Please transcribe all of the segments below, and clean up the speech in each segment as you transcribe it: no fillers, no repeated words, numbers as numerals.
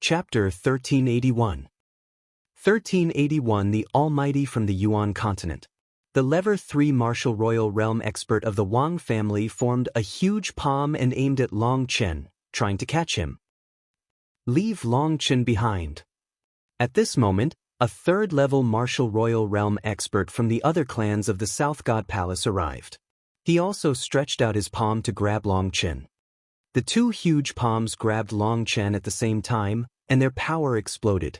Chapter 1381. 1381 The Almighty from the Yuan continent. The Lever 3 martial royal realm expert of the Wang family formed a huge palm and aimed at Long Chen, trying to catch him. Leave Long Chen behind. At this moment, a third-level martial royal realm expert from the other clans of the South God Palace arrived. He also stretched out his palm to grab Long Chen. The two huge palms grabbed Long Chen at the same time, and their power exploded.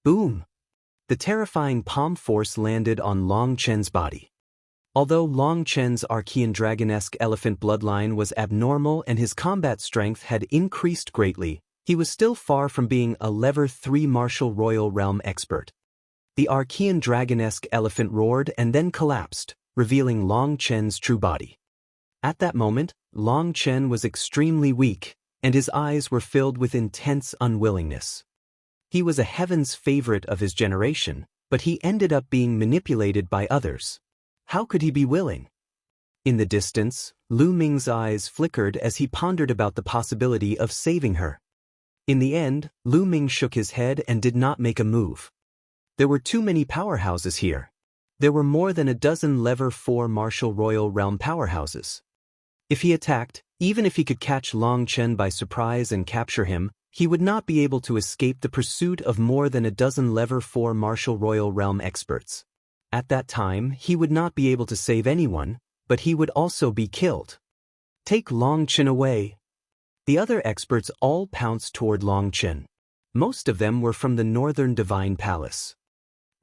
Boom! The terrifying palm force landed on Long Chen's body. Although Long Chen's Archean dragonesque elephant bloodline was abnormal and his combat strength had increased greatly, he was still far from being a Lever 3 martial royal realm expert. The Archean dragonesque elephant roared and then collapsed, revealing Long Chen's true body. At that moment, Long Chen was extremely weak, and his eyes were filled with intense unwillingness. He was a heaven's favorite of his generation, but he ended up being manipulated by others. How could he be willing? In the distance, Lu Ming's eyes flickered as he pondered about the possibility of saving her. In the end, Lu Ming shook his head and did not make a move. There were too many powerhouses here. There were more than a dozen Lever 4 martial royal realm powerhouses. If he attacked, even if he could catch Long Chen by surprise and capture him, he would not be able to escape the pursuit of more than a dozen Lever 4 martial royal realm experts. At that time, he would not be able to save anyone, but he would also be killed. Take Long Chen away. The other experts all pounced toward Long Chen. Most of them were from the Northern Divine Palace.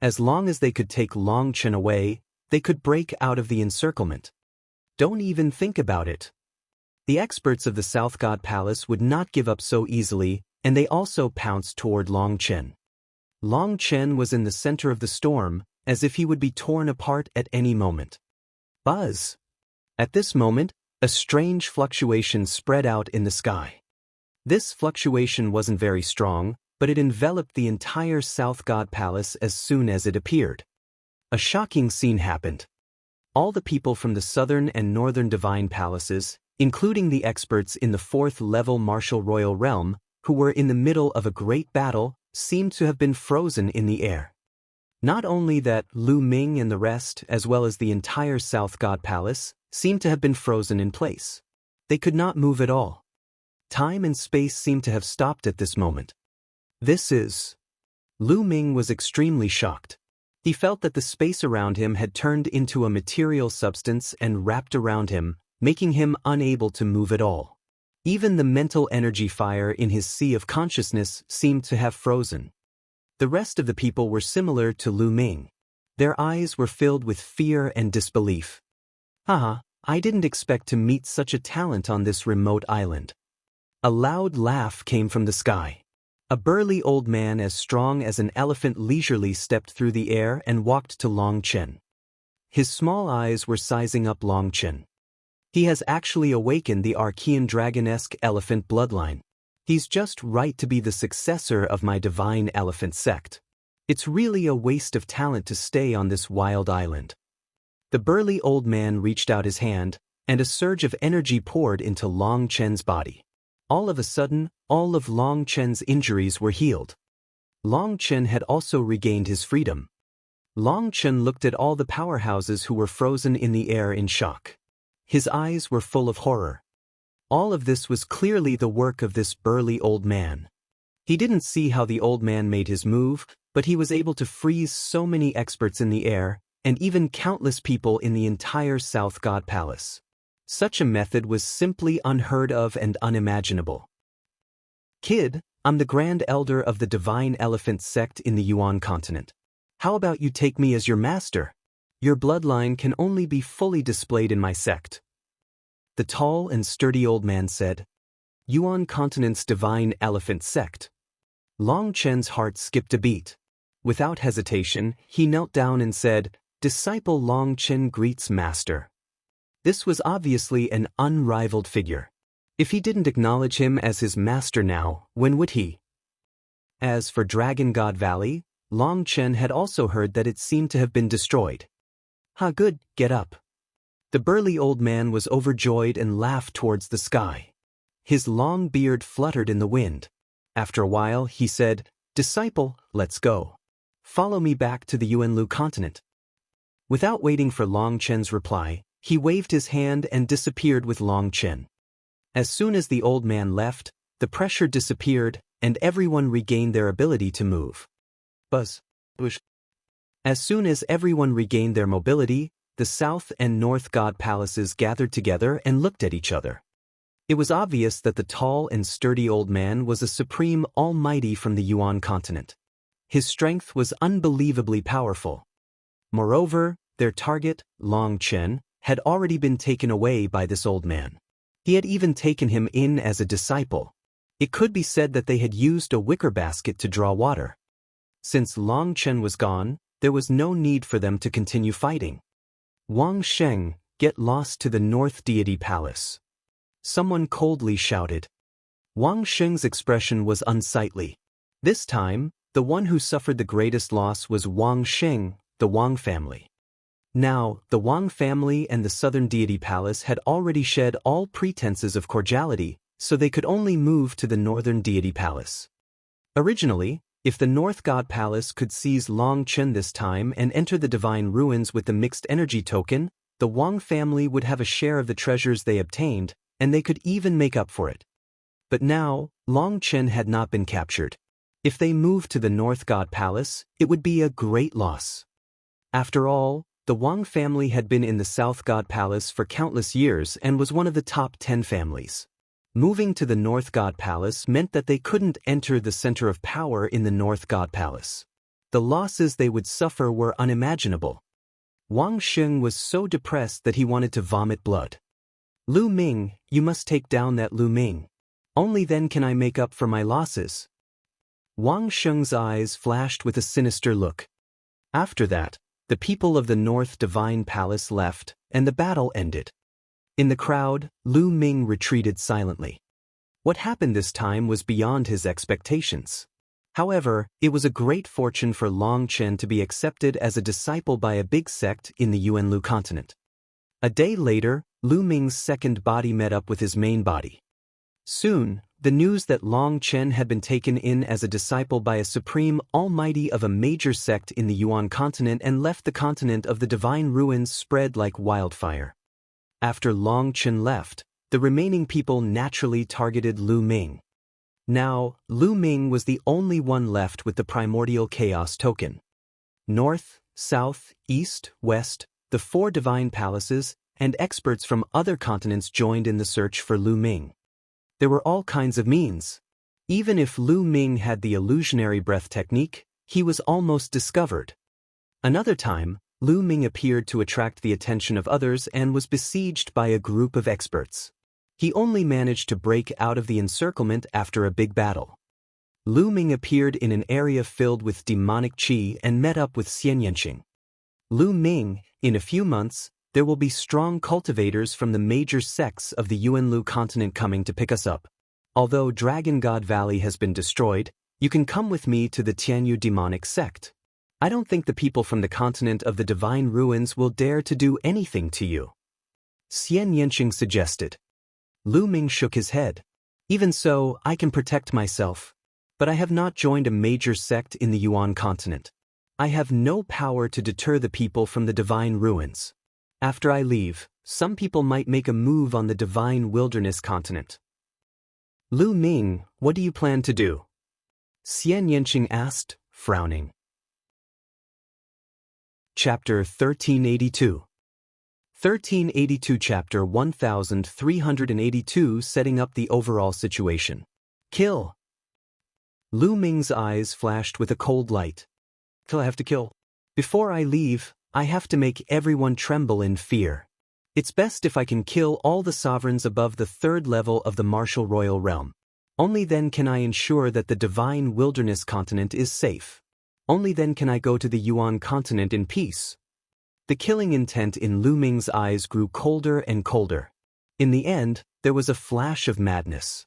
As long as they could take Long Chen away, they could break out of the encirclement. Don't even think about it. The experts of the South God Palace would not give up so easily, and they also pounced toward Long Chen. Long Chen was in the center of the storm, as if he would be torn apart at any moment. Buzz! At this moment, a strange fluctuation spread out in the sky. This fluctuation wasn't very strong, but it enveloped the entire South God Palace as soon as it appeared. A shocking scene happened. All the people from the Southern and Northern Divine Palaces, including the experts in the 4th level martial royal realm, who were in the middle of a great battle, seemed to have been frozen in the air. Not only that, Lu Ming and the rest, as well as the entire South God Palace, seemed to have been frozen in place. They could not move at all. Time and space seemed to have stopped at this moment. Lu Ming was extremely shocked. He felt that the space around him had turned into a material substance and wrapped around him, making him unable to move at all. Even the mental energy fire in his sea of consciousness seemed to have frozen. The rest of the people were similar to Lu Ming. Their eyes were filled with fear and disbelief. Haha, I didn't expect to meet such a talent on this remote island. A loud laugh came from the sky. A burly old man as strong as an elephant leisurely stepped through the air and walked to Long Chen. His small eyes were sizing up Long Chen. He has actually awakened the Archean dragonesque elephant bloodline. He's just right to be the successor of my divine elephant sect. It's really a waste of talent to stay on this wild island. The burly old man reached out his hand, and a surge of energy poured into Long Chen's body. All of a sudden, all of Long Chen's injuries were healed. Long Chen had also regained his freedom. Long Chen looked at all the powerhouses who were frozen in the air in shock. His eyes were full of horror. All of this was clearly the work of this burly old man. He didn't see how the old man made his move, but he was able to freeze so many experts in the air, and even countless people in the entire South God Palace. Such a method was simply unheard of and unimaginable. Kid, I'm the Grand Elder of the Divine Elephant Sect in the Yuan continent. How about you take me as your master? Your bloodline can only be fully displayed in my sect. The tall and sturdy old man said. Yuan continent's Divine Elephant Sect. Long Chen's heart skipped a beat. Without hesitation, he knelt down and said, Disciple Long Chen greets master. This was obviously an unrivaled figure. If he didn't acknowledge him as his master now, when would he? As for Dragon God Valley, Long Chen had also heard that it seemed to have been destroyed. Good, get up. The burly old man was overjoyed and laughed towards the sky. His long beard fluttered in the wind. After a while, he said, "Disciple, let's go. Follow me back to the Yuanlu continent." Without waiting for Long Chen's reply, he waved his hand and disappeared with Long Chen. As soon as the old man left, the pressure disappeared, and everyone regained their ability to move. Buzz. Bush. As soon as everyone regained their mobility, the South and North God palaces gathered together and looked at each other. It was obvious that the tall and sturdy old man was a supreme almighty from the Yuan continent. His strength was unbelievably powerful. Moreover, their target, Long Chen, had already been taken away by this old man. He had even taken him in as a disciple. It could be said that they had used a wicker basket to draw water. Since Long Chen was gone, there was no need for them to continue fighting. "Wang Sheng, get lost to the North Deity Palace," someone coldly shouted. Wang Sheng's expression was unsightly. This time, the one who suffered the greatest loss was Wang Sheng, the Wang family. Now, the Wang family and the Southern Deity Palace had already shed all pretenses of cordiality, so they could only move to the Northern Deity Palace. Originally, if the North God Palace could seize Long Chen this time and enter the divine ruins with the mixed energy token, the Wang family would have a share of the treasures they obtained, and they could even make up for it. But now, Long Chen had not been captured. If they moved to the North God Palace, it would be a great loss. After all, the Wang family had been in the South God Palace for countless years and was one of the top 10 families. Moving to the North God Palace meant that they couldn't enter the center of power in the North God Palace. The losses they would suffer were unimaginable. Wang Sheng was so depressed that he wanted to vomit blood. "Lu Ming, you must take down that Lu Ming. Only then can I make up for my losses." Wang Sheng's eyes flashed with a sinister look. After that, the people of the North Divine Palace left, and the battle ended. In the crowd, Lu Ming retreated silently. What happened this time was beyond his expectations. However, it was a great fortune for Long Chen to be accepted as a disciple by a big sect in the Yuanlu continent. A day later, Lu Ming's second body met up with his main body. Soon, the news that Long Chen had been taken in as a disciple by a supreme almighty of a major sect in the Yuan continent and left the continent of the divine ruins spread like wildfire. After Long Chen left, the remaining people naturally targeted Lu Ming. Now, Lu Ming was the only one left with the primordial chaos token. North, South, East, West, the 4 divine palaces, and experts from other continents joined in the search for Lu Ming. There were all kinds of means. Even if Lu Ming had the illusionary breath technique, he was almost discovered. Another time, Lu Ming appeared to attract the attention of others and was besieged by a group of experts. He only managed to break out of the encirclement after a big battle. Lu Ming appeared in an area filled with demonic qi and met up with Xian Yanqing. Lu Ming, in a few months, there will be strong cultivators from the major sects of the Yuanlu continent coming to pick us up. Although Dragon God Valley has been destroyed, you can come with me to the Tianyu demonic sect. I don't think the people from the continent of the divine ruins will dare to do anything to you," Xian Yanqing suggested. Lu Ming shook his head. "Even so, I can protect myself. But I have not joined a major sect in the Yuan continent. I have no power to deter the people from the divine ruins. After I leave, some people might make a move on the divine wilderness continent." "Lu Ming, what do you plan to do?" Xian Yanqing asked, frowning. Chapter 1382. 1382 Chapter 1382 Setting up the overall situation. Kill. Lu Ming's eyes flashed with a cold light. "I have to kill. Before I leave, I have to make everyone tremble in fear. It's best if I can kill all the sovereigns above the 3rd level of the martial royal realm. Only then can I ensure that the divine wilderness continent is safe. Only then can I go to the Yuan continent in peace." The killing intent in Lu Ming's eyes grew colder and colder. In the end, there was a flash of madness.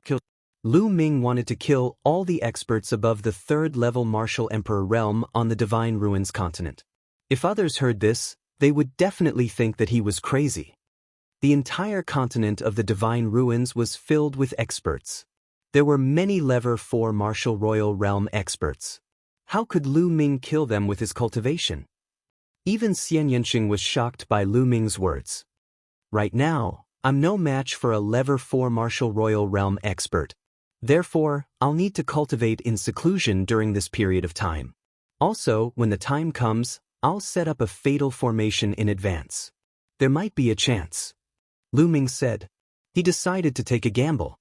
Kill. Lu Ming wanted to kill all the experts above the 3rd level martial emperor realm on the divine ruins continent. If others heard this, they would definitely think that he was crazy. The entire continent of the divine ruins was filled with experts. There were many level 4 martial royal realm experts. How could Lu Ming kill them with his cultivation? Even Xian Yanqing was shocked by Lu Ming's words. Right now, I'm no match for a level 4 martial royal realm expert. Therefore, I'll need to cultivate in seclusion during this period of time. Also, when the time comes, I'll set up a fatal formation in advance. There might be a chance. Lu Ming said. He decided to take a gamble.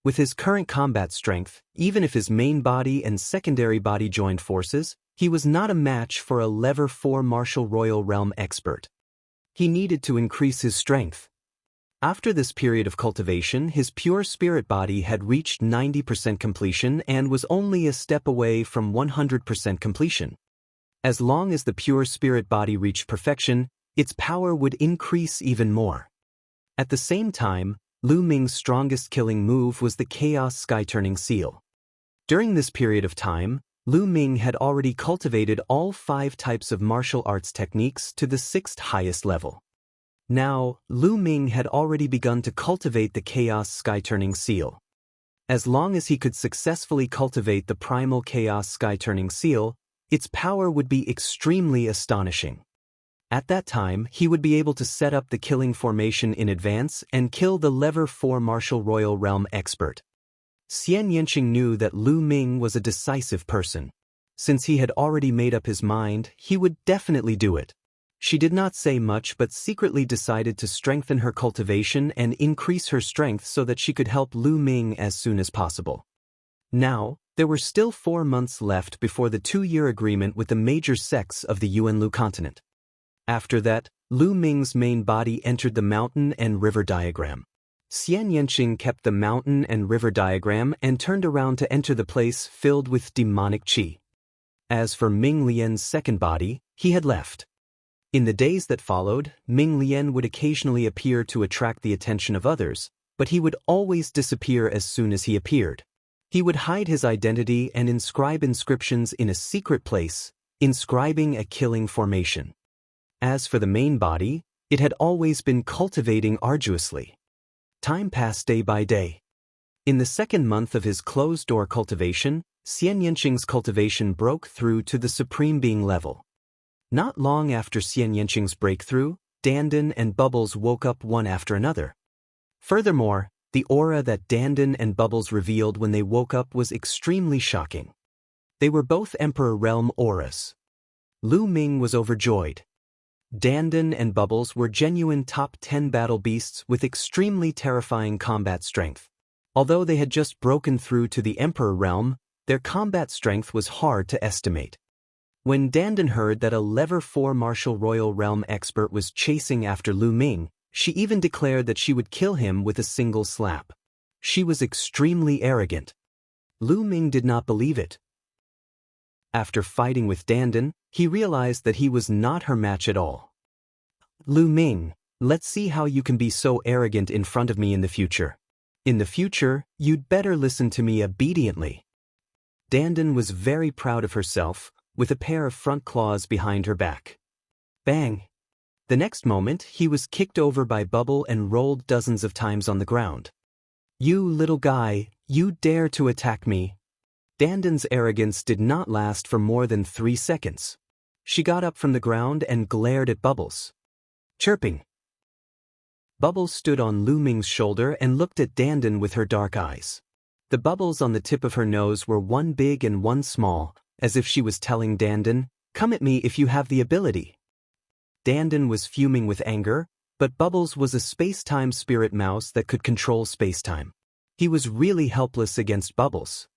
With his current combat strength, even if his main body and secondary body joined forces, he was not a match for a level 4 martial royal realm expert. He needed to increase his strength. After this period of cultivation, his pure spirit body had reached 90% completion and was only a step away from 100% completion. As long as the pure spirit body reached perfection, its power would increase even more. At the same time, Lu Ming's strongest killing move was the Chaos Sky-Turning Seal. During this period of time, Lu Ming had already cultivated all 5 types of martial arts techniques to the 6th highest level. Now, Lu Ming had already begun to cultivate the Chaos Sky-Turning Seal. As long as he could successfully cultivate the primal Chaos Sky-Turning Seal, its power would be extremely astonishing. At that time, he would be able to set up the killing formation in advance and kill the level 4 martial royal realm expert. Xian Yanqing knew that Lu Ming was a decisive person. Since he had already made up his mind, he would definitely do it. She did not say much but secretly decided to strengthen her cultivation and increase her strength so that she could help Lu Ming as soon as possible. Now, there were still 4 months left before the 2-year agreement with the major sects of the Yuanlu continent. After that, Lu Ming's main body entered the mountain and river diagram. Xian Yanqing kept the mountain and river diagram and turned around to enter the place filled with demonic qi. As for Ming Lian's second body, he had left. In the days that followed, Ming Lian would occasionally appear to attract the attention of others, but he would always disappear as soon as he appeared. He would hide his identity and inscribe inscriptions in a secret place, inscribing a killing formation. As for the main body, it had always been cultivating arduously. Time passed day by day. In the 2nd month of his closed-door cultivation, Xian Yanqing's cultivation broke through to the Supreme Being level. Not long after Xian Yanqing's breakthrough, Dandan and Bubbles woke up one after another. Furthermore, the aura that Dandan and Bubbles revealed when they woke up was extremely shocking. They were both Emperor Realm auras. Lu Ming was overjoyed. Dandan and Bubbles were genuine top 10 battle beasts with extremely terrifying combat strength. Although they had just broken through to the Emperor Realm, their combat strength was hard to estimate. When Dandan heard that a level 4 martial royal realm expert was chasing after Lu Ming, she even declared that she would kill him with a single slap. She was extremely arrogant. Lu Ming did not believe it. After fighting with Dandan, he realized that he was not her match at all. Lu Ming, let's see how you can be so arrogant in front of me in the future. In the future, you'd better listen to me obediently. Dandan was very proud of herself, with a pair of front claws behind her back. Bang! The next moment, he was kicked over by Bubble and rolled dozens of times on the ground. You little guy, you dare to attack me? Dandan's arrogance did not last for more than 3 seconds. She got up from the ground and glared at Bubbles. Chirping. Bubbles stood on Lu Ming's shoulder and looked at Dandan with her dark eyes. The bubbles on the tip of her nose were one big and one small, as if she was telling Dandan, "Come at me if you have the ability." Dandan was fuming with anger, but Bubbles was a space-time spirit mouse that could control space-time. He was really helpless against Bubbles.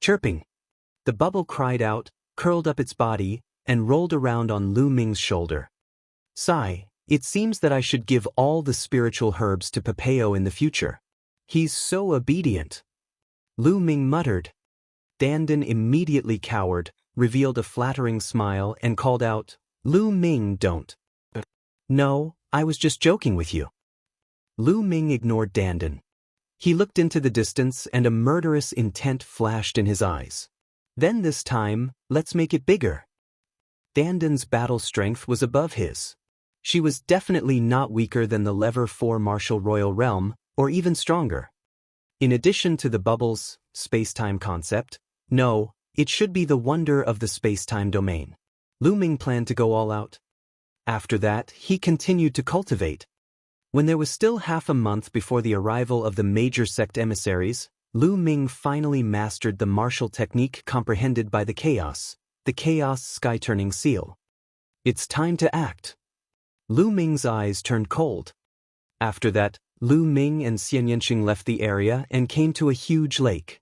Chirping. The bubble cried out, curled up its body, and rolled around on Lu Ming's shoulder. Sigh, it seems that I should give all the spiritual herbs to Papeo in the future. He's so obedient. Lu Ming muttered. Dandan immediately cowered, revealed a flattering smile, and called out, Lu Ming, don't. No, I was just joking with you. Lu Ming ignored Dandan. He looked into the distance and a murderous intent flashed in his eyes. Then this time, let's make it bigger. Dandan's battle strength was above his. She was definitely not weaker than the level 4 martial royal realm, or even stronger. In addition to the bubbles, space-time concept, no, it should be the wonder of the space-time domain. Lu Ming planned to go all out. After that, he continued to cultivate. When there was still half a month before the arrival of the major sect emissaries, Lu Ming finally mastered the martial technique comprehended by the chaos sky-turning seal. It's time to act. Lu Ming's eyes turned cold. After that, Lu Ming and Xian Yanqing left the area and came to a huge lake.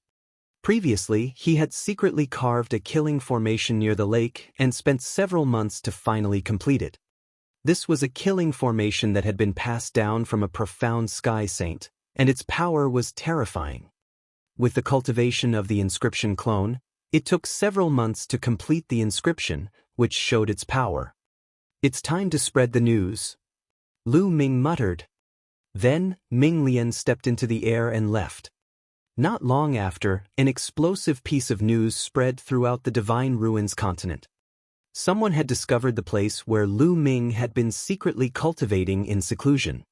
Previously, he had secretly carved a killing formation near the lake and spent several months to finally complete it. This was a killing formation that had been passed down from a profound sky saint, and its power was terrifying. With the cultivation of the inscription clone, it took several months to complete the inscription, which showed its power. It's time to spread the news, Lu Ming muttered. Then, Ming Lian stepped into the air and left. Not long after, an explosive piece of news spread throughout the Divine Ruins continent. Someone had discovered the place where Lu Ming had been secretly cultivating in seclusion.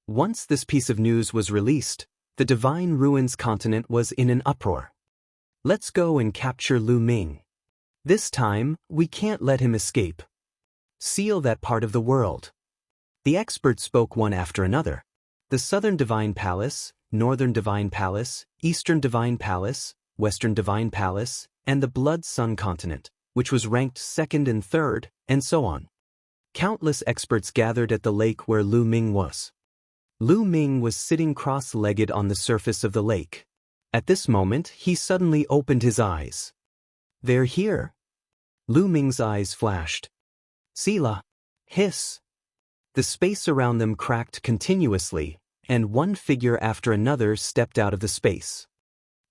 Once this piece of news was released, the Divine Ruins continent was in an uproar. Let's go and capture Lu Ming. This time, we can't let him escape. Seal that part of the world. The experts spoke one after another. The Southern Divine Palace, Northern Divine Palace, Eastern Divine Palace, Western Divine Palace, and the Blood Sun continent, which was ranked second and third, and so on. Countless experts gathered at the lake where Lu Ming was. Lu Ming was sitting cross-legged on the surface of the lake. At this moment, he suddenly opened his eyes. They're here. Lu Ming's eyes flashed. Sila. Hiss. The space around them cracked continuously, and one figure after another stepped out of the space.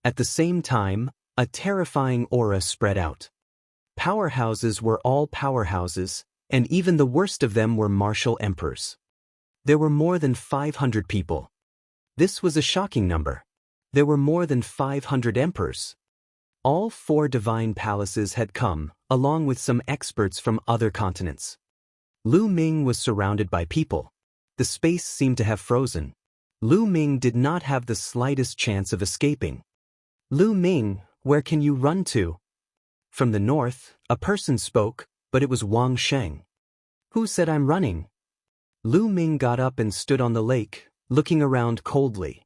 At the same time, a terrifying aura spread out. Powerhouses were all powerhouses, and even the worst of them were martial emperors. There were more than 500 people. This was a shocking number. There were more than 500 emperors. All 4 divine palaces had come, along with some experts from other continents. Lu Ming was surrounded by people. The space seemed to have frozen. Lu Ming did not have the slightest chance of escaping. Lu Ming, where can you run to? From the north, a person spoke, but it was Wang Sheng. Who said I'm running? Lu Ming got up and stood on the lake, looking around coldly.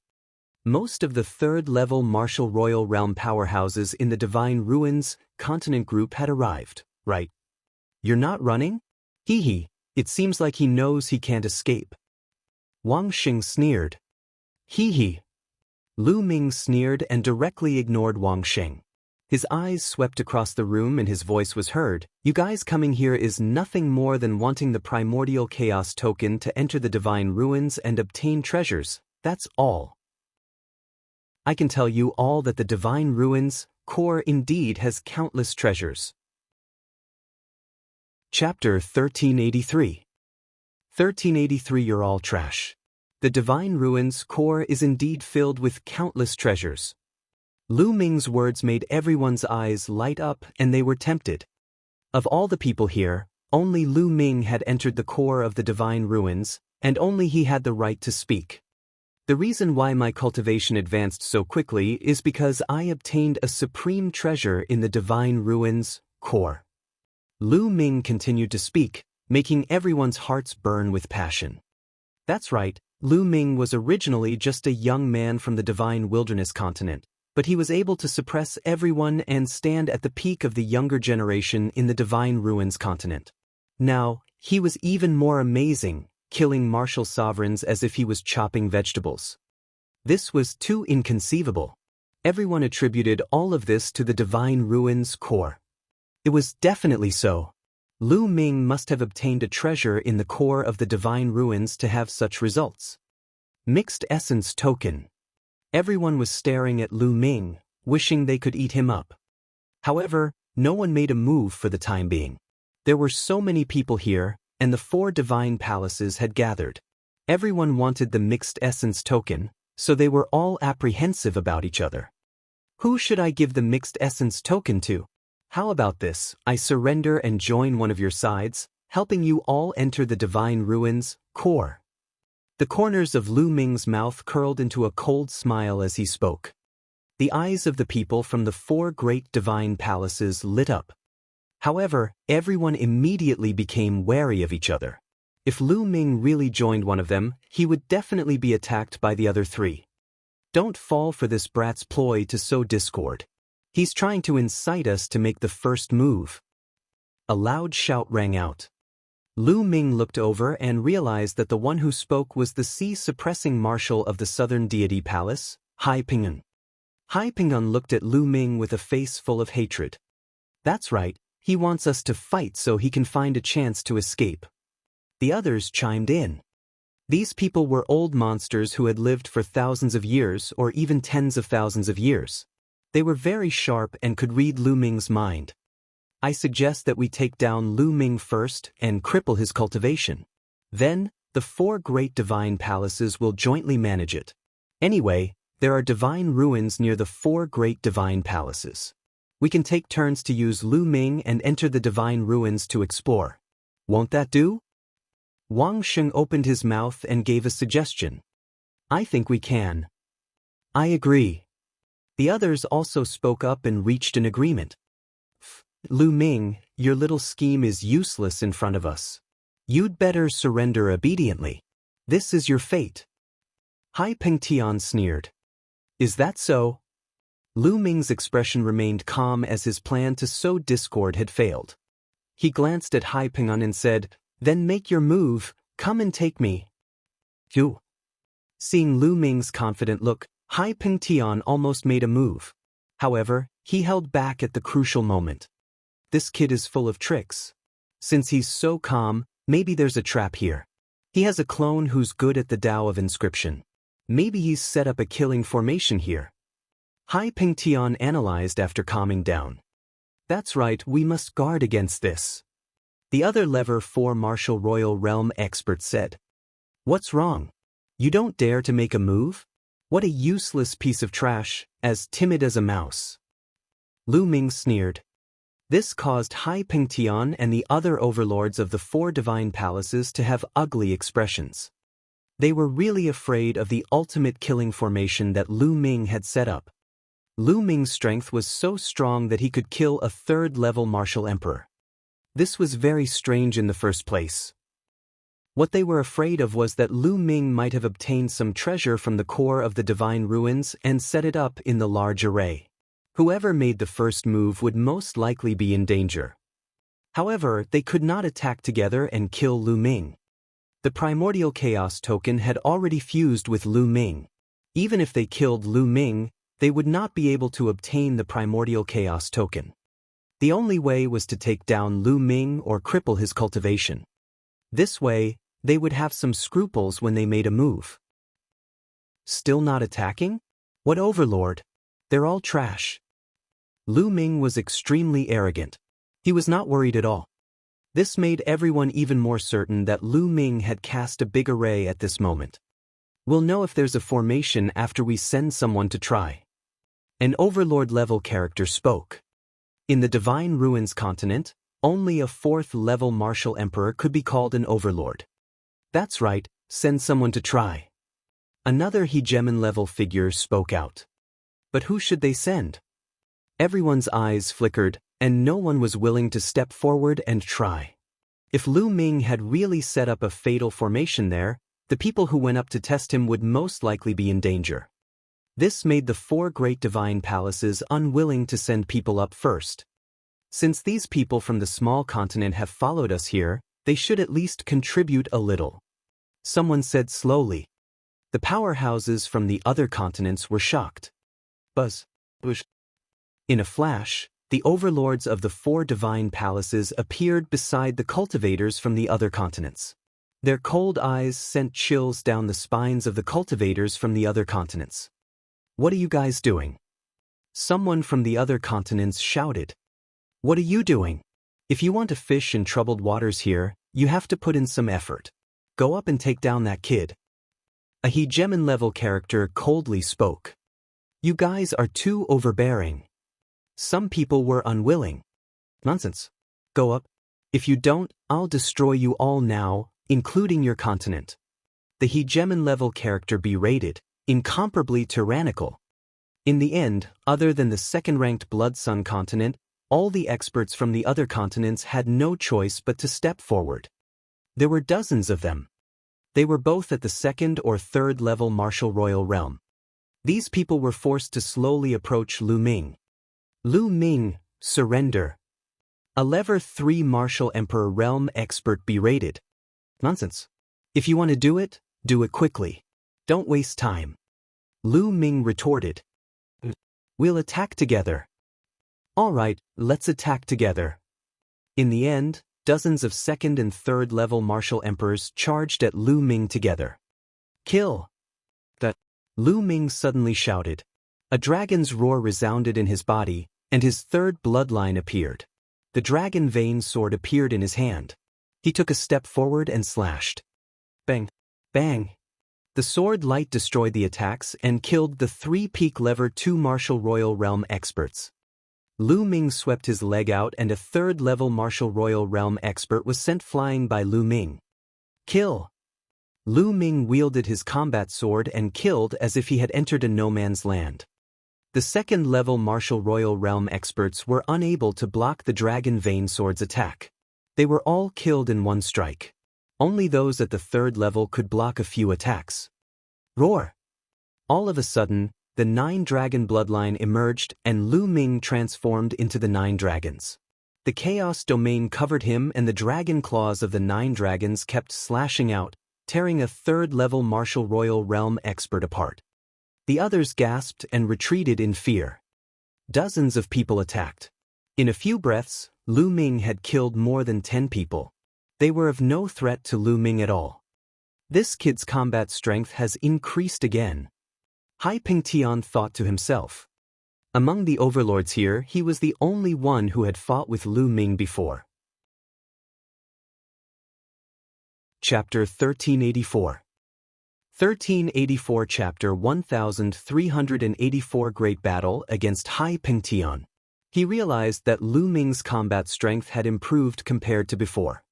Most of the third-level martial royal realm powerhouses in the Divine Ruins continent group had arrived, right? You're not running? Hee hee, it seems like he knows he can't escape. Wang Sheng sneered. Hee hee. Lu Ming sneered and directly ignored Wang Sheng. His eyes swept across the room and his voice was heard. You guys coming here is nothing more than wanting the primordial chaos token to enter the Divine Ruins and obtain treasures, that's all. I can tell you all that the Divine Ruins core indeed has countless treasures. Chapter 1383. 1383 You're all trash. The Divine Ruins core is indeed filled with countless treasures. Lu Ming's words made everyone's eyes light up and they were tempted. Of all the people here, only Lu Ming had entered the core of the Divine Ruins, and only he had the right to speak. The reason why my cultivation advanced so quickly is because I obtained a supreme treasure in the Divine Ruins core. Lu Ming continued to speak, making everyone's hearts burn with passion. That's right, Lu Ming was originally just a young man from the Divine Wilderness continent, but he was able to suppress everyone and stand at the peak of the younger generation in the Divine Ruins continent. Now, he was even more amazing, killing martial sovereigns as if he was chopping vegetables. This was too inconceivable. Everyone attributed all of this to the Divine Ruins core. It was definitely so. Lu Ming must have obtained a treasure in the core of the Divine Ruins to have such results. Mixed Essence Token. Everyone was staring at Lu Ming, wishing they could eat him up. However, no one made a move for the time being. There were so many people here, and the 4 divine palaces had gathered. Everyone wanted the Mixed Essence Token, so they were all apprehensive about each other. Who should I give the Mixed Essence Token to? How about this, I surrender and join one of your sides, helping you all enter the Divine Ruins core. The corners of Lu Ming's mouth curled into a cold smile as he spoke. The eyes of the people from the 4 great divine palaces lit up. However, everyone immediately became wary of each other. If Lu Ming really joined one of them, he would definitely be attacked by the other 3. Don't fall for this brat's ploy to sow discord. He's trying to incite us to make the first move. A loud shout rang out. Lu Ming looked over and realized that the one who spoke was the sea-suppressing marshal of the southern deity palace, Hai Pingyun. Hai Pingyun looked at Lu Ming with a face full of hatred. That's right, he wants us to fight so he can find a chance to escape. The others chimed in. These people were old monsters who had lived for thousands of years or even tens of thousands of years. They were very sharp and could read Lu Ming's mind. I suggest that we take down Lu Ming first and cripple his cultivation. Then, the 4 great divine palaces will jointly manage it. Anyway, there are divine ruins near the 4 great divine palaces. We can take turns to use Lu Ming and enter the divine ruins to explore. Won't that do? Wang Sheng opened his mouth and gave a suggestion. I think we can. I agree. The others also spoke up and reached an agreement. Lu Ming, your little scheme is useless in front of us. You'd better surrender obediently. This is your fate. Hai Pengtian sneered. Is that so? Lu Ming's expression remained calm as his plan to sow discord had failed. He glanced at Hai Pingyun and said, Then make your move, come and take me. Phew. Seeing Lu Ming's confident look, Hai Pengtian almost made a move. However, he held back at the crucial moment. This kid is full of tricks. Since he's so calm, maybe there's a trap here. He has a clone who's good at the Tao of inscription. Maybe he's set up a killing formation here. Hai Pengtian analyzed after calming down. That's right, we must guard against this. The other lever 4 martial royal realm expert said. What's wrong? You don't dare to make a move? What a useless piece of trash, as timid as a mouse. Lu Ming sneered. This caused Hai Pengtian and the other overlords of the 4 divine palaces to have ugly expressions. They were really afraid of the ultimate killing formation that Lu Ming had set up. Lu Ming's strength was so strong that he could kill a 3rd-level martial emperor. This was very strange in the first place. What they were afraid of was that Lu Ming might have obtained some treasure from the core of the divine ruins and set it up in the large array. Whoever made the first move would most likely be in danger. However, they could not attack together and kill Lu Ming. The primordial chaos token had already fused with Lu Ming. Even if they killed Lu Ming, they would not be able to obtain the primordial chaos token. The only way was to take down Lu Ming or cripple his cultivation. This way, they would have some scruples when they made a move. Still not attacking? What overlord? They're all trash. Lu Ming was extremely arrogant. He was not worried at all. This made everyone even more certain that Lu Ming had cast a big array at this moment. We'll know if there's a formation after we send someone to try. An overlord-level character spoke. In the Divine Ruins continent, only a 4th-level martial emperor could be called an overlord. That's right, send someone to try. Another hegemon-level figure spoke out. But who should they send? Everyone's eyes flickered, and no one was willing to step forward and try. If Lu Ming had really set up a fatal formation there, the people who went up to test him would most likely be in danger. This made the 4 great divine palaces unwilling to send people up first. Since these people from the small continent have followed us here, they should at least contribute a little. Someone said slowly. The powerhouses from the other continents were shocked. Buzz. Bush. In a flash, the overlords of the 4 divine palaces appeared beside the cultivators from the other continents. Their cold eyes sent chills down the spines of the cultivators from the other continents. What are you guys doing? Someone from the other continents shouted. What are you doing? If you want to fish in troubled waters here, you have to put in some effort. Go up and take down that kid. A hegemon-level character coldly spoke. You guys are too overbearing. Some people were unwilling. Nonsense. Go up. If you don't, I'll destroy you all now, including your continent. The hegemon-level character berated, incomparably tyrannical. In the end, other than the second-ranked Blood Sun continent, all the experts from the other continents had no choice but to step forward. There were dozens of them. They were both at the second or third level martial royal realm. These people were forced to slowly approach Lu Ming. Lu Ming, surrender. A level 3 martial emperor realm expert berated. Nonsense. If you want to do it quickly. Don't waste time. Lu Ming retorted. We'll attack together. All right, let's attack together. In the end, dozens of second and third level martial emperors charged at Lu Ming together. Kill! That! Lu Ming suddenly shouted. A dragon's roar resounded in his body, and his third bloodline appeared. The dragon vein sword appeared in his hand. He took a step forward and slashed. Bang! Bang! The sword light destroyed the attacks and killed the 3 peak level 2 martial royal realm experts. Lu Ming swept his leg out and a third level martial royal realm expert was sent flying by Lu Ming. Kill! Lu Ming wielded his combat sword and killed as if he had entered a no man's land. The second level martial royal realm experts were unable to block the dragon vein sword's attack. They were all killed in one strike. Only those at the third level could block a few attacks. Roar! All of a sudden, the 9 dragon bloodline emerged and Lu Ming transformed into the 9 dragons. The chaos domain covered him and the dragon claws of the 9 dragons kept slashing out, tearing a third level martial royal realm expert apart. The others gasped and retreated in fear. Dozens of people attacked. In a few breaths, Lu Ming had killed more than 10 people. They were of no threat to Lu Ming at all. This kid's combat strength has increased again. Hai Pingtian thought to himself. Among the overlords here, he was the only one who had fought with Lu Ming before. Chapter 1384. 1384 Chapter 1384 Great Battle against Hai Pingtian. He realized that Lu Ming's combat strength had improved compared to before.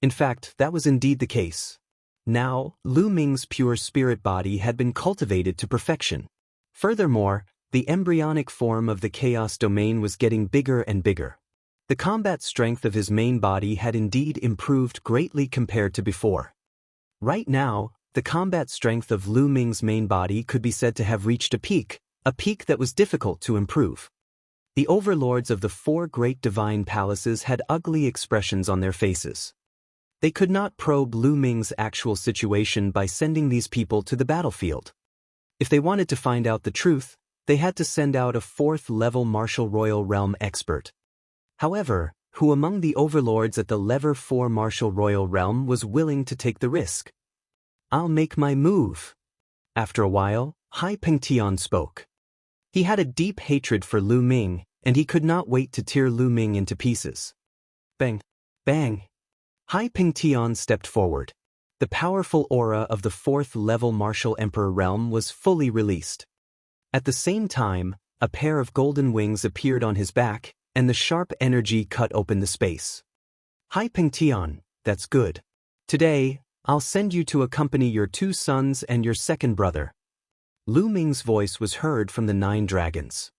In fact, that was indeed the case. Now, Lu Ming's pure spirit body had been cultivated to perfection. Furthermore, the embryonic form of the chaos domain was getting bigger and bigger. The combat strength of his main body had indeed improved greatly compared to before. Right now, the combat strength of Lu Ming's main body could be said to have reached a peak that was difficult to improve. The overlords of the 4 great divine palaces had ugly expressions on their faces. They could not probe Lu Ming's actual situation by sending these people to the battlefield. If they wanted to find out the truth, they had to send out a 4th level martial royal realm expert. However, who among the overlords at the level 4 martial royal realm was willing to take the risk? I'll make my move. After a while, Hai Pingtian spoke. He had a deep hatred for Lu Ming, and he could not wait to tear Lu Ming into pieces. Bang! Bang! Hai Pingtian stepped forward. The powerful aura of the 4th level martial emperor realm was fully released. At the same time, a pair of golden wings appeared on his back, and the sharp energy cut open the space. Hai Pingtian, that's good. Today, I'll send you to accompany your 2 sons and your second brother. Lu Ming's voice was heard from the 9 dragons.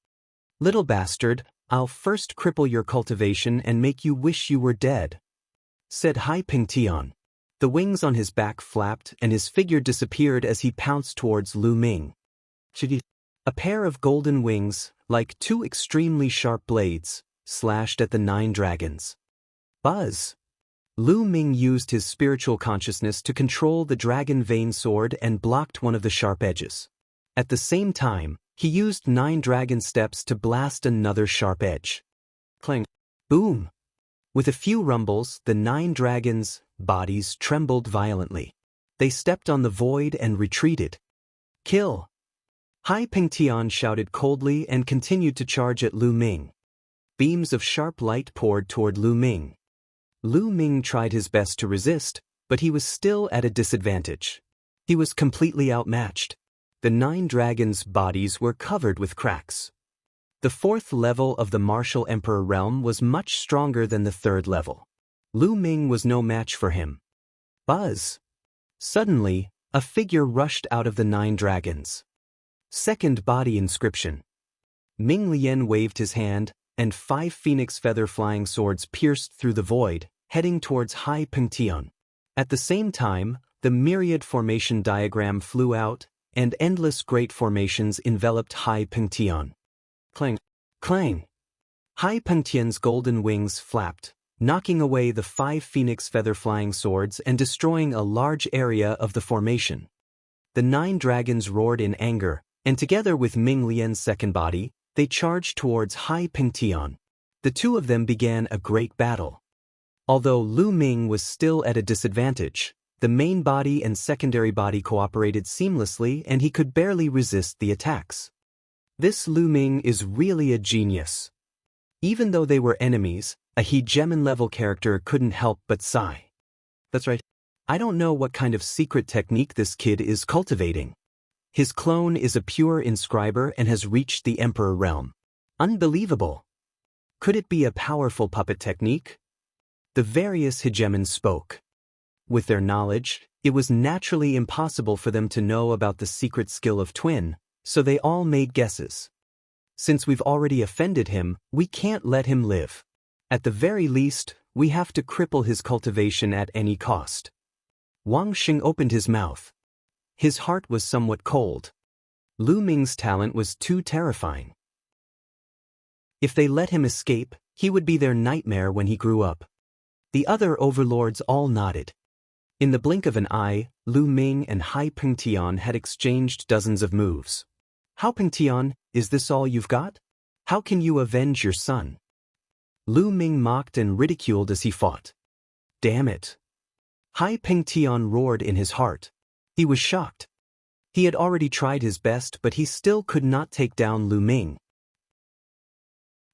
Little bastard, I'll first cripple your cultivation and make you wish you were dead, said Hai Pingtian. The wings on his back flapped and his figure disappeared as he pounced towards Lu Ming. A pair of golden wings, like 2 extremely sharp blades, slashed at the 9 dragons. Buzz! Lu Ming used his spiritual consciousness to control the dragon vein sword and blocked one of the sharp edges. At the same time, he used 9 dragon steps to blast another sharp edge. Clang! Boom! With a few rumbles, the 9 dragons' bodies trembled violently. They stepped on the void and retreated. Kill! Hai Pingtian shouted coldly and continued to charge at Lu Ming. Beams of sharp light poured toward Lu Ming. Lu Ming tried his best to resist, but he was still at a disadvantage. He was completely outmatched. The 9 dragons' bodies were covered with cracks. The 4th level of the martial emperor realm was much stronger than the 3rd level. Lu Ming was no match for him. Buzz! Suddenly, a figure rushed out of the 9 dragons. Second body inscription. Ming Lian waved his hand, and 5 phoenix feather flying swords pierced through the void, heading towards Hai Pengtian. At the same time, the myriad formation diagram flew out, and endless great formations enveloped Hai Pengtian. Clang! Clang! Hai Pengtian's golden wings flapped, knocking away the 5 phoenix feather flying swords and destroying a large area of the formation. The 9 dragons roared in anger, and together with Ming Lian's second body, they charged towards Hai Pengtian. The two of them began a great battle. Although Lu Ming was still at a disadvantage, the main body and secondary body cooperated seamlessly and he could barely resist the attacks. This Lu Ming is really a genius. Even though they were enemies, a hegemon-level character couldn't help but sigh. That's right. I don't know what kind of secret technique this kid is cultivating. His clone is a pure inscriber and has reached the Emperor realm. Unbelievable. Could it be a powerful puppet technique? The various hegemons spoke. With their knowledge, it was naturally impossible for them to know about the secret skill of Twin, so they all made guesses. Since we've already offended him, we can't let him live. At the very least, we have to cripple his cultivation at any cost. Wang Xing opened his mouth. His heart was somewhat cold. Lu Ming's talent was too terrifying. If they let him escape, he would be their nightmare when he grew up. The other overlords all nodded. In the blink of an eye, Lu Ming and Hai Pengtian had exchanged dozens of moves. How Pengtian, is this all you've got? How can you avenge your son? Lu Ming mocked and ridiculed as he fought. Damn it. Hai Pengtian roared in his heart. He was shocked. He had already tried his best but he still could not take down Lu Ming.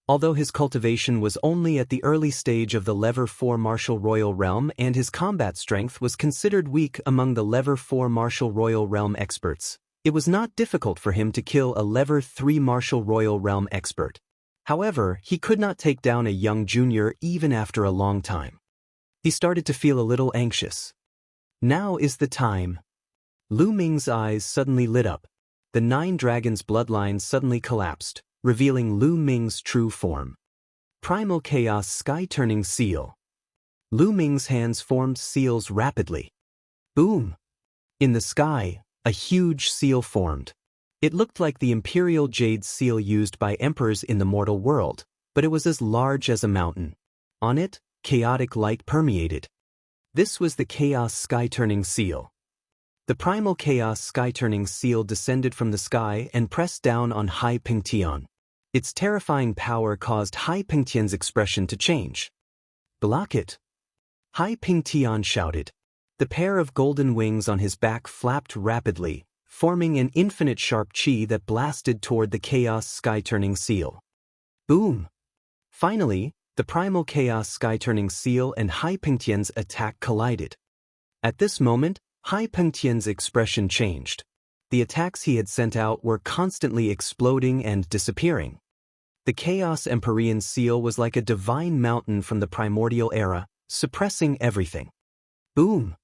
Although his cultivation was only at the early stage of the Level 4 Martial Royal Realm and his combat strength was considered weak among the Level 4 Martial Royal Realm experts, it was not difficult for him to kill a Level 3 Martial Royal Realm expert. However, he could not take down a young junior even after a long time. He started to feel a little anxious. Now is the time. Lu Ming's eyes suddenly lit up. The 9 dragons' bloodline suddenly collapsed, revealing Lu Ming's true form. Primal Chaos Sky-Turning Seal. Lu Ming's hands formed seals rapidly. Boom! In the sky, a huge seal formed. It looked like the Imperial Jade seal used by emperors in the mortal world, but it was as large as a mountain. On it, chaotic light permeated. This was the Chaos Sky-Turning Seal. The Primal Chaos Sky-Turning Seal descended from the sky and pressed down on Hai Pengtian. Its terrifying power caused Hai Pengtian's expression to change. Block it! Hai Pengtian shouted. The pair of golden wings on his back flapped rapidly, forming an infinite sharp chi that blasted toward the Chaos Sky-Turning Seal. Boom! Finally, the Primal Chaos Sky-Turning Seal and Hai Pengtian's attack collided. At this moment, Hai Pengtian's expression changed. The attacks he had sent out were constantly exploding and disappearing. The Chaos Empyrean Seal was like a divine mountain from the primordial era, suppressing everything. Boom!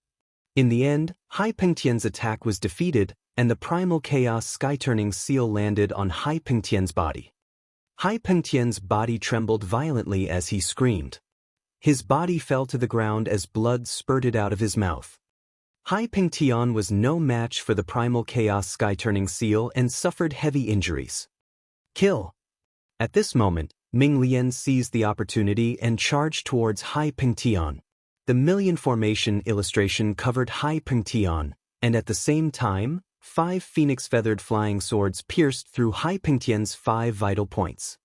In the end, Hai Pengtian's attack was defeated, and the Primal Chaos Sky-Turning Seal landed on Hai Pengtian's body. Hai Pengtian's body trembled violently as he screamed. His body fell to the ground as blood spurted out of his mouth. Hai Pengtian was no match for the Primal Chaos Sky-Turning Seal and suffered heavy injuries. Kill! At this moment, Ming Lian seized the opportunity and charged towards Hai Pengtian. The million formation illustration covered Hai Pengtian, and at the same time, 5 phoenix-feathered flying swords pierced through Hai Pengtian's 5 vital points.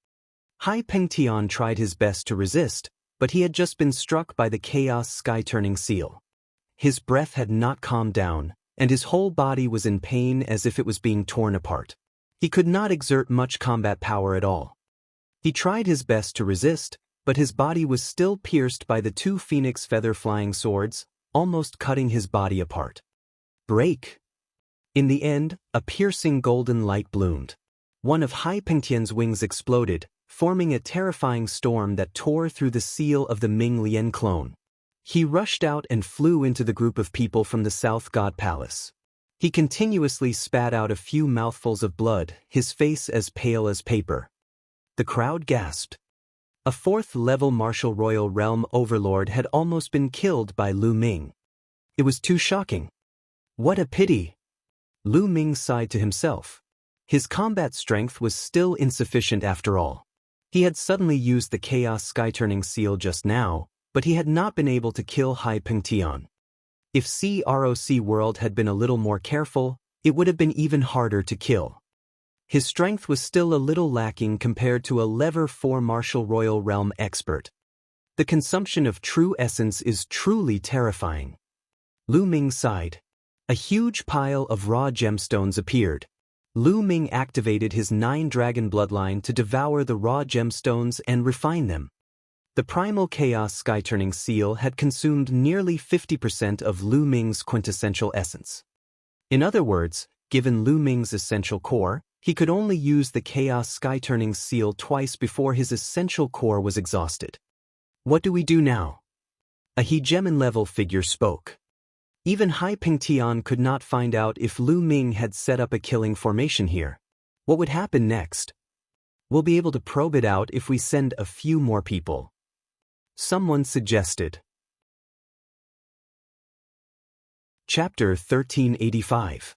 Hai Pengtian tried his best to resist, but he had just been struck by the Chaos Sky-Turning Seal. His breath had not calmed down, and his whole body was in pain as if it was being torn apart. He could not exert much combat power at all. He tried his best to resist, but his body was still pierced by the 2 phoenix feather flying swords, almost cutting his body apart. Break! In the end, a piercing golden light bloomed. One of Hai Pengtian's wings exploded, forming a terrifying storm that tore through the seal of the Ming Lian clone. He rushed out and flew into the group of people from the South God Palace. He continuously spat out a few mouthfuls of blood, his face as pale as paper. The crowd gasped. A fourth-level martial royal realm overlord had almost been killed by Lu Ming. It was too shocking. What a pity! Lu Ming sighed to himself. His combat strength was still insufficient after all. He had suddenly used the Chaos Sky-Turning Seal just now, but he had not been able to kill Hai Pengtian. If CROC World had been a little more careful, it would have been even harder to kill. His strength was still a little lacking compared to a Level 4 Martial Royal Realm expert. The consumption of true essence is truly terrifying. Lu Ming sighed. A huge pile of raw gemstones appeared. Lu Ming activated his 9-dragon bloodline to devour the raw gemstones and refine them. The primal Chaos Sky-Turning Seal had consumed nearly 50% of Lu Ming's quintessential essence. In other words, given Lu Ming's essential core, he could only use the Chaos Sky-Turning Seal twice before his essential core was exhausted. What do we do now? A hegemon-level figure spoke. Even Hai Pengtian could not find out if Lu Ming had set up a killing formation here. What would happen next? We'll be able to probe it out if we send a few more people. Someone suggested. Chapter 1385.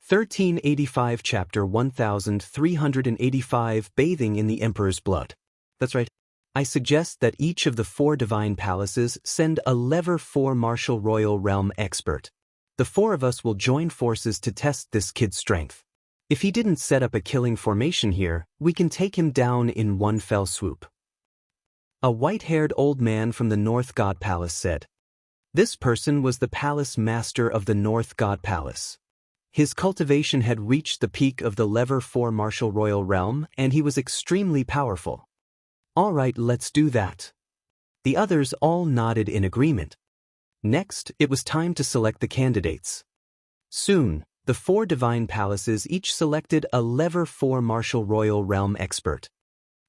1385 Chapter 1385 Bathing in the Emperor's Blood. That's right. I suggest that each of the 4 divine palaces send a Level 4 Martial Royal Realm expert. The 4 of us will join forces to test this kid's strength. If he didn't set up a killing formation here, we can take him down in one fell swoop. A white-haired old man from the North God Palace said. This person was the palace master of the North God Palace. His cultivation had reached the peak of the Level 4 Martial Royal Realm, and he was extremely powerful. All right, let's do that. The others all nodded in agreement. Next, it was time to select the candidates. Soon, the 4 divine palaces each selected a Level 4 Martial Royal Realm expert.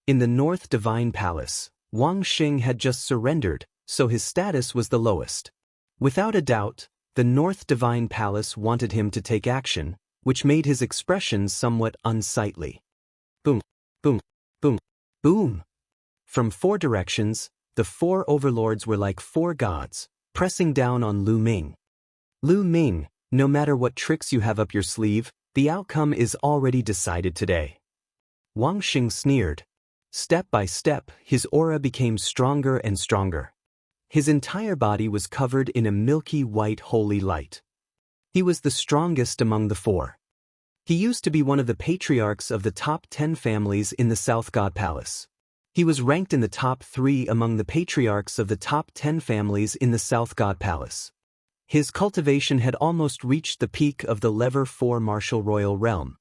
In the North Divine Palace, Wang Xing had just surrendered, so his status was the lowest. Without a doubt, the North Divine Palace wanted him to take action, which made his expressions somewhat unsightly. Boom, boom, boom, boom. From 4 directions, the 4 overlords were like 4 gods, pressing down on Lu Ming. Lu Ming, no matter what tricks you have up your sleeve, the outcome is already decided today. Wang Xing sneered. Step by step, his aura became stronger and stronger. His entire body was covered in a milky white holy light. He was the strongest among the 4. He used to be one of the patriarchs of the top 10 families in the South God Palace. He was ranked in the top 3 among the patriarchs of the top 10 families in the South God Palace. His cultivation had almost reached the peak of the Level 4 Martial Royal Realm.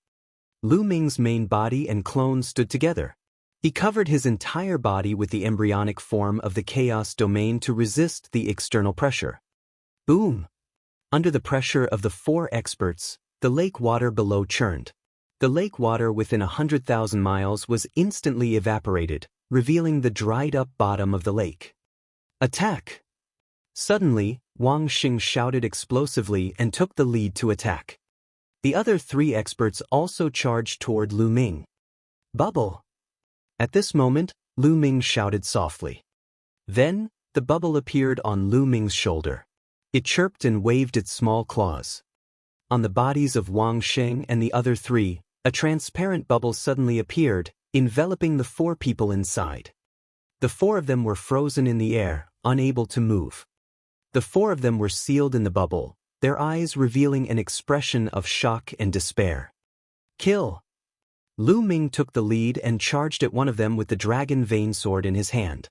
Lu Ming's main body and clone stood together. He covered his entire body with the embryonic form of the Chaos Domain to resist the external pressure. Boom! Under the pressure of the 4 experts, the lake water below churned. The lake water within 100,000 miles was instantly evaporated, revealing the dried-up bottom of the lake. Attack! Suddenly, Wang Xing shouted explosively and took the lead to attack. The other 3 experts also charged toward Lu Ming. Bubble! At this moment, Lu Ming shouted softly. Then, the bubble appeared on Lu Ming's shoulder. It chirped and waved its small claws. On the bodies of Wang Xing and the other 3, a transparent bubble suddenly appeared, enveloping the 4 people inside. The 4 of them were frozen in the air, unable to move. The 4 of them were sealed in the bubble, their eyes revealing an expression of shock and despair. Kill! Lu Ming took the lead and charged at one of them with the dragon vein sword in his hand.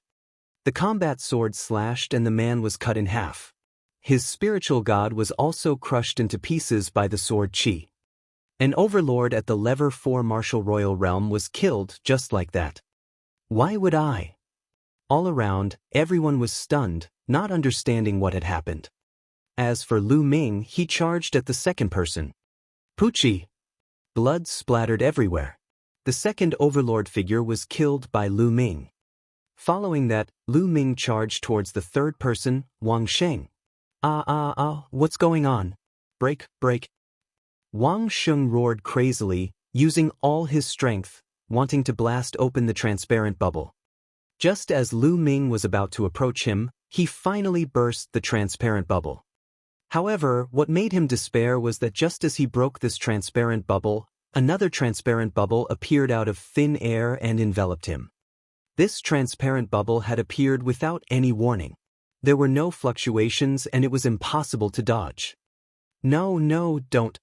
The combat sword slashed and the man was cut in half. His spiritual god was also crushed into pieces by the sword chi. An overlord at the Level 4 Martial Royal Realm was killed just like that. Why would I? All around, everyone was stunned, not understanding what had happened. As for Lu Ming, he charged at the second person. Poochie! Blood splattered everywhere. The second overlord figure was killed by Lu Ming. Following that, Lu Ming charged towards the third person, Wang Sheng. What's going on? Break, break. Wang Sheng roared crazily, using all his strength, wanting to blast open the transparent bubble. Just as Lu Ming was about to approach him, he finally burst the transparent bubble. However, what made him despair was that just as he broke this transparent bubble, another transparent bubble appeared out of thin air and enveloped him. This transparent bubble had appeared without any warning. There were no fluctuations and it was impossible to dodge. No, don't.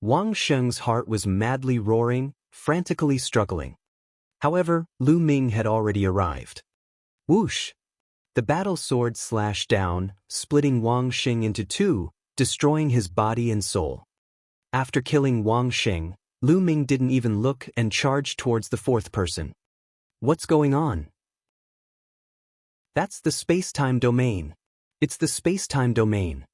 Wang Sheng's heart was madly roaring, frantically struggling. However, Lu Ming had already arrived. Whoosh! The battle sword slashed down, splitting Wang Sheng into two, destroying his body and soul. After killing Wang Sheng, Lu Ming didn't even look and charged towards the fourth person. What's going on? That's the space-time domain. It's the space-time domain.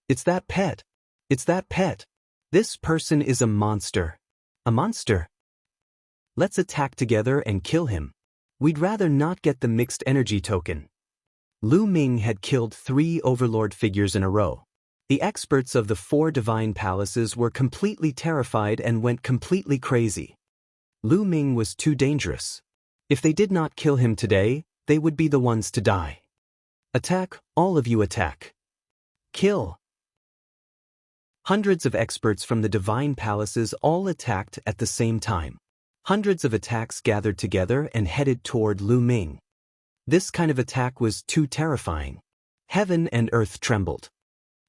It's that pet. It's that pet. This person is a monster. A monster. Let's attack together and kill him. We'd rather not get the mixed energy token. Lu Ming had killed 3 overlord figures in a row. The experts of the 4 divine palaces were completely terrified and went completely crazy. Lu Ming was too dangerous. If they did not kill him today, they would be the ones to die. Attack, all of you attack. Kill. Hundreds of experts from the divine palaces all attacked at the same time. Hundreds of attacks gathered together and headed toward Lu Ming. This kind of attack was too terrifying. Heaven and earth trembled.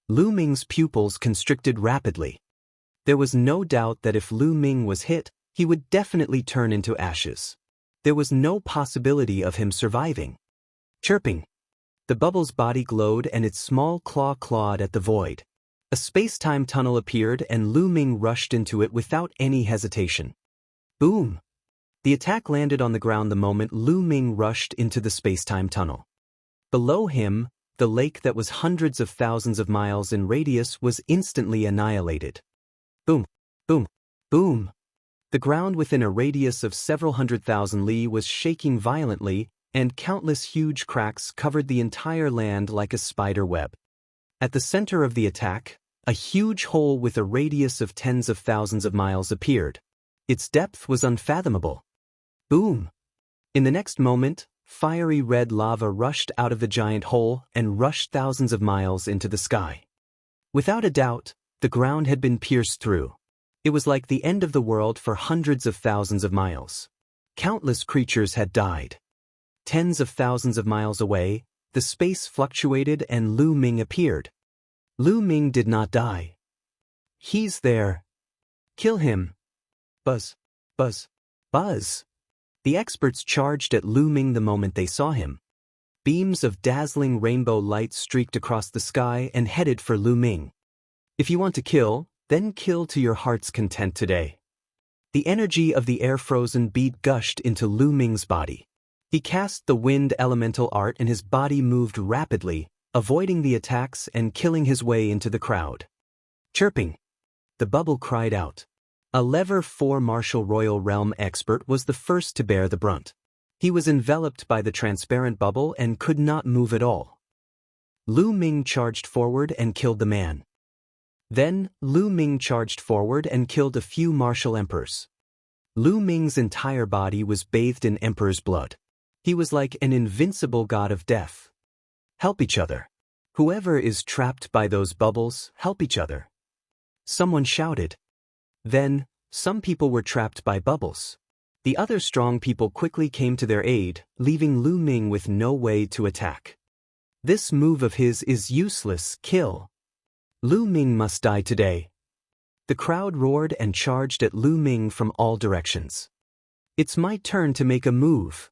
Lu Ming's pupils constricted rapidly. There was no doubt that if Lu Ming was hit, he would definitely turn into ashes. There was no possibility of him surviving. Chirping. The bubble's body glowed and its small claw clawed at the void. A space-time tunnel appeared and Lu Ming rushed into it without any hesitation. Boom! The attack landed on the ground the moment Lu Ming rushed into the space-time tunnel. Below him, the lake that was hundreds of thousands of miles in radius was instantly annihilated. Boom! Boom! Boom! The ground within a radius of several 100,000 li was shaking violently, and countless huge cracks covered the entire land like a spider web. At the center of the attack, a huge hole with a radius of tens of thousands of miles appeared. Its depth was unfathomable. Boom! In the next moment, fiery red lava rushed out of the giant hole and rushed thousands of miles into the sky. Without a doubt, the ground had been pierced through. It was like the end of the world for hundreds of thousands of miles. Countless creatures had died. Tens of thousands of miles away, the space fluctuated and Lu Ming appeared. Lu Ming did not die. He's there. Kill him. Buzz, buzz, buzz. The experts charged at Lu Ming the moment they saw him. Beams of dazzling rainbow light streaked across the sky and headed for Lu Ming. If you want to kill, then kill to your heart's content today. The energy of the air-frozen bead gushed into Lu Ming's body. He cast the wind elemental art and his body moved rapidly, avoiding the attacks and killing his way into the crowd. Chirping. The bubble cried out. A Lever 4 Martial Royal Realm expert was the first to bear the brunt. He was enveloped by the transparent bubble and could not move at all. Lu Ming charged forward and killed the man. Then, Lu Ming charged forward and killed a few martial emperors. Lu Ming's entire body was bathed in emperor's blood. He was like an invincible god of death. Help each other. Whoever is trapped by those bubbles, help each other. Someone shouted. Then, some people were trapped by bubbles. The other strong people quickly came to their aid, leaving Lu Ming with no way to attack. This move of his is useless, kill. Lu Ming must die today. The crowd roared and charged at Lu Ming from all directions. It's my turn to make a move.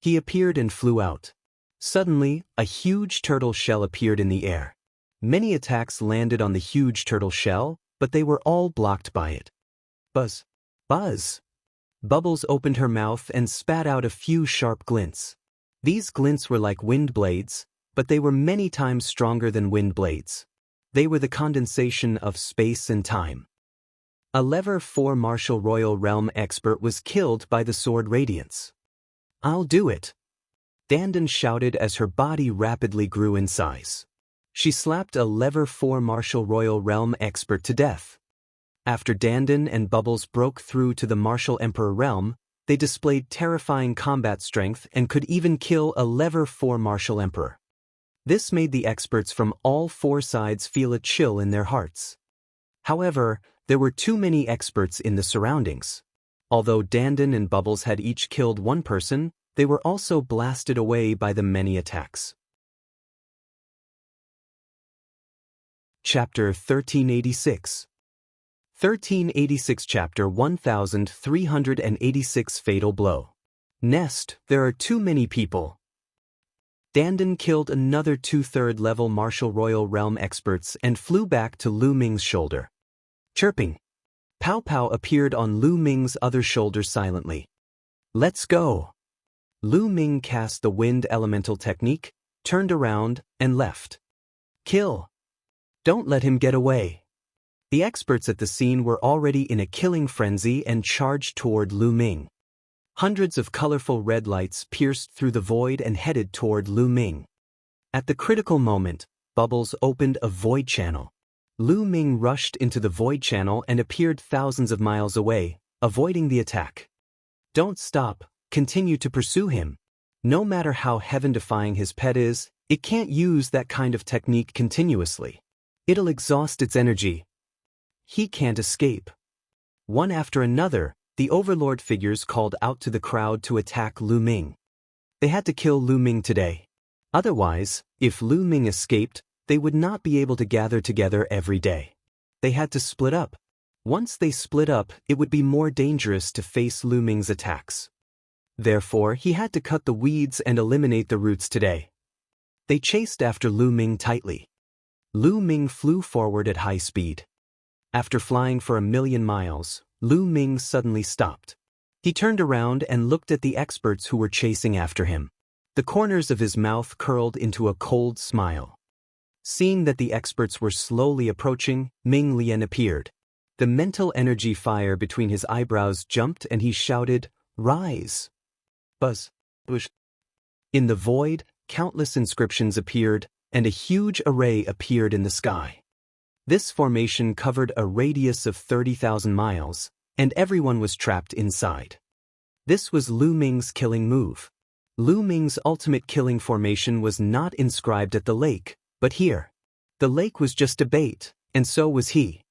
He appeared and flew out. Suddenly, a huge turtle shell appeared in the air. Many attacks landed on the huge turtle shell, but they were all blocked by it. Buzz, buzz. Bubbles opened her mouth and spat out a few sharp glints. These glints were like wind blades, but they were many times stronger than wind blades. They were the condensation of space and time. A Lever 4 Martial Royal Realm expert was killed by the sword radiance. I'll do it. Dandan shouted as her body rapidly grew in size. She slapped a level 4 martial royal realm expert to death. After Dandan and Bubbles broke through to the martial emperor realm, they displayed terrifying combat strength and could even kill a level 4 martial emperor. This made the experts from all 4 sides feel a chill in their hearts. However, there were too many experts in the surroundings. Although Dandan and Bubbles had each killed one person, they were also blasted away by the many attacks. Chapter 1386. 1386 Chapter 1386 Fatal Blow. Nest, there are too many people. Dandan killed another 2/3 level martial royal realm experts and flew back to Lu Ming's shoulder. Chirping. Pow Pow appeared on Lu Ming's other shoulder silently. Let's go. Lu Ming cast the wind elemental technique, turned around, and left. Kill. Don't let him get away. The experts at the scene were already in a killing frenzy and charged toward Lu Ming. Hundreds of colorful red lights pierced through the void and headed toward Lu Ming. At the critical moment, Bubbles opened a void channel. Lu Ming rushed into the void channel and appeared thousands of miles away, avoiding the attack. Don't stop, continue to pursue him. No matter how heaven-defying his pet is, it can't use that kind of technique continuously. It'll exhaust its energy. He can't escape. One after another, the overlord figures called out to the crowd to attack Lu Ming. They had to kill Lu Ming today. Otherwise, if Lu Ming escaped, they would not be able to gather together every day. They had to split up. Once they split up, it would be more dangerous to face Lu Ming's attacks. Therefore, he had to cut the weeds and eliminate the roots today. They chased after Lu Ming tightly. Lu Ming flew forward at high speed. After flying for 1,000,000 miles, Lu Ming suddenly stopped. He turned around and looked at the experts who were chasing after him. The corners of his mouth curled into a cold smile. Seeing that the experts were slowly approaching, Ming Lian appeared. The mental energy fire between his eyebrows jumped and he shouted, "Rise!" Buzz. Bush. In the void, countless inscriptions appeared, and a huge array appeared in the sky. This formation covered a radius of 30,000 miles, and everyone was trapped inside. This was Lu Ming's killing move. Lu Ming's ultimate killing formation was not inscribed at the lake, but here. The lake was just a bait, and so was he.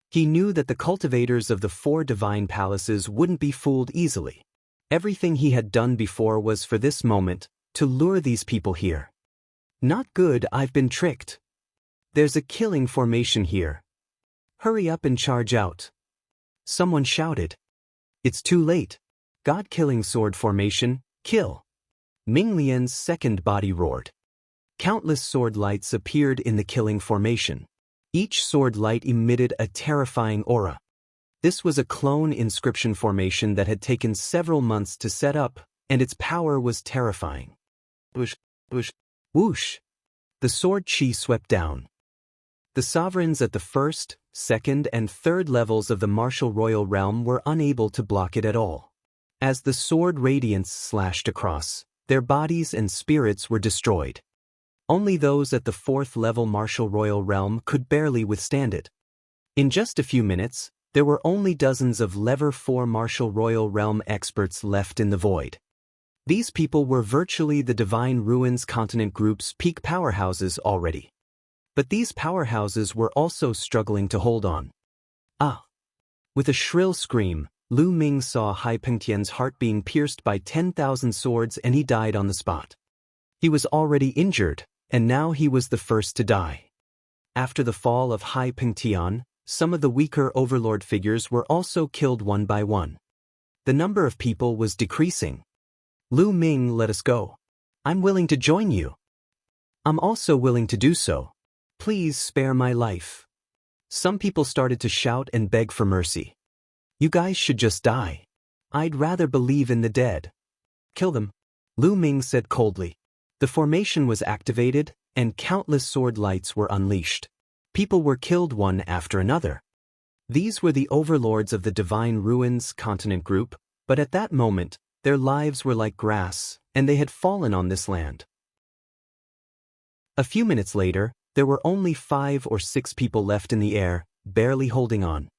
He knew that the cultivators of the 4 divine palaces wouldn't be fooled easily. Everything he had done before was for this moment, to lure these people here. Not good, I've been tricked. There's a killing formation here. Hurry up and charge out. Someone shouted. It's too late. God-killing sword formation, kill. Ming Lian's second body roared. Countless sword lights appeared in the killing formation. Each sword light emitted a terrifying aura. This was a clone inscription formation that had taken several months to set up, and its power was terrifying. Whoosh, whoosh, whoosh. The sword chi swept down. The sovereigns at the 1st, 2nd, and 3rd levels of the martial royal realm were unable to block it at all. As the sword radiance slashed across, their bodies and spirits were destroyed. Only those at the 4th level martial royal realm could barely withstand it. In just a few minutes, there were only dozens of level 4 martial royal realm experts left in the void. These people were virtually the Divine Ruins Continent Group's peak powerhouses already. But these powerhouses were also struggling to hold on. Ah! With a shrill scream, Lu Ming saw Hai Pengtian's heart being pierced by 10,000 swords and he died on the spot. He was already injured, and now he was the first to die. After the fall of Hai Pengtian, some of the weaker overlord figures were also killed one by one. The number of people was decreasing. Lu Ming, let us go. I'm willing to join you. I'm also willing to do so. Please spare my life. Some people started to shout and beg for mercy. You guys should just die. I'd rather believe in the dead. Kill them, Lu Ming said coldly. The formation was activated, and countless sword lights were unleashed. People were killed one after another. These were the overlords of the Divine Ruins Continent Group, but at that moment, their lives were like grass, and they had fallen on this land. A few minutes later, there were only 5 or 6 people left in the air, barely holding on.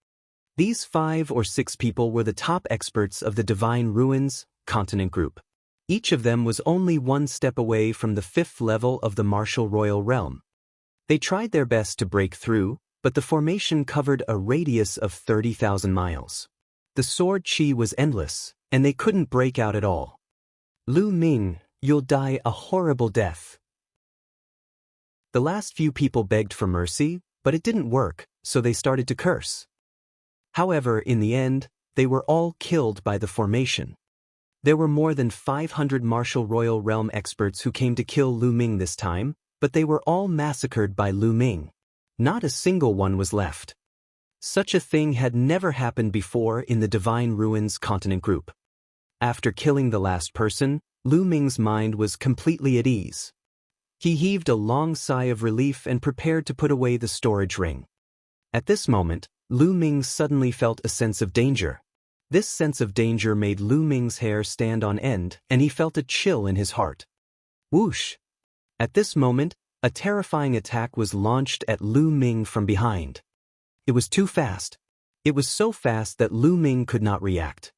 These 5 or 6 people were the top experts of the Divine Ruins continent group. Each of them was only 1 step away from the 5th level of the martial royal realm. They tried their best to break through, but the formation covered a radius of 30,000 miles. The sword chi was endless, and they couldn't break out at all. Lu Ming, you'll die a horrible death. The last few people begged for mercy, but it didn't work, so they started to curse. However, in the end, they were all killed by the formation. There were more than 500 martial royal realm experts who came to kill Lu Ming this time, but they were all massacred by Lu Ming. Not a single one was left. Such a thing had never happened before in the Divine Ruins continent group. After killing the last person, Lu Ming's mind was completely at ease. He heaved a long sigh of relief and prepared to put away the storage ring. At this moment, Lu Ming suddenly felt a sense of danger. This sense of danger made Lu Ming's hair stand on end, and he felt a chill in his heart. Whoosh! At this moment, a terrifying attack was launched at Lu Ming from behind. It was too fast. It was so fast that Lu Ming could not react.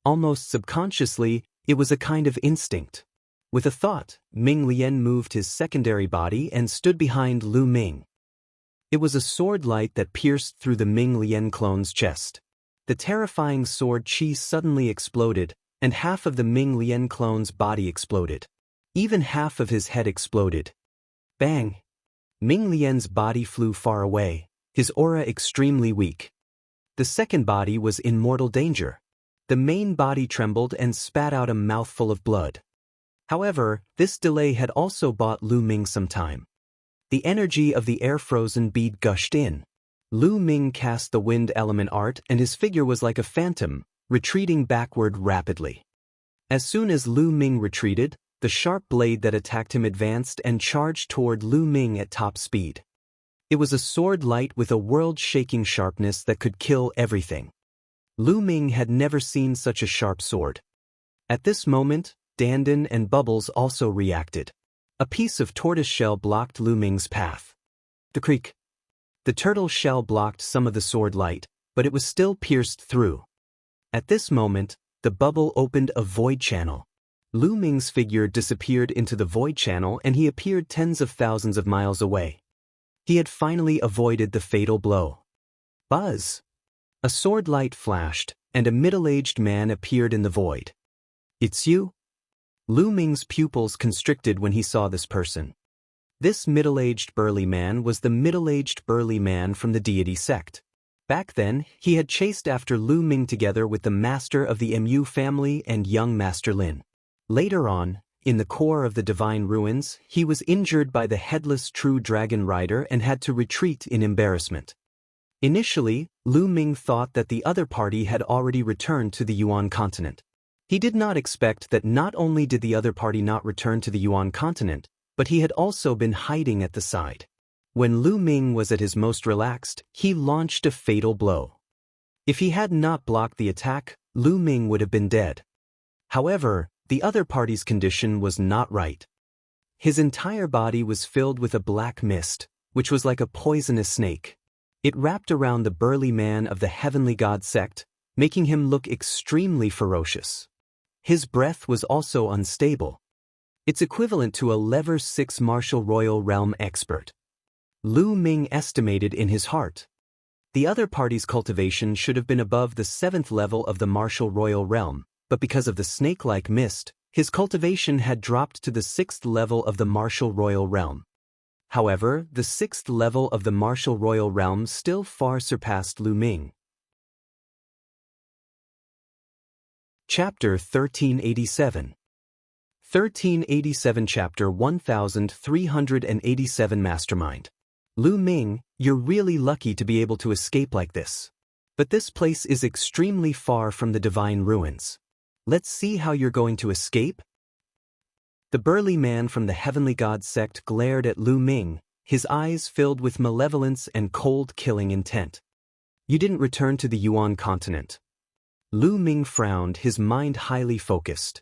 Almost subconsciously, it was a kind of instinct. With a thought, Ming Lian moved his secondary body and stood behind Lu Ming. It was a sword light that pierced through the Ming Lian clone's chest. The terrifying sword chi suddenly exploded, and half of the Ming Lian clone's body exploded. Even half of his head exploded. Bang! Ming Lian's body flew far away, his aura extremely weak. The second body was in mortal danger. The main body trembled and spat out a mouthful of blood. However, this delay had also bought Lu Ming some time. The energy of the air-frozen bead gushed in. Lu Ming cast the wind element art and his figure was like a phantom, retreating backward rapidly. As soon as Lu Ming retreated, the sharp blade that attacked him advanced and charged toward Lu Ming at top speed. It was a sword light with a world-shaking sharpness that could kill everything. Lu Ming had never seen such a sharp sword. At this moment, Dandan and Bubbles also reacted. A piece of tortoise shell blocked Lu Ming's path. The creak. The turtle shell blocked some of the sword light, but it was still pierced through. At this moment, the bubble opened a void channel. Lu Ming's figure disappeared into the void channel and he appeared tens of thousands of miles away. He had finally avoided the fatal blow. Buzz! A sword light flashed, and a middle-aged man appeared in the void. It's you? Lu Ming's pupils constricted when he saw this person. This middle-aged burly man was the middle-aged burly man from the deity sect. Back then, he had chased after Lu Ming together with the master of the Mu family and young Master Lin. Later on, in the core of the Divine Ruins, he was injured by the headless true dragon rider and had to retreat in embarrassment. Initially, Lu Ming thought that the other party had already returned to the Yuan continent. He did not expect that not only did the other party not return to the Yuan continent, but he had also been hiding at the side. When Lu Ming was at his most relaxed, he launched a fatal blow. If he had not blocked the attack, Lu Ming would have been dead. However, the other party's condition was not right. His entire body was filled with a black mist, which was like a poisonous snake. It wrapped around the burly man of the heavenly god sect, making him look extremely ferocious. His breath was also unstable. It's equivalent to a level 6 martial royal realm expert. Lu Ming estimated in his heart. The other party's cultivation should have been above the 7th level of the martial royal realm, but because of the snake-like mist, his cultivation had dropped to the 6th level of the martial royal realm. However, the 6th level of the martial royal realm still far surpassed Lu Ming. Chapter 1387. 1387 Chapter 1387 Mastermind. Lu Ming, you're really lucky to be able to escape like this. But this place is extremely far from the Divine Ruins. Let's see how you're going to escape. The burly man from the heavenly god sect glared at Lu Ming, his eyes filled with malevolence and cold killing intent. You didn't return to the Yuan continent. Lu Ming frowned, his mind highly focused.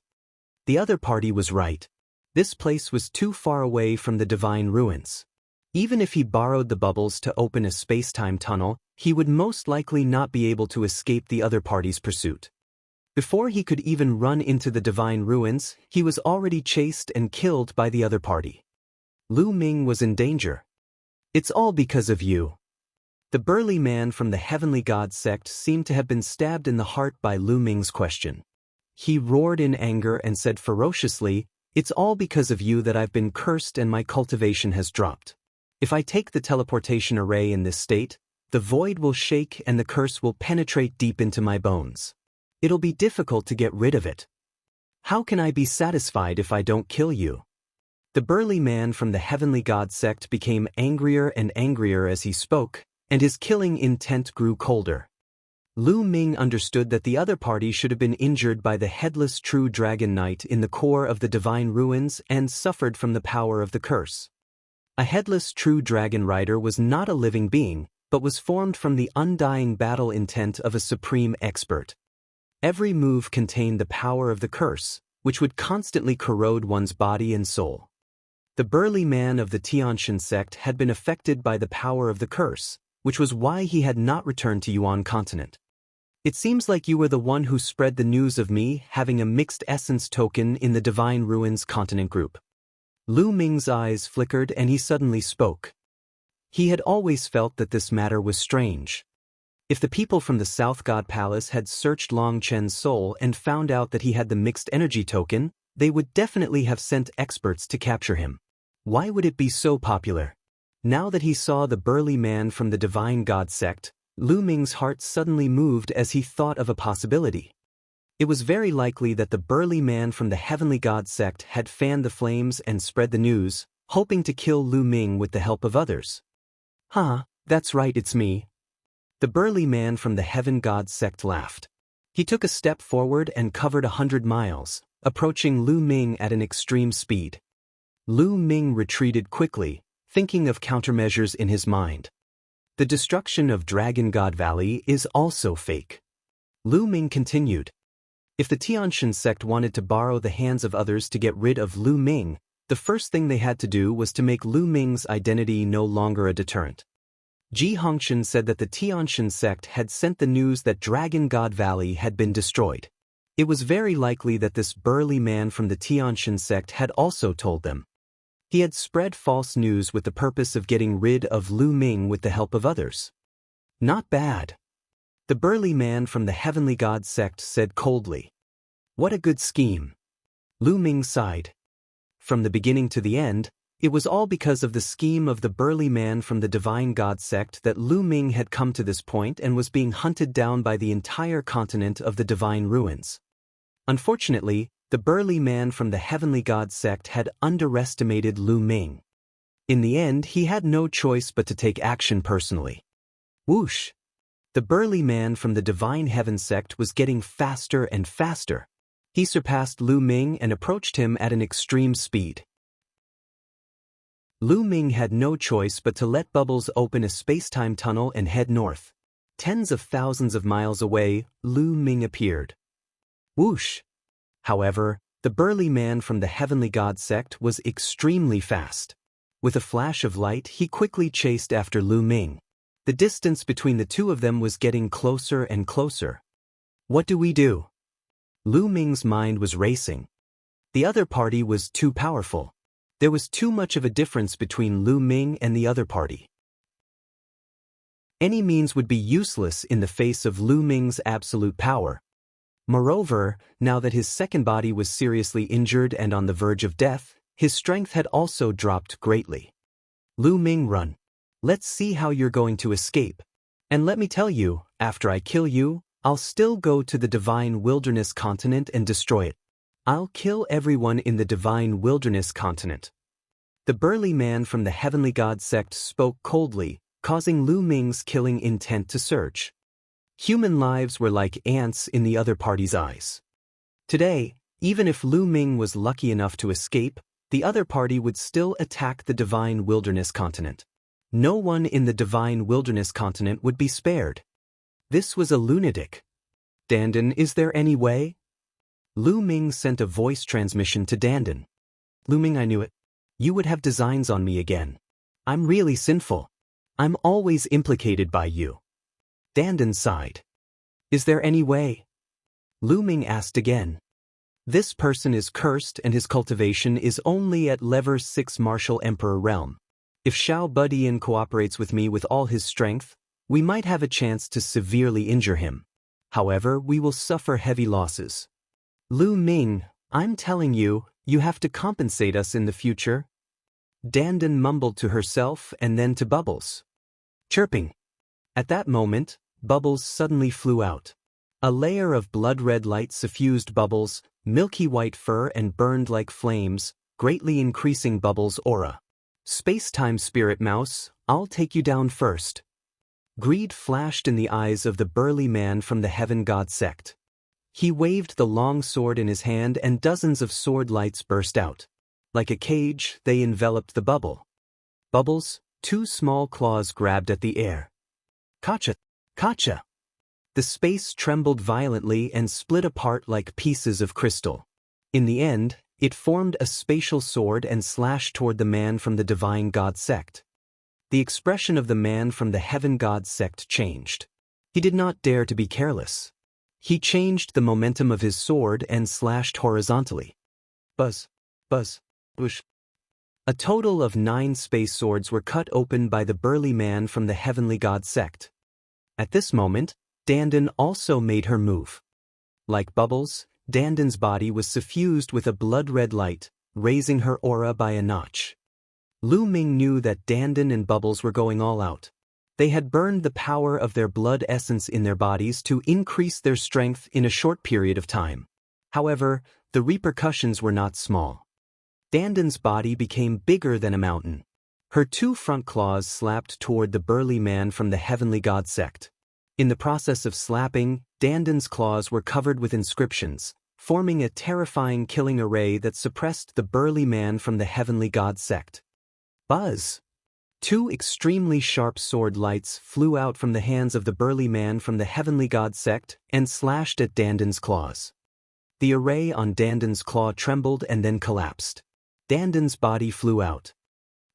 The other party was right. This place was too far away from the divine ruins. Even if he borrowed the bubbles to open a space-time tunnel, he would most likely not be able to escape the other party's pursuit. Before he could even run into the divine ruins, he was already chased and killed by the other party. Lu Ming was in danger. It's all because of you. The burly man from the heavenly god sect seemed to have been stabbed in the heart by Lu Ming's question. He roared in anger and said ferociously, "It's all because of you that I've been cursed and my cultivation has dropped. If I take the teleportation array in this state, the void will shake and the curse will penetrate deep into my bones. It'll be difficult to get rid of it. How can I be satisfied if I don't kill you?" The burly man from the heavenly god sect became angrier and angrier as he spoke, and his killing intent grew colder. Lu Ming understood that the other party should have been injured by the headless true dragon knight in the core of the divine ruins and suffered from the power of the curse. A headless true dragon rider was not a living being, but was formed from the undying battle intent of a supreme expert. Every move contained the power of the curse, which would constantly corrode one's body and soul. The burly man of the Tianshan sect had been affected by the power of the curse, which was why he had not returned to Yuan continent. "It seems like you were the one who spread the news of me having a mixed essence token in the Divine Ruins continent group." Lu Ming's eyes flickered and he suddenly spoke. He had always felt that this matter was strange. If the people from the South God Palace had searched Long Chen's soul and found out that he had the mixed energy token, they would definitely have sent experts to capture him. Why would it be so popular? Now that he saw the burly man from the Divine God sect, Lu Ming's heart suddenly moved as he thought of a possibility. It was very likely that the burly man from the Heavenly God sect had fanned the flames and spread the news, hoping to kill Lu Ming with the help of others. That's right, it's me." The burly man from the Heaven God sect laughed. He took a step forward and covered 100 miles, approaching Lu Ming at an extreme speed. Lu Ming retreated quickly, thinking of countermeasures in his mind. The destruction of Dragon God Valley is also fake. Lu Ming continued. If the Tianshan sect wanted to borrow the hands of others to get rid of Lu Ming, the first thing they had to do was to make Lu Ming's identity no longer a deterrent. Ji Hongshan said that the Tianshan sect had sent the news that Dragon God Valley had been destroyed. It was very likely that this burly man from the Tianshan sect had also told them. He had spread false news with the purpose of getting rid of Lu Ming with the help of others. Not bad. The burly man from the Heavenly God sect said coldly. What a good scheme. Lu Ming sighed. From the beginning to the end, it was all because of the scheme of the burly man from the Divine God sect that Lu Ming had come to this point and was being hunted down by the entire continent of the Divine Ruins. Unfortunately, the burly man from the Heavenly God sect had underestimated Lu Ming. In the end, he had no choice but to take action personally. Whoosh! The burly man from the Divine Heaven sect was getting faster and faster. He surpassed Lu Ming and approached him at an extreme speed. Lu Ming had no choice but to let Bubbles open a space-time tunnel and head north. Tens of thousands of miles away, Lu Ming appeared. Whoosh! However, the burly man from the Heavenly God sect was extremely fast. With a flash of light, he quickly chased after Lu Ming. The distance between the two of them was getting closer and closer. What do we do? Lu Ming's mind was racing. The other party was too powerful. There was too much of a difference between Lu Ming and the other party. Any means would be useless in the face of Lu Ming's absolute power. Moreover, now that his second body was seriously injured and on the verge of death, his strength had also dropped greatly. Lu Ming, run. Let's see how you're going to escape. And let me tell you, after I kill you, I'll still go to the Divine Wilderness continent and destroy it. I'll kill everyone in the Divine Wilderness continent. The burly man from the Heavenly God sect spoke coldly, causing Lu Ming's killing intent to surge. Human lives were like ants in the other party's eyes. Today, even if Lu Ming was lucky enough to escape, the other party would still attack the Divine Wilderness continent. No one in the Divine Wilderness continent would be spared. This was a lunatic. Dandan, is there any way? Lu Ming sent a voice transmission to Dandan. Lu Ming, I knew it. You would have designs on me again. I'm really sinful. I'm always implicated by you. Dandan sighed. Is there any way? Lu Ming asked again. This person is cursed and his cultivation is only at level 6 Martial Emperor realm. If Xiao Budian cooperates with me with all his strength, we might have a chance to severely injure him. However, we will suffer heavy losses. Lu Ming, I'm telling you, you have to compensate us in the future. Dandan mumbled to herself and then to Bubbles. Chirping. At that moment, Bubbles suddenly flew out. A layer of blood-red light suffused Bubbles' milky white fur and burned like flames, greatly increasing Bubbles' aura. Space-time spirit mouse, I'll take you down first. Greed flashed in the eyes of the burly man from the Heaven God sect. He waved the long sword in his hand and dozens of sword lights burst out. Like a cage, they enveloped the bubble. Bubbles, 2 small claws grabbed at the air. Kacha! Kacha! The space trembled violently and split apart like pieces of crystal. In the end, it formed a spatial sword and slashed toward the man from the Divine God sect. The expression of the man from the Heaven God sect changed. He did not dare to be careless. He changed the momentum of his sword and slashed horizontally. Buzz, buzz, whoosh. A total of 9 space swords were cut open by the burly man from the Heavenly God sect. At this moment, Dandan also made her move. Like Bubbles, Dandan's body was suffused with a blood-red light, raising her aura by a notch. Lu Ming knew that Dandan and Bubbles were going all out. They had burned the power of their blood essence in their bodies to increase their strength in a short period of time. However, the repercussions were not small. Dandan's body became bigger than a mountain. Her 2 front claws slapped toward the burly man from the Heavenly God sect. In the process of slapping, Dandan's claws were covered with inscriptions, forming a terrifying killing array that suppressed the burly man from the Heavenly God sect. Buzz! 2 extremely sharp sword lights flew out from the hands of the burly man from the Heavenly God sect and slashed at Dandan's claws. The array on Dandan's claw trembled and then collapsed. Dandan's body flew out.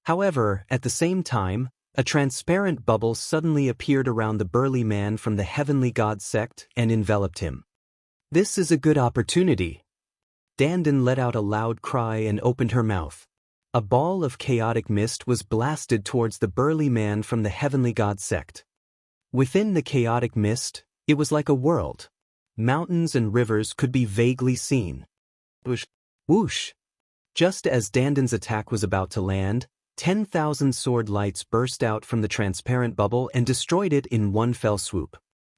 However, at the same time, a transparent bubble suddenly appeared around the burly man from the Heavenly God sect and enveloped him. This is a good opportunity. Dandan let out a loud cry and opened her mouth. A ball of chaotic mist was blasted towards the burly man from the Heavenly God sect. Within the chaotic mist, it was like a world. Mountains and rivers could be vaguely seen. Whoosh! Whoosh! Just as Dandan's attack was about to land, 10,000 sword lights burst out from the transparent bubble and destroyed it in one fell swoop.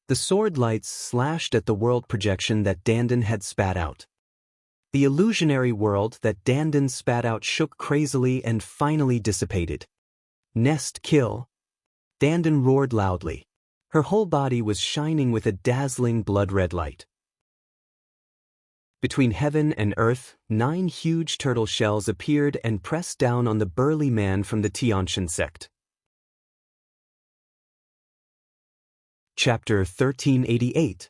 The sword lights slashed at the world projection that Dandan had spat out. The illusionary world that Dandan spat out shook crazily and finally dissipated. Nest kill! Dandan roared loudly. Her whole body was shining with a dazzling blood-red light. Between heaven and earth, 9 huge turtle shells appeared and pressed down on the burly man from the Tiantian sect. Chapter 1388.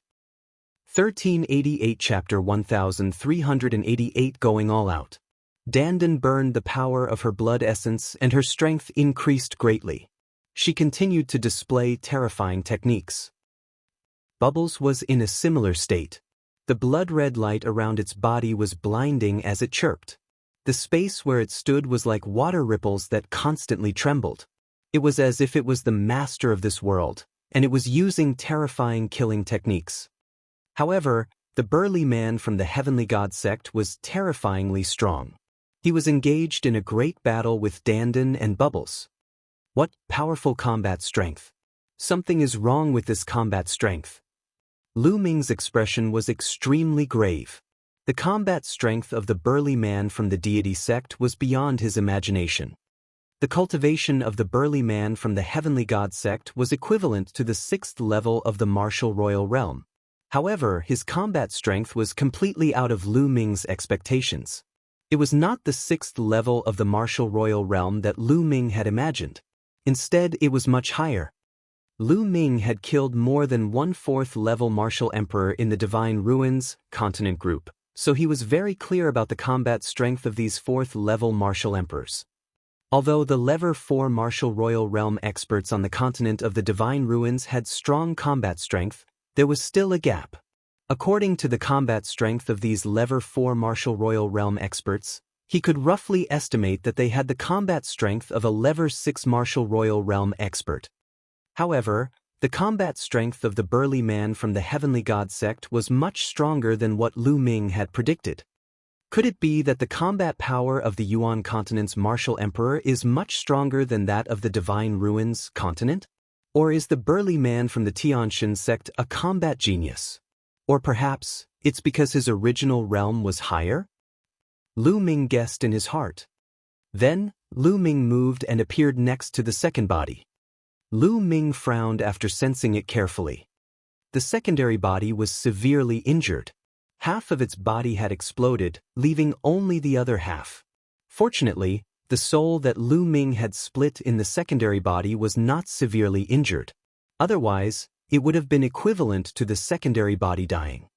1388 Chapter 1388 Going All Out. Dandan burned the power of her blood essence and her strength increased greatly. She continued to display terrifying techniques. Bubbles was in a similar state. The blood-red light around its body was blinding as it chirped. The space where it stood was like water ripples that constantly trembled. It was as if it was the master of this world, and it was using terrifying killing techniques. However, the burly man from the Heavenly God sect was terrifyingly strong. He was engaged in a great battle with Dandan and Bubbles. What powerful combat strength! Something is wrong with this combat strength. Lu Ming's expression was extremely grave. The combat strength of the burly man from the deity sect was beyond his imagination. The cultivation of the burly man from the Heavenly God sect was equivalent to the 6th level of the martial royal realm. However, his combat strength was completely out of Lu Ming's expectations. It was not the 6th level of the martial royal realm that Lu Ming had imagined. Instead, it was much higher. Lu Ming had killed more than 1/4 level martial emperor in the Divine Ruins continent group. so he was very clear about the combat strength of these 4th-level martial emperors. Although the Level 4 martial royal realm experts on the continent of the Divine Ruins had strong combat strength, there was still a gap. According to the combat strength of these Level 4 martial royal realm experts, he could roughly estimate that they had the combat strength of a Level 6 martial royal realm expert. However, the combat strength of the burly man from the Heavenly God sect was much stronger than what Lu Ming had predicted. Could it be that the combat power of the Yuan continent's martial emperor is much stronger than that of the Divine Ruins continent? Or is the burly man from the Tianshan sect a combat genius? Or perhaps, it's because his original realm was higher? Lu Ming guessed in his heart. Then, Lu Ming moved and appeared next to the second body. Lu Ming frowned after sensing it carefully. The secondary body was severely injured. Half of its body had exploded, leaving only the other half. Fortunately, the soul that Lu Ming had split in the secondary body was not severely injured. Otherwise, it would have been equivalent to the secondary body dying.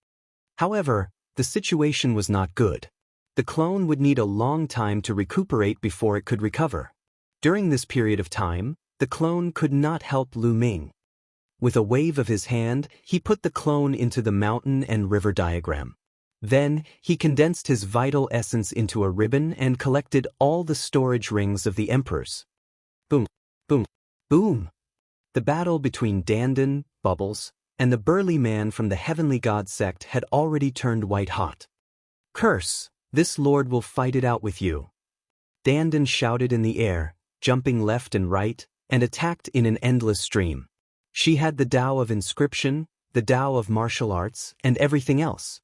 However, the situation was not good. The clone would need a long time to recuperate before it could recover. During this period of time, the clone could not help Lu Ming. With a wave of his hand, he put the clone into the mountain and river diagram. Then, he condensed his vital essence into a ribbon and collected all the storage rings of the emperors. Boom, boom, boom. The battle between Dandan, Bubbles, and the burly man from the Heavenly God sect had already turned white-hot. "Curse, this lord will fight it out with you." Dandan shouted in the air, jumping left and right, and attacked in an endless stream. She had the Tao of inscription, the Tao of martial arts, and everything else.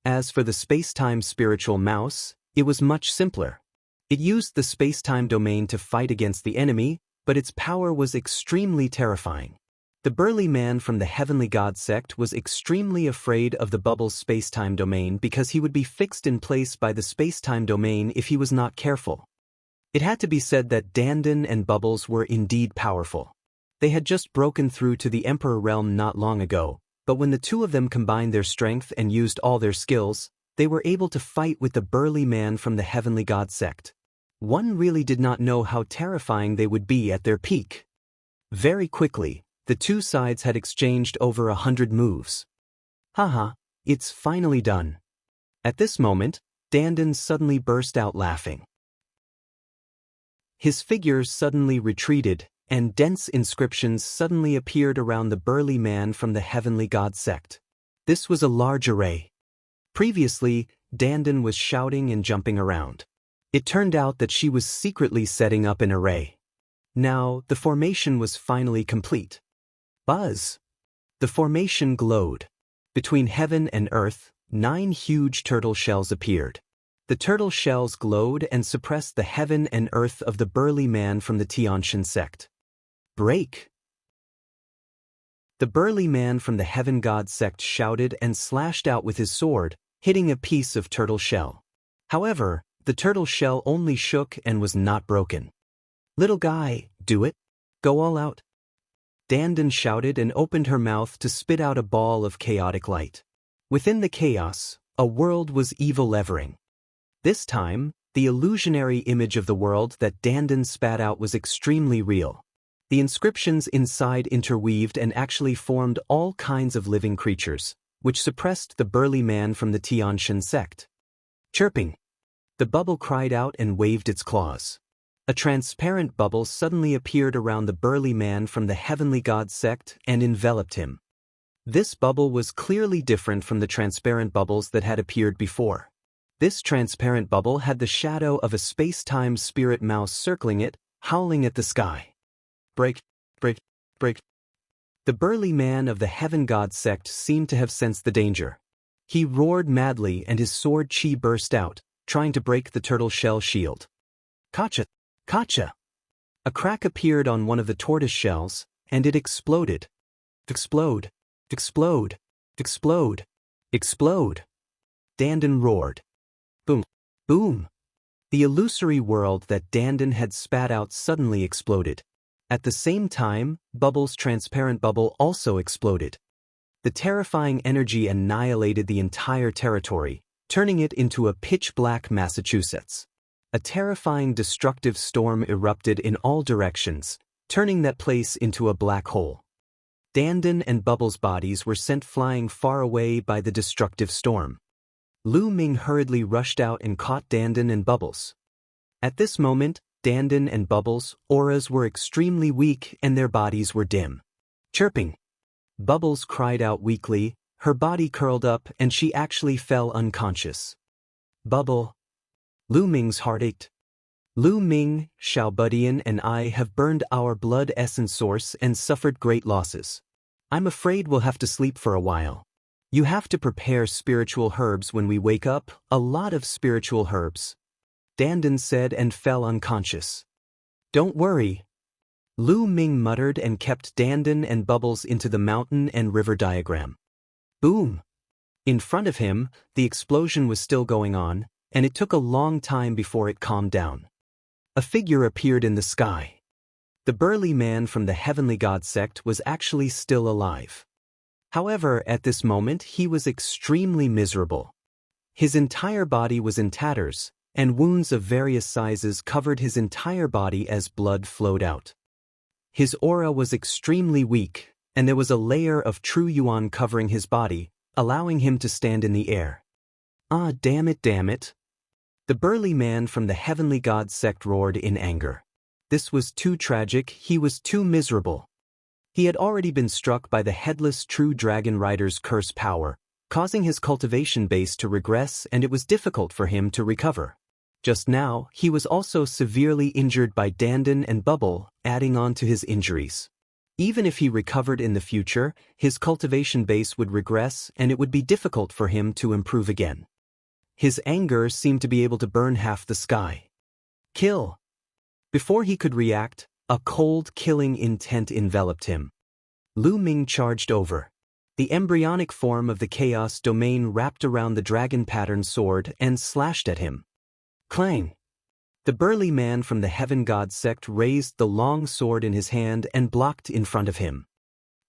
As for the space-time spiritual mouse, it was much simpler. It used the space-time domain to fight against the enemy, but its power was extremely terrifying. The burly man from the Heavenly God sect was extremely afraid of the Bubble's space-time domain because he would be fixed in place by the space-time domain if he was not careful. It had to be said that Dandan and Bubbles were indeed powerful. They had just broken through to the Emperor realm not long ago, but when the two of them combined their strength and used all their skills, they were able to fight with the burly man from the Heavenly God sect. One really did not know how terrifying they would be at their peak. Very quickly, the two sides had exchanged over 100 moves. Haha, it's finally done. At this moment, Dandan suddenly burst out laughing. His figure suddenly retreated, and dense inscriptions suddenly appeared around the burly man from the Heavenly God sect. This was a large array. Previously, Dandan was shouting and jumping around. It turned out that she was secretly setting up an array. Now, the formation was finally complete. Buzz! The formation glowed. Between heaven and earth, 9 huge turtle shells appeared. The turtle shells glowed and suppressed the heaven and earth of the burly man from the Tianshan sect. Break! The burly man from the Heaven God sect shouted and slashed out with his sword, hitting a piece of turtle shell. However, the turtle shell only shook and was not broken. "Little guy, do it. Go all out." Dandan shouted and opened her mouth to spit out a ball of chaotic light. Within the chaos, a world was evil-levering. This time, the illusionary image of the world that Dandan spat out was extremely real. The inscriptions inside interweaved and actually formed all kinds of living creatures, which suppressed the burly man from the Tianshan sect. Chirping! The bubble cried out and waved its claws. A transparent bubble suddenly appeared around the burly man from the Heavenly God sect and enveloped him. This bubble was clearly different from the transparent bubbles that had appeared before. This transparent bubble had the shadow of a space-time spirit mouse circling it, howling at the sky. Break, break, break. The burly man of the Heaven God sect seemed to have sensed the danger. He roared madly and his sword chi burst out, trying to break the turtle shell shield. Kacha! Kacha! A crack appeared on one of the tortoise shells, and it exploded. Explode! Explode! Explode! Explode! Dandan roared. Boom! Boom! The illusory world that Dandan had spat out suddenly exploded. At the same time, Bubbles' transparent bubble also exploded. The terrifying energy annihilated the entire territory, turning it into a pitch-black Massachusetts. A terrifying destructive storm erupted in all directions, turning that place into a black hole. Dandin and Bubbles' bodies were sent flying far away by the destructive storm. Lu Ming hurriedly rushed out and caught Dandin and Bubbles. At this moment, Dandin and Bubbles' auras were extremely weak and their bodies were dim. Chirping. Bubbles cried out weakly, her body curled up and she actually fell unconscious. Bubble. Lu Ming's heart ached. Lu Ming, Xiao Budian and I have burned our blood essence source and suffered great losses. I'm afraid we'll have to sleep for a while. You have to prepare spiritual herbs when we wake up, a lot of spiritual herbs. Dandin said and fell unconscious. Don't worry. Lu Ming muttered and kept Dandin and Bubbles into the mountain and river diagram. Boom! In front of him, the explosion was still going on, and it took a long time before it calmed down. A figure appeared in the sky. The burly man from the Heavenly God sect was actually still alive. However, at this moment he was extremely miserable. His entire body was in tatters, and wounds of various sizes covered his entire body as blood flowed out. His aura was extremely weak, and there was a layer of true yuan covering his body, allowing him to stand in the air. Ah, damn it, damn it. The burly man from the Heavenly God sect roared in anger. This was too tragic, he was too miserable. He had already been struck by the headless true dragon rider's curse power, causing his cultivation base to regress, and it was difficult for him to recover. Just now, he was also severely injured by Dandin and Bubble, adding on to his injuries. Even if he recovered in the future, his cultivation base would regress and it would be difficult for him to improve again. His anger seemed to be able to burn half the sky. Kill! Before he could react, a cold, killing intent enveloped him. Lu Ming charged over. The embryonic form of the chaos domain wrapped around the dragon-patterned sword and slashed at him. Clang! The burly man from the Heaven God sect raised the long sword in his hand and blocked in front of him.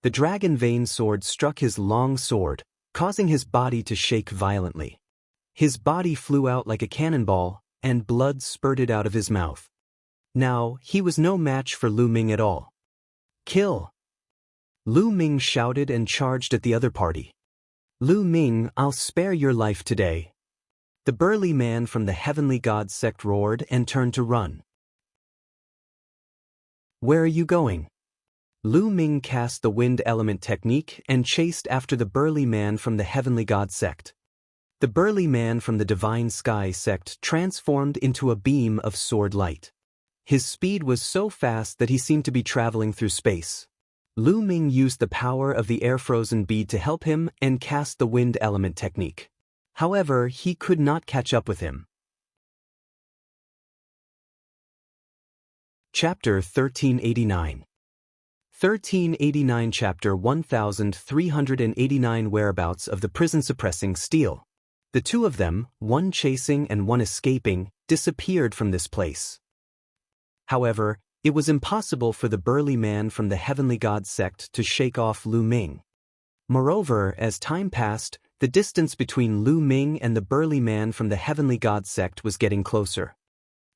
The dragon vein sword struck his long sword, causing his body to shake violently. His body flew out like a cannonball, and blood spurted out of his mouth. Now, he was no match for Lu Ming at all. Kill! Lu Ming shouted and charged at the other party. Lu Ming, I'll spare your life today. The burly man from the Heavenly God sect roared and turned to run. Where are you going? Lu Ming cast the wind element technique and chased after the burly man from the Heavenly God sect. The burly man from the Divine Sky sect transformed into a beam of sword light. His speed was so fast that he seemed to be traveling through space. Lu Ming used the power of the air-frozen bead to help him and cast the wind element technique. However, he could not catch up with him. Chapter 1389. 1389 Chapter 1389 Whereabouts of the prison suppressing steel. The two of them, one chasing and one escaping, disappeared from this place. However, it was impossible for the burly man from the Heavenly God sect to shake off Lu Ming. Moreover, as time passed, the distance between Lu Ming and the burly man from the Heavenly God sect was getting closer.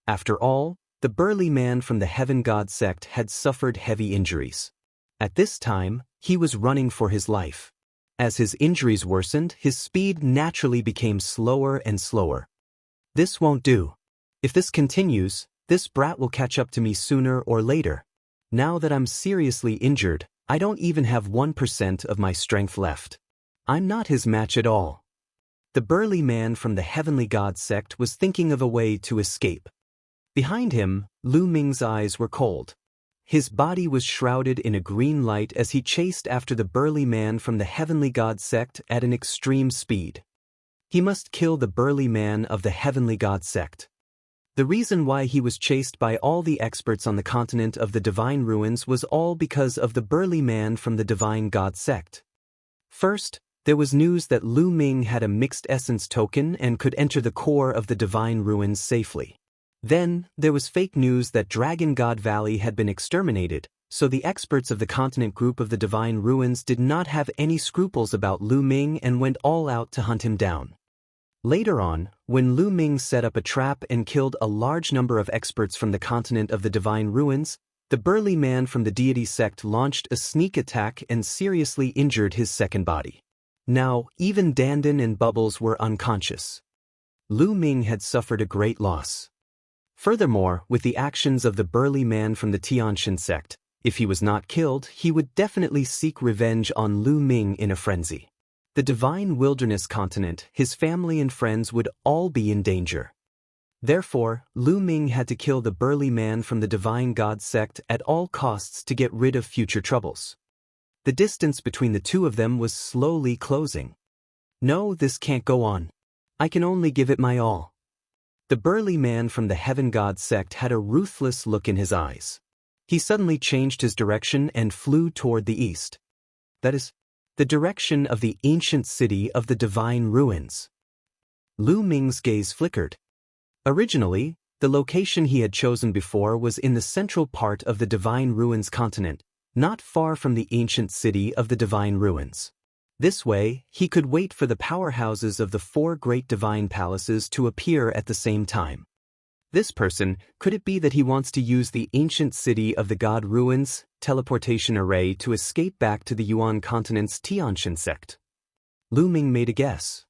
After all, the burly man from the Heaven God sect had suffered heavy injuries. At this time, he was running for his life. As his injuries worsened, his speed naturally became slower and slower. This won't do. If this continues, this brat will catch up to me sooner or later. Now that I'm seriously injured, I don't even have 1% of my strength left. I'm not his match at all. The burly man from the Heavenly God sect was thinking of a way to escape. Behind him, Lu Ming's eyes were cold. His body was shrouded in a green light as he chased after the burly man from the Heavenly God sect at an extreme speed. He must kill the burly man of the Heavenly God sect. The reason why he was chased by all the experts on the continent of the Divine Ruins was all because of the burly man from the Divine God sect. First, there was news that Lu Ming had a mixed essence token and could enter the core of the Divine Ruins safely. Then, there was fake news that Dragon God Valley had been exterminated, so the experts of the continent group of the Divine Ruins did not have any scruples about Lu Ming and went all out to hunt him down. Later on, when Lu Ming set up a trap and killed a large number of experts from the continent of the Divine Ruins, the burly man from the deity sect launched a sneak attack and seriously injured his second body. Now, even Dandan and Bubbles were unconscious. Lu Ming had suffered a great loss. Furthermore, with the actions of the burly man from the Tianshan sect, if he was not killed, he would definitely seek revenge on Lu Ming in a frenzy. The Divine Wilderness continent, his family and friends would all be in danger. Therefore, Lu Ming had to kill the burly man from the Divine God sect at all costs to get rid of future troubles. The distance between the two of them was slowly closing. No, this can't go on. I can only give it my all. The burly man from the Heaven God sect had a ruthless look in his eyes. He suddenly changed his direction and flew toward the east. That is, the direction of the ancient city of the Divine Ruins. Lu Ming's gaze flickered. Originally, the location he had chosen before was in the central part of the Divine Ruins continent, not far from the ancient city of the Divine Ruins. This way, he could wait for the powerhouses of the four great divine palaces to appear at the same time. This person, could it be that he wants to use the ancient city of the God Ruins teleportation array to escape back to the Yuan continent's Tianshan sect? Lu Ming made a guess.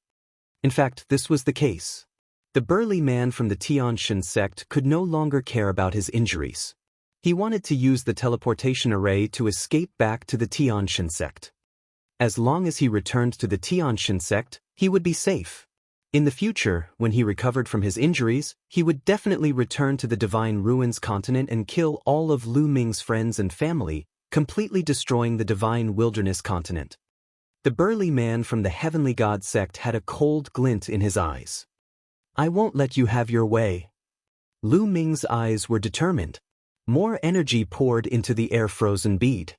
In fact, this was the case. The burly man from the Tianshan sect could no longer care about his injuries. He wanted to use the teleportation array to escape back to the Tianshan sect. As long as he returned to the Tianshan sect, he would be safe. In the future, when he recovered from his injuries, he would definitely return to the Divine Ruins continent and kill all of Lu Ming's friends and family, completely destroying the Divine Wilderness continent. The burly man from the Heavenly God sect had a cold glint in his eyes. I won't let you have your way. Lu Ming's eyes were determined. More energy poured into the air-frozen bead.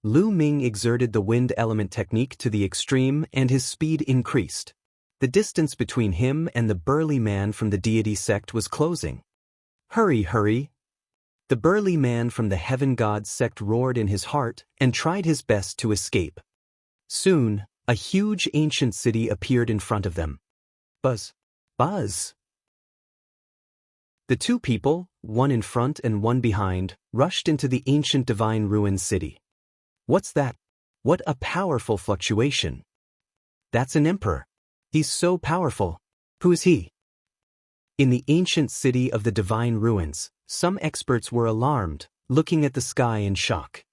Lu Ming exerted the wind element technique to the extreme and his speed increased. The distance between him and the burly man from the deity sect was closing. Hurry, hurry! The burly man from the Heaven God sect roared in his heart and tried his best to escape. Soon, a huge ancient city appeared in front of them. Buzz! Buzz! The two people, one in front and one behind, rushed into the ancient Divine Ruins city. What's that? What a powerful fluctuation! That's an emperor. He's so powerful. Who is he? In the ancient city of the Divine Ruins, some experts were alarmed, looking at the sky in shock.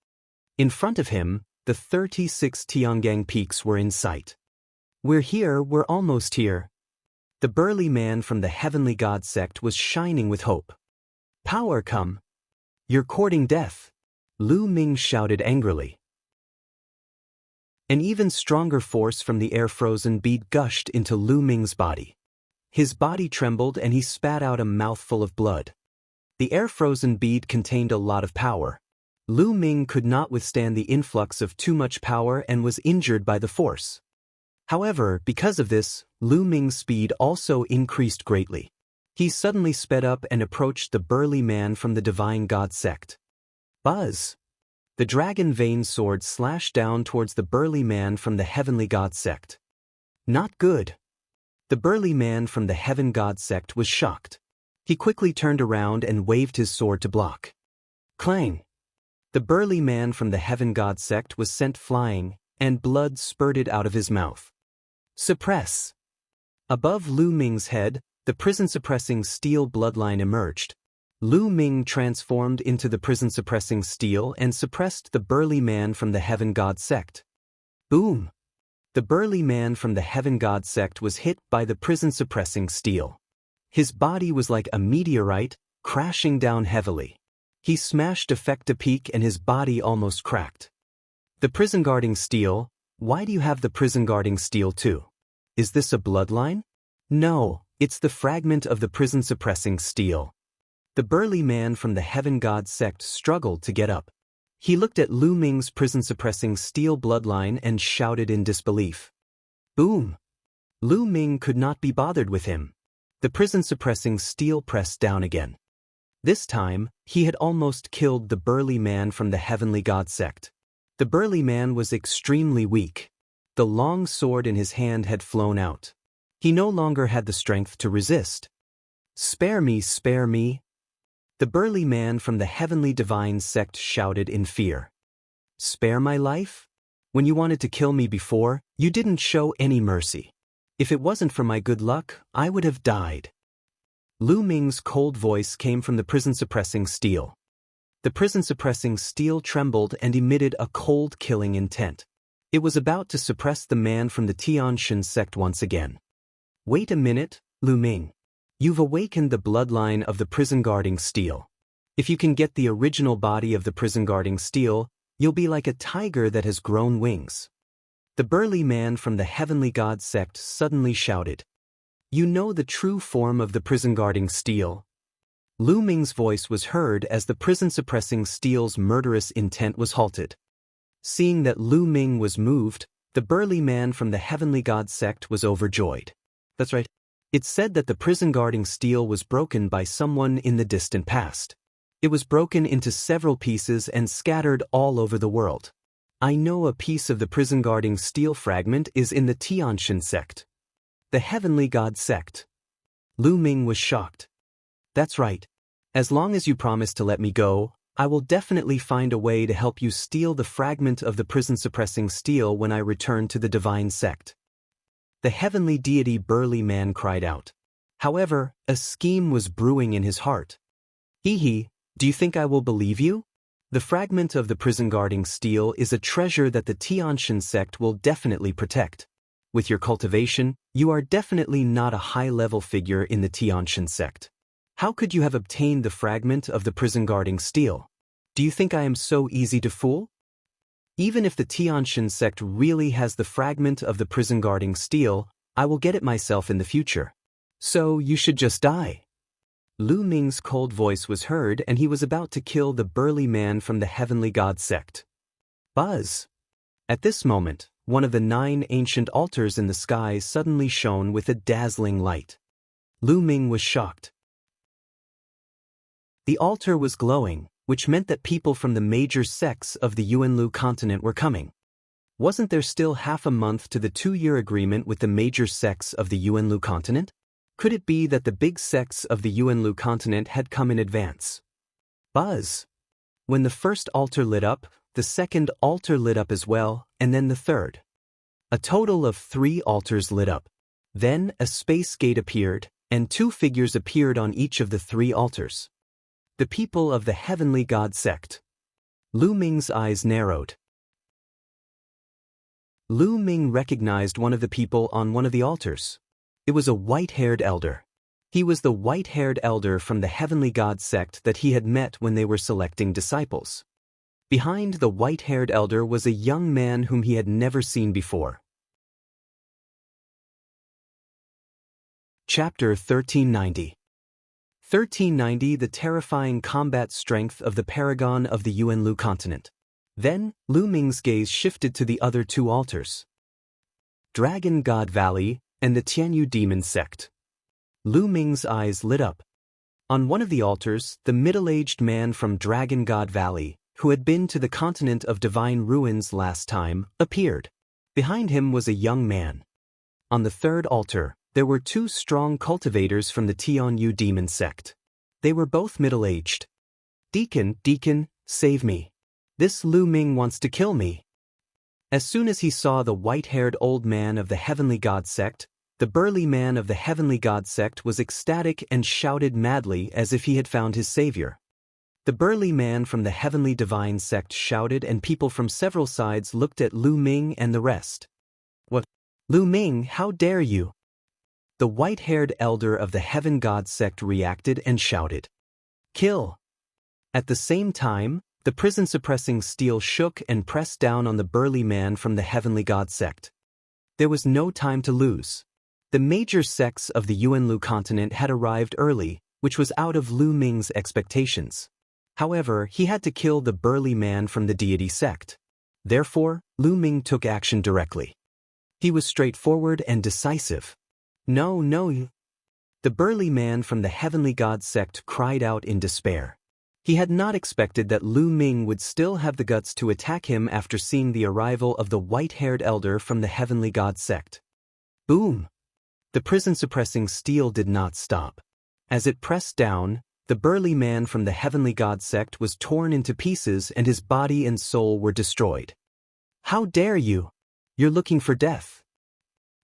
In front of him, the 36 Tiangang peaks were in sight. We're here, we're almost here. The burly man from the Heavenly God sect was shining with hope. Power come! You're courting death! Lu Ming shouted angrily. An even stronger force from the air-frozen bead gushed into Lu Ming's body. His body trembled and he spat out a mouthful of blood. The air-frozen bead contained a lot of power. Lu Ming could not withstand the influx of too much power and was injured by the force. However, because of this, Lu Ming's speed also increased greatly. He suddenly sped up and approached the burly man from the Divine God sect. Buzz! The dragon vein sword slashed down towards the burly man from the Heavenly God sect. Not good. The burly man from the Heaven God sect was shocked. He quickly turned around and waved his sword to block. Clang! The burly man from the Heaven God sect was sent flying, and blood spurted out of his mouth. Suppress! Above Lu Ming's head, the prison-suppressing steel bloodline emerged. Lu Ming transformed into the prison-suppressing steel and suppressed the burly man from the Heaven God sect. Boom! The burly man from the Heaven God sect was hit by the prison-suppressing steel. His body was like a meteorite, crashing down heavily. He smashed Effecta Peak and his body almost cracked. The prison-guarding steel, why do you have the prison-guarding steel too? Is this a bloodline? No, it's the fragment of the prison-suppressing steel. The burly man from the Heaven God sect struggled to get up. He looked at Lu Ming's prison-suppressing steel bloodline and shouted in disbelief. Boom! Lu Ming could not be bothered with him. The prison-suppressing steel pressed down again. This time, he had almost killed the burly man from the Heavenly God sect. The burly man was extremely weak. The long sword in his hand had flown out. He no longer had the strength to resist. "Spare me, spare me!" The burly man from the heavenly divine sect shouted in fear. "Spare my life? When you wanted to kill me before, you didn't show any mercy. If it wasn't for my good luck, I would have died." Lu Ming's cold voice came from the prison-suppressing steel. The prison-suppressing steel trembled and emitted a cold killing intent. It was about to suppress the man from the Tianshan sect once again. "Wait a minute, Lu Ming. You've awakened the bloodline of the prison-guarding steel. If you can get the original body of the prison-guarding steel, you'll be like a tiger that has grown wings." The burly man from the heavenly god sect suddenly shouted. "You know the true form of the prison-guarding steel?" Lu Ming's voice was heard as the prison-suppressing steel's murderous intent was halted. Seeing that Lu Ming was moved, the burly man from the heavenly god sect was overjoyed. That's right. It's said that the prison-guarding steel was broken by someone in the distant past. It was broken into several pieces and scattered all over the world. I know a piece of the prison-guarding steel fragment is in the Tianshan sect. The heavenly god sect. Lu Ming was shocked. "That's right. As long as you promise to let me go, I will definitely find a way to help you steal the fragment of the prison-suppressing steel when I return to the divine sect." The heavenly deity burly man cried out. However, a scheme was brewing in his heart. "Hee, do you think I will believe you? The fragment of the prison-guarding steel is a treasure that the Tianshan sect will definitely protect. With your cultivation, you are definitely not a high-level figure in the Tianshan sect. How could you have obtained the fragment of the prison-guarding steel? Do you think I am so easy to fool? Even if the Tianshan sect really has the fragment of the prison-guarding steel, I will get it myself in the future. So you should just die." Lu Ming's cold voice was heard and he was about to kill the burly man from the heavenly god sect. Buzz! At this moment, one of the 9 ancient altars in the sky suddenly shone with a dazzling light. Lu Ming was shocked. The altar was glowing, which meant that people from the major sects of the Yuanlu continent were coming. Wasn't there still half a month to the 2-year agreement with the major sects of the Yuanlu continent? Could it be that the big sects of the Yuanlu continent had come in advance? Buzz! When the first altar lit up, the second altar lit up as well, and then the third. A total of 3 altars lit up. Then a space gate appeared, and 2 figures appeared on each of the 3 altars. The people of the heavenly god sect. Lu Ming's eyes narrowed. Lu Ming recognized one of the people on one of the altars. It was a white-haired elder. He was the white-haired elder from the heavenly god sect that he had met when they were selecting disciples. Behind the white-haired elder was a young man whom he had never seen before. Chapter 1390. 1390 The terrifying combat strength of the paragon of the Yuanlu continent. Then, Lu Ming's gaze shifted to the other 2 altars. Dragon God Valley and the Tianyu Demon Sect. Lu Ming's eyes lit up. On one of the altars, the middle-aged man from Dragon God Valley, who had been to the continent of divine ruins last time, appeared. Behind him was a young man. On the 3rd altar, there were 2 strong cultivators from the Tianyu Demon Sect. They were both middle-aged. Deacon, save me. This Lu Ming wants to kill me." As soon as he saw the white-haired old man of the heavenly god sect, the burly man of the heavenly god sect was ecstatic and shouted madly as if he had found his savior. The burly man from the heavenly divine sect shouted and people from several sides looked at Lu Ming and the rest. "What? Lu Ming, how dare you?" The white-haired elder of the heaven god sect reacted and shouted, "Kill!" At the same time, the prison-suppressing steel shook and pressed down on the burly man from the heavenly god sect. There was no time to lose. The major sects of the Yuanlu continent had arrived early, which was out of Lu Ming's expectations. However, he had to kill the burly man from the deity sect. Therefore, Lu Ming took action directly. He was straightforward and decisive. No. The burly man from the heavenly god sect cried out in despair. He had not expected that Lu Ming would still have the guts to attack him after seeing the arrival of the white-haired elder from the heavenly god sect. Boom! The prison-suppressing steel did not stop. As it pressed down, the burly man from the heavenly god sect was torn into pieces and his body and soul were destroyed. "How dare you? You're looking for death."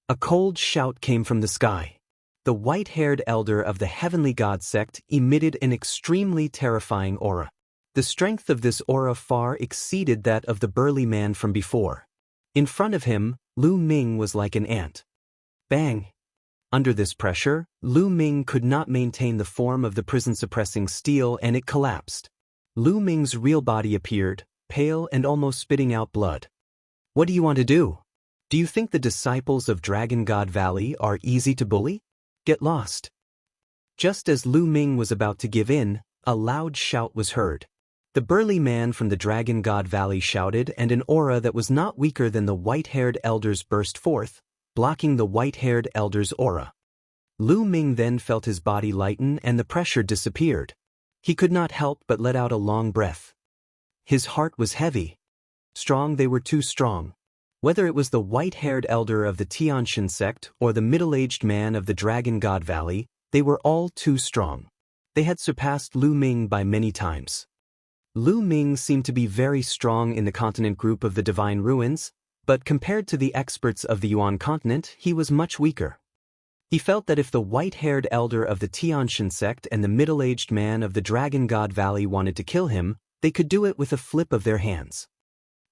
A cold shout came from the sky. The white-haired elder of the heavenly god sect emitted an extremely terrifying aura. The strength of this aura far exceeded that of the burly man from before. In front of him, Lu Ming was like an ant. Bang! Under this pressure, Lu Ming could not maintain the form of the prison-suppressing steel and it collapsed. Lu Ming's real body appeared, pale and almost spitting out blood. "What do you want to do? Do you think the disciples of Dragon God Valley are easy to bully? Get lost." Just as Lu Ming was about to give in, a loud shout was heard. The burly man from the Dragon God Valley shouted and an aura that was not weaker than the white-haired elders burst forth, blocking the white-haired elder's aura. Lu Ming then felt his body lighten and the pressure disappeared. He could not help but let out a long breath. His heart was heavy. Strong, they were too strong. Whether it was the white-haired elder of the Tianshan sect or the middle-aged man of the Dragon God Valley, they were all too strong. They had surpassed Lu Ming by many times. Lu Ming seemed to be very strong in the continent group of the Divine Ruins, but compared to the experts of the Yuan continent, he was much weaker. He felt that if the white-haired elder of the Tianshan sect and the middle-aged man of the Dragon God Valley wanted to kill him, they could do it with a flip of their hands.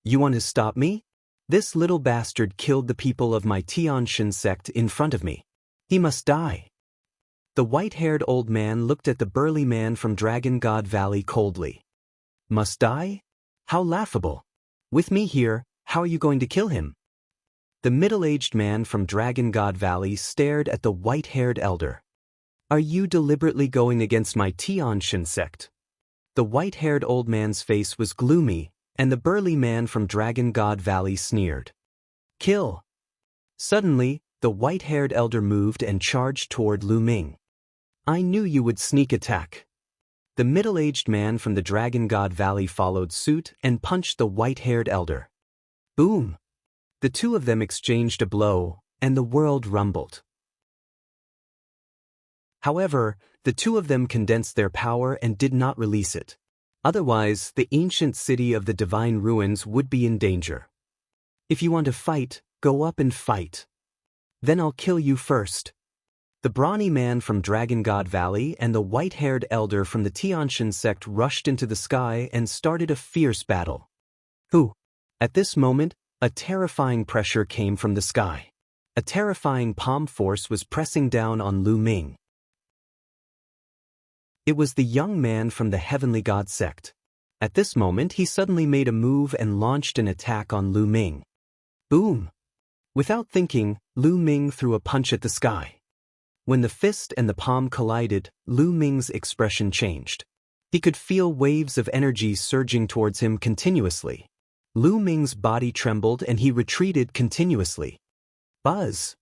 "You want to stop me? This little bastard killed the people of my Tianshan sect in front of me. He must die." The white-haired old man looked at the burly man from Dragon God Valley coldly. "Must die? How laughable. With me here, how are you going to kill him?" The middle-aged man from Dragon God Valley stared at the white-haired elder. "Are you deliberately going against my Tianshan sect?" The white-haired old man's face was gloomy, and the burly man from Dragon God Valley sneered. "Kill!" Suddenly, the white-haired elder moved and charged toward Lu Ming. "I knew you would sneak attack." The middle-aged man from the Dragon God Valley followed suit and punched the white-haired elder. Boom! The two of them exchanged a blow, and the world rumbled. However, the two of them condensed their power and did not release it. Otherwise, the ancient city of the Divine Ruins would be in danger. "If you want to fight, go up and fight. Then I'll kill you first." The brawny man from Dragon God Valley and the white-haired elder from the Tianshan sect rushed into the sky and started a fierce battle. Who? At this moment, a terrifying pressure came from the sky. A terrifying palm force was pressing down on Lu Ming. It was the young man from the Heavenly God sect. At this moment, he suddenly made a move and launched an attack on Lu Ming. Boom! Without thinking, Lu Ming threw a punch at the sky. When the fist and the palm collided, Lu Ming's expression changed. He could feel waves of energy surging towards him continuously. Lu Ming's body trembled and he retreated continuously. Buzz!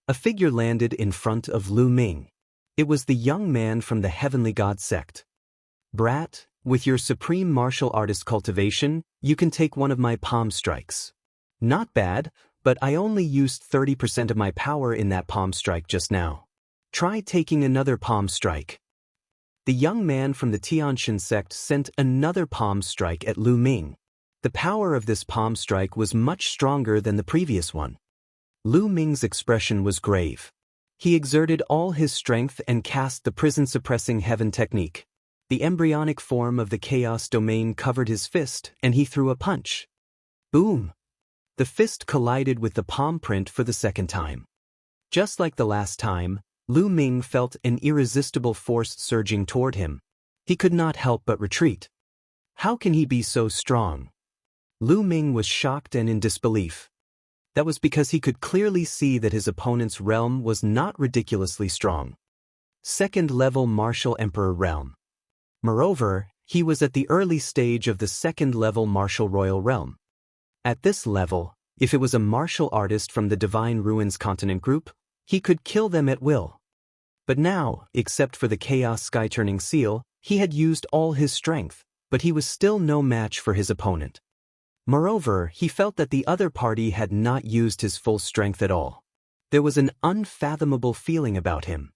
A figure landed in front of Lu Ming. It was the young man from the Heavenly God sect. "Brat, with your supreme martial artist cultivation, you can take one of my palm strikes." "Not bad, but I only used 30% of my power in that palm strike just now. Try taking another palm strike." The young man from the Tianshan sect sent another palm strike at Lu Ming. The power of this palm strike was much stronger than the previous one. Lu Ming's expression was grave. He exerted all his strength and cast the prison-suppressing heaven technique. The embryonic form of the chaos domain covered his fist, and he threw a punch. Boom! The fist collided with the palm print for the second time. Just like the last time, Lu Ming felt an irresistible force surging toward him. He could not help but retreat. How can he be so strong? Lu Ming was shocked and in disbelief. That was because he could clearly see that his opponent's realm was not ridiculously strong. Second-level Martial Emperor realm. Moreover, he was at the early stage of the second-level Martial Royal realm. At this level, if it was a martial artist from the Divine Ruins continent group, he could kill them at will. But now, except for the Chaos Sky-turning seal, he had used all his strength, but he was still no match for his opponent. Moreover, he felt that the other party had not used his full strength at all. There was an unfathomable feeling about him.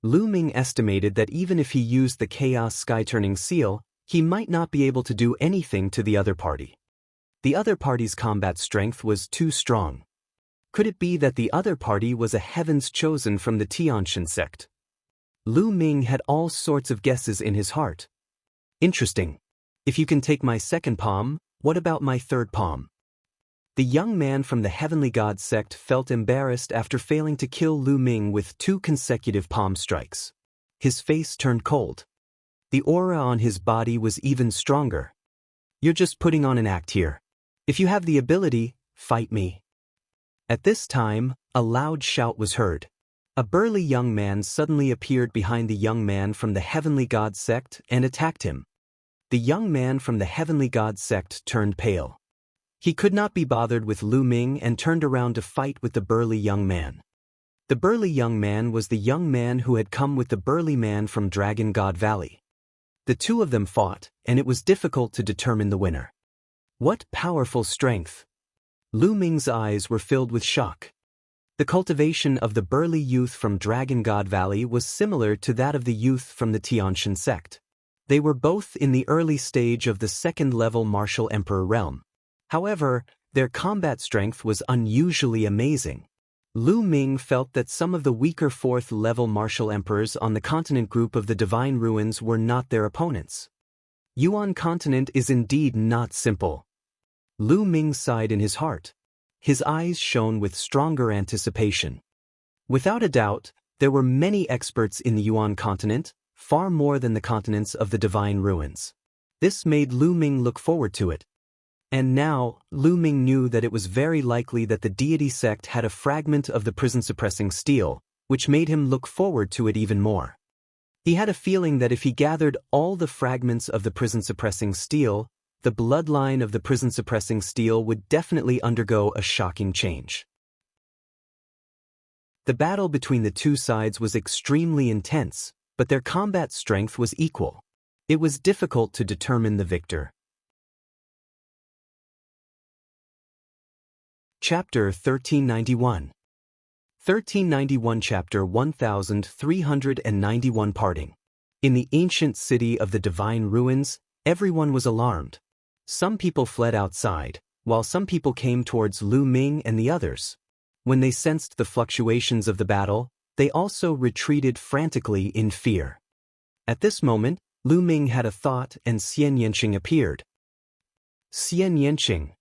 Lu Ming estimated that even if he used the Chaos Sky-turning seal, he might not be able to do anything to the other party. The other party's combat strength was too strong. Could it be that the other party was a heavens chosen from the Tianshan sect? Lu Ming had all sorts of guesses in his heart. Interesting. If you can take my second palm, what about my third palm? The young man from the Heavenly God sect felt embarrassed after failing to kill Lu Ming with 2 consecutive palm strikes. His face turned cold. The aura on his body was even stronger. You're just putting on an act here. If you have the ability, fight me. At this time, a loud shout was heard. A burly young man suddenly appeared behind the young man from the Heavenly God sect and attacked him. The young man from the Heavenly God sect turned pale. He could not be bothered with Lu Ming and turned around to fight with the burly young man. The burly young man was the young man who had come with the burly man from Dragon God Valley. The two of them fought, and it was difficult to determine the winner. What powerful strength! Lu Ming's eyes were filled with shock. The cultivation of the burly youth from Dragon God Valley was similar to that of the youth from the Tianshan sect. They were both in the early stage of the second-level Martial Emperor realm. However, their combat strength was unusually amazing. Lu Ming felt that some of the weaker 4th-level Martial Emperors on the continent group of the Divine Ruins were not their opponents. Yuan continent is indeed not simple. Lu Ming sighed in his heart. His eyes shone with stronger anticipation. Without a doubt, there were many experts in the Yuan continent, far more than the continents of the Divine Ruins. This made Lu Ming look forward to it. And now, Lu Ming knew that it was very likely that the deity sect had a fragment of the prison-suppressing steel, which made him look forward to it even more. He had a feeling that if he gathered all the fragments of the prison-suppressing steel, the bloodline of the prison-suppressing steel would definitely undergo a shocking change. The battle between the two sides was extremely intense, but their combat strength was equal. It was difficult to determine the victor. Chapter 1391. 1391 Chapter 1391 Parting. In the ancient city of the Divine Ruins, everyone was alarmed. Some people fled outside, while some people came towards Lu Ming and the others. When they sensed the fluctuations of the battle, they also retreated frantically in fear. At this moment, Lu Ming had a thought and Xian Yanqing appeared. Xian Yanqing.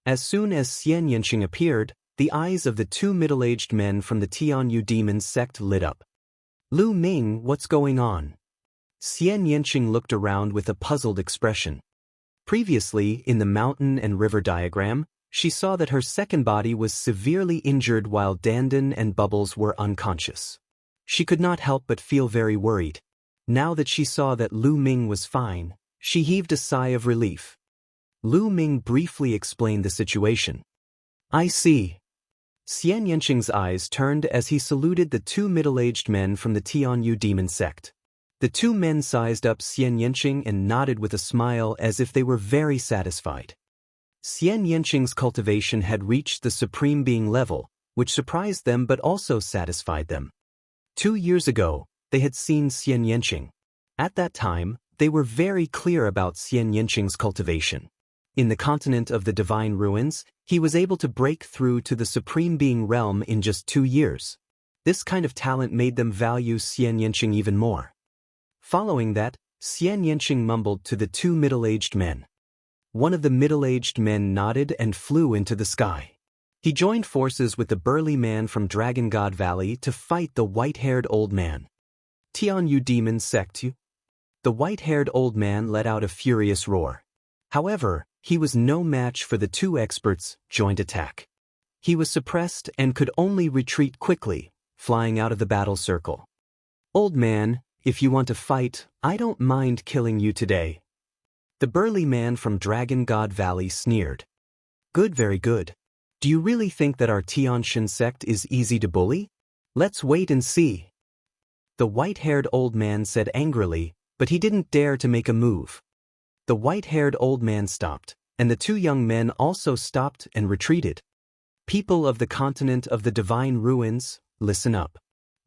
As soon as Xian Yanqing appeared, the eyes of the two middle-aged men from the Tianyu demon sect lit up. Lu Ming, what's going on? Xian Yanqing looked around with a puzzled expression. Previously, in the mountain and river diagram, she saw that her second body was severely injured while Dandan and Bubbles were unconscious. She could not help but feel very worried. Now that she saw that Lu Ming was fine, she heaved a sigh of relief. Lu Ming briefly explained the situation. I see. Xian Yanqing's eyes turned as he saluted the two middle-aged men from the Tianyu demon sect. The two men sized up Xian Yanqing and nodded with a smile as if they were very satisfied. Xian Yanqing's cultivation had reached the Supreme Being level, which surprised them but also satisfied them. 2 years ago, they had seen Xian Yanqing. At that time, they were very clear about Xian Yanqing's cultivation. In the continent of the Divine Ruins, he was able to break through to the Supreme Being realm in just 2 years. This kind of talent made them value Xian Yanqing even more. Following that, Xian Yanqing mumbled to the two middle-aged men. One of the middle-aged men nodded and flew into the sky. He joined forces with the burly man from Dragon God Valley to fight the white-haired old man. Tianyu demon sect. The white-haired old man let out a furious roar. However, he was no match for the two experts' joint attack. He was suppressed and could only retreat quickly, flying out of the battle circle. Old man, if you want to fight, I don't mind killing you today. The burly man from Dragon God Valley sneered. Good, very good. Do you really think that our Tianshan sect is easy to bully? Let's wait and see. The white-haired old man said angrily, but he didn't dare to make a move. The white-haired old man stopped, and the two young men also stopped and retreated. People of the continent of the divine ruins, listen up.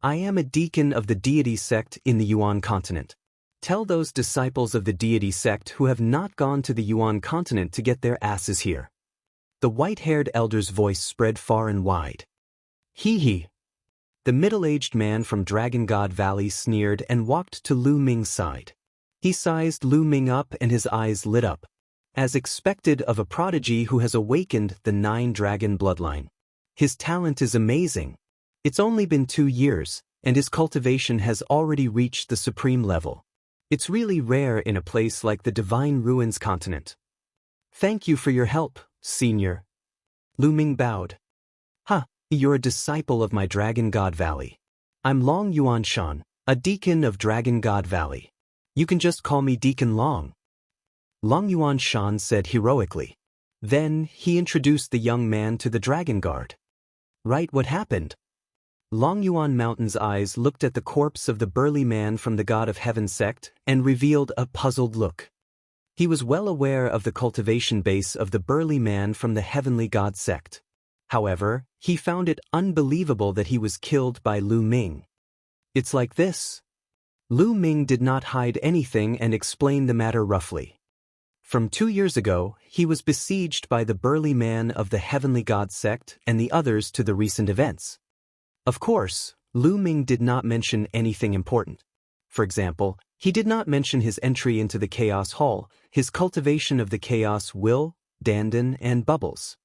I am a deacon of the deity sect in the Yuan continent. Tell those disciples of the deity sect who have not gone to the Yuan continent to get their asses here. The white-haired elder's voice spread far and wide. Hee. The middle-aged man from Dragon God Valley sneered and walked to Lu Ming's side. He sized Lu Ming up and his eyes lit up, as expected of a prodigy who has awakened the 9-dragon bloodline. His talent is amazing. It's only been 2 years, and his cultivation has already reached the supreme level. It's really rare in a place like the Divine Ruins continent. Thank you for your help, Senior. Lu Ming bowed. You're a disciple of my Dragon God Valley. I'm Long Yuan Shan, a deacon of Dragon God Valley. You can just call me Deacon Long. Long Yuan Shan said heroically. Then he introduced the young man to the Dragon Guard. Right, what happened? Long Yuan Mountain's eyes looked at the corpse of the burly man from the God of Heaven sect and revealed a puzzled look. He was well aware of the cultivation base of the burly man from the Heavenly God sect. However, he found it unbelievable that he was killed by Lu Ming. It's like this. Lu Ming did not hide anything and explained the matter roughly. From 2 years ago, he was besieged by the burly man of the Heavenly God sect and the others to the recent events. Of course, Lu Ming did not mention anything important. For example, he did not mention his entry into the Chaos Hall, his cultivation of the Chaos Will, Dandan, and Bubbles.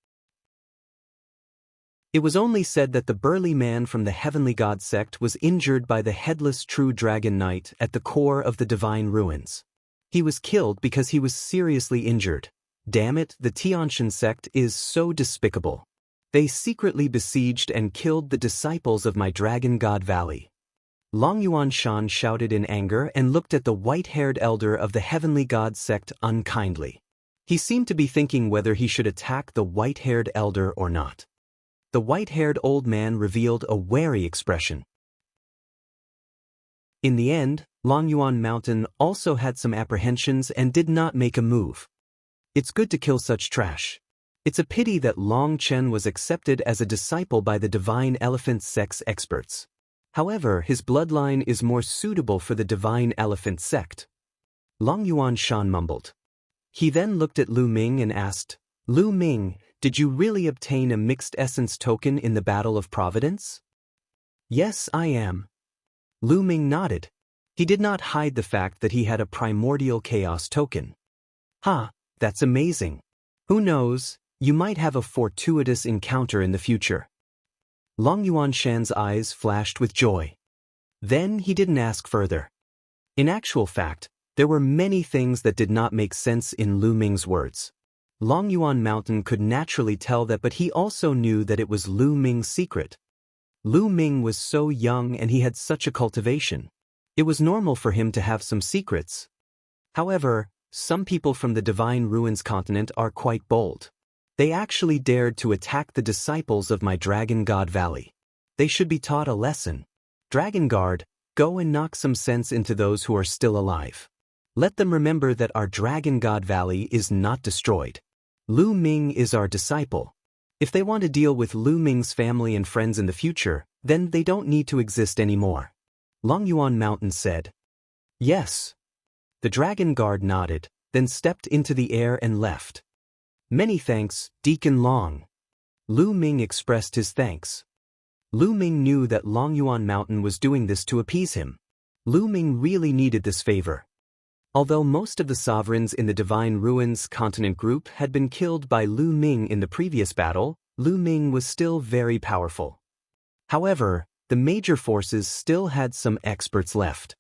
It was only said that the burly man from the Heavenly God sect was injured by the headless true dragon knight at the core of the Divine Ruins. He was killed because he was seriously injured. Damn it, the Tianshan sect is so despicable. They secretly besieged and killed the disciples of my Dragon God Valley. Long Yuan Shan shouted in anger and looked at the white-haired elder of the Heavenly God sect unkindly. He seemed to be thinking whether he should attack the white-haired elder or not. The white-haired old man revealed a wary expression. In the end, Long Yuan Mountain also had some apprehensions and did not make a move. It's good to kill such trash. It's a pity that Long Chen was accepted as a disciple by the Divine Elephant Sect's experts. However, his bloodline is more suitable for the Divine Elephant Sect. Long Yuan Shan mumbled. He then looked at Lu Ming and asked, Lu Ming, did you really obtain a mixed essence token in the Battle of Providence? Yes, I am. Lu Ming nodded. He did not hide the fact that he had a primordial chaos token. That's amazing. Who knows, you might have a fortuitous encounter in the future. Long Yuan Shan's eyes flashed with joy. Then he didn't ask further. In actual fact, there were many things that did not make sense in Lu Ming's words. Long Yuan Mountain could naturally tell that, but he also knew that it was Lu Ming's secret. Lu Ming was so young and he had such a cultivation. It was normal for him to have some secrets. However, some people from the Divine Ruins continent are quite bold. They actually dared to attack the disciples of my Dragon God Valley. They should be taught a lesson. Dragon Guard, go and knock some sense into those who are still alive. Let them remember that our Dragon God Valley is not destroyed. Lu Ming is our disciple. If they want to deal with Lu Ming's family and friends in the future, then they don't need to exist anymore. Long Yuan Mountain said. Yes. The Dragon Guard nodded, then stepped into the air and left. Many thanks, Deacon Long. Lu Ming expressed his thanks. Lu Ming knew that Long Yuan Mountain was doing this to appease him. Lu Ming really needed this favor. Although most of the sovereigns in the Divine Ruins continent group had been killed by Lu Ming in the previous battle, Lu Ming was still very powerful. However, the major forces still had some experts left.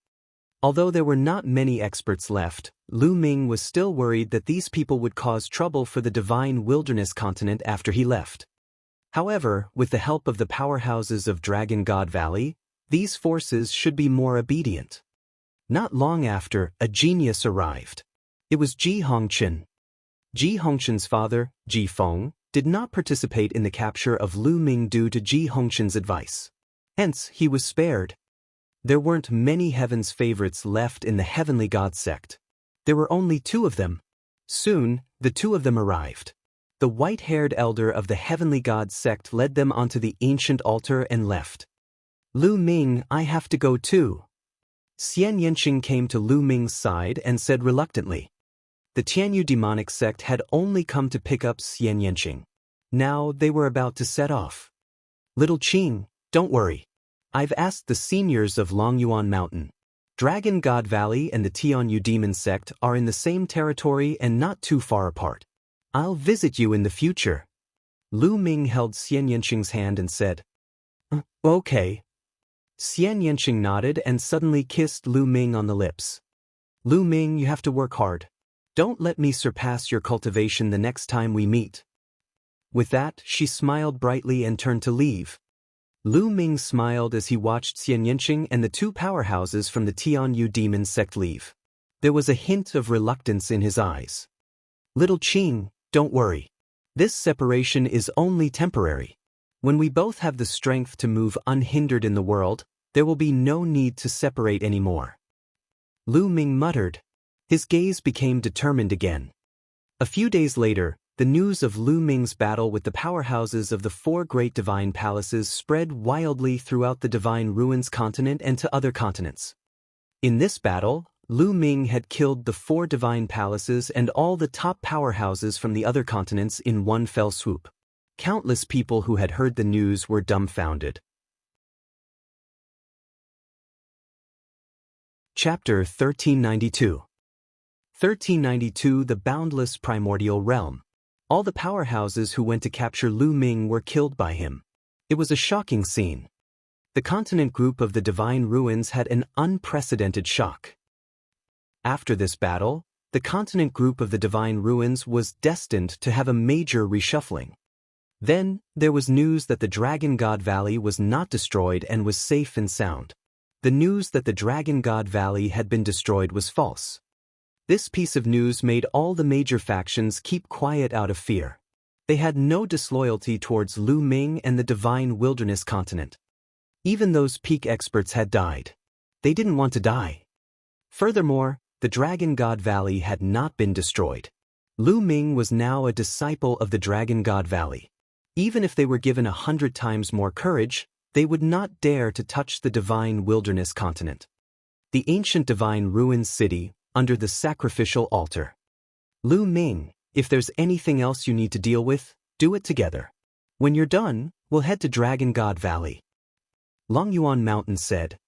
Although there were not many experts left, Lu Ming was still worried that these people would cause trouble for the Divine Wilderness continent after he left. However, with the help of the powerhouses of Dragon God Valley, these forces should be more obedient. Not long after, a genius arrived. It was Ji Hongqin. Ji Hongqin's father, Ji Feng, did not participate in the capture of Lu Ming due to Ji Hongqin's advice. Hence, he was spared. There weren't many Heaven's favorites left in the Heavenly God sect. There were only 2 of them. Soon, the 2 of them arrived. The white-haired elder of the Heavenly God sect led them onto the ancient altar and left. Lu Ming, I have to go too. Xian Yanqing came to Lu Ming's side and said reluctantly. The Tianyu demonic sect had only come to pick up Xian Yanqing. Now they were about to set off. Little Qing, don't worry. I've asked the seniors of Longyuan Mountain. Dragon God Valley and the Tianyu demon sect are in the same territory and not too far apart. I'll visit you in the future. Lu Ming held Xian Yanqing's hand and said, Okay. Xian Yanqing nodded and suddenly kissed Lu Ming on the lips. Lu Ming, you have to work hard. Don't let me surpass your cultivation the next time we meet. With that, she smiled brightly and turned to leave. Lu Ming smiled as he watched Xian Yanqing and the two powerhouses from the Tianyu demon sect leave. There was a hint of reluctance in his eyes. Little Qing, don't worry. This separation is only temporary. When we both have the strength to move unhindered in the world, there will be no need to separate anymore. Lu Ming muttered. His gaze became determined again. A few days later, the news of Lu Ming's battle with the powerhouses of the four great divine palaces spread wildly throughout the Divine Ruins continent and to other continents. In this battle, Lu Ming had killed the four divine palaces and all the top powerhouses from the other continents in one fell swoop. Countless people who had heard the news were dumbfounded. Chapter 1392. 1392 The Boundless Primordial Realm. All the powerhouses who went to capture Lu Ming were killed by him. It was a shocking scene. The continent group of the Divine Ruins had an unprecedented shock. After this battle, the continent group of the Divine Ruins was destined to have a major reshuffling. Then, there was news that the Dragon God Valley was not destroyed and was safe and sound. The news that the Dragon God Valley had been destroyed was false. This piece of news made all the major factions keep quiet out of fear. They had no disloyalty towards Lu Ming and the Divine Wilderness continent. Even those peak experts had died. They didn't want to die. Furthermore, the Dragon God Valley had not been destroyed. Lu Ming was now a disciple of the Dragon God Valley. Even if they were given 100 times more courage, they would not dare to touch the Divine Wilderness continent. The ancient Divine Ruins city, under the sacrificial altar. Lu Ming, if there's anything else you need to deal with, do it together. When you're done, we'll head to Dragon God Valley. Longyuan Mountain said.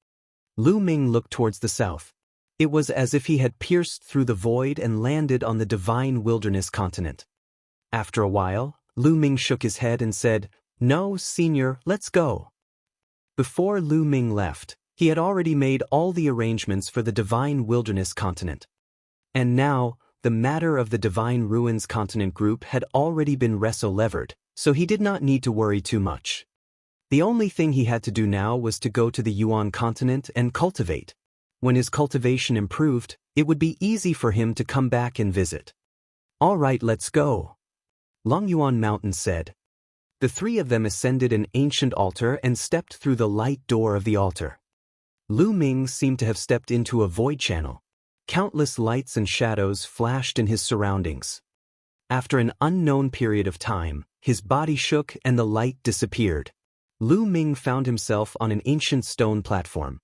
Lu Ming looked towards the south. It was as if he had pierced through the void and landed on the Divine Wilderness continent. After a while, Lu Ming shook his head and said, No, senior, let's go. Before Lu Ming left, he had already made all the arrangements for the Divine Wilderness continent. And now, the matter of the Divine Ruins continent group had already been wrestle-levered, so he did not need to worry too much. The only thing he had to do now was to go to the Yuan continent and cultivate. When his cultivation improved, it would be easy for him to come back and visit. All right, let's go. Longyuan Mountain said. The three of them ascended an ancient altar and stepped through the light door of the altar. Lu Ming seemed to have stepped into a void channel. Countless lights and shadows flashed in his surroundings. After an unknown period of time, his body shook and the light disappeared. Lu Ming found himself on an ancient stone platform.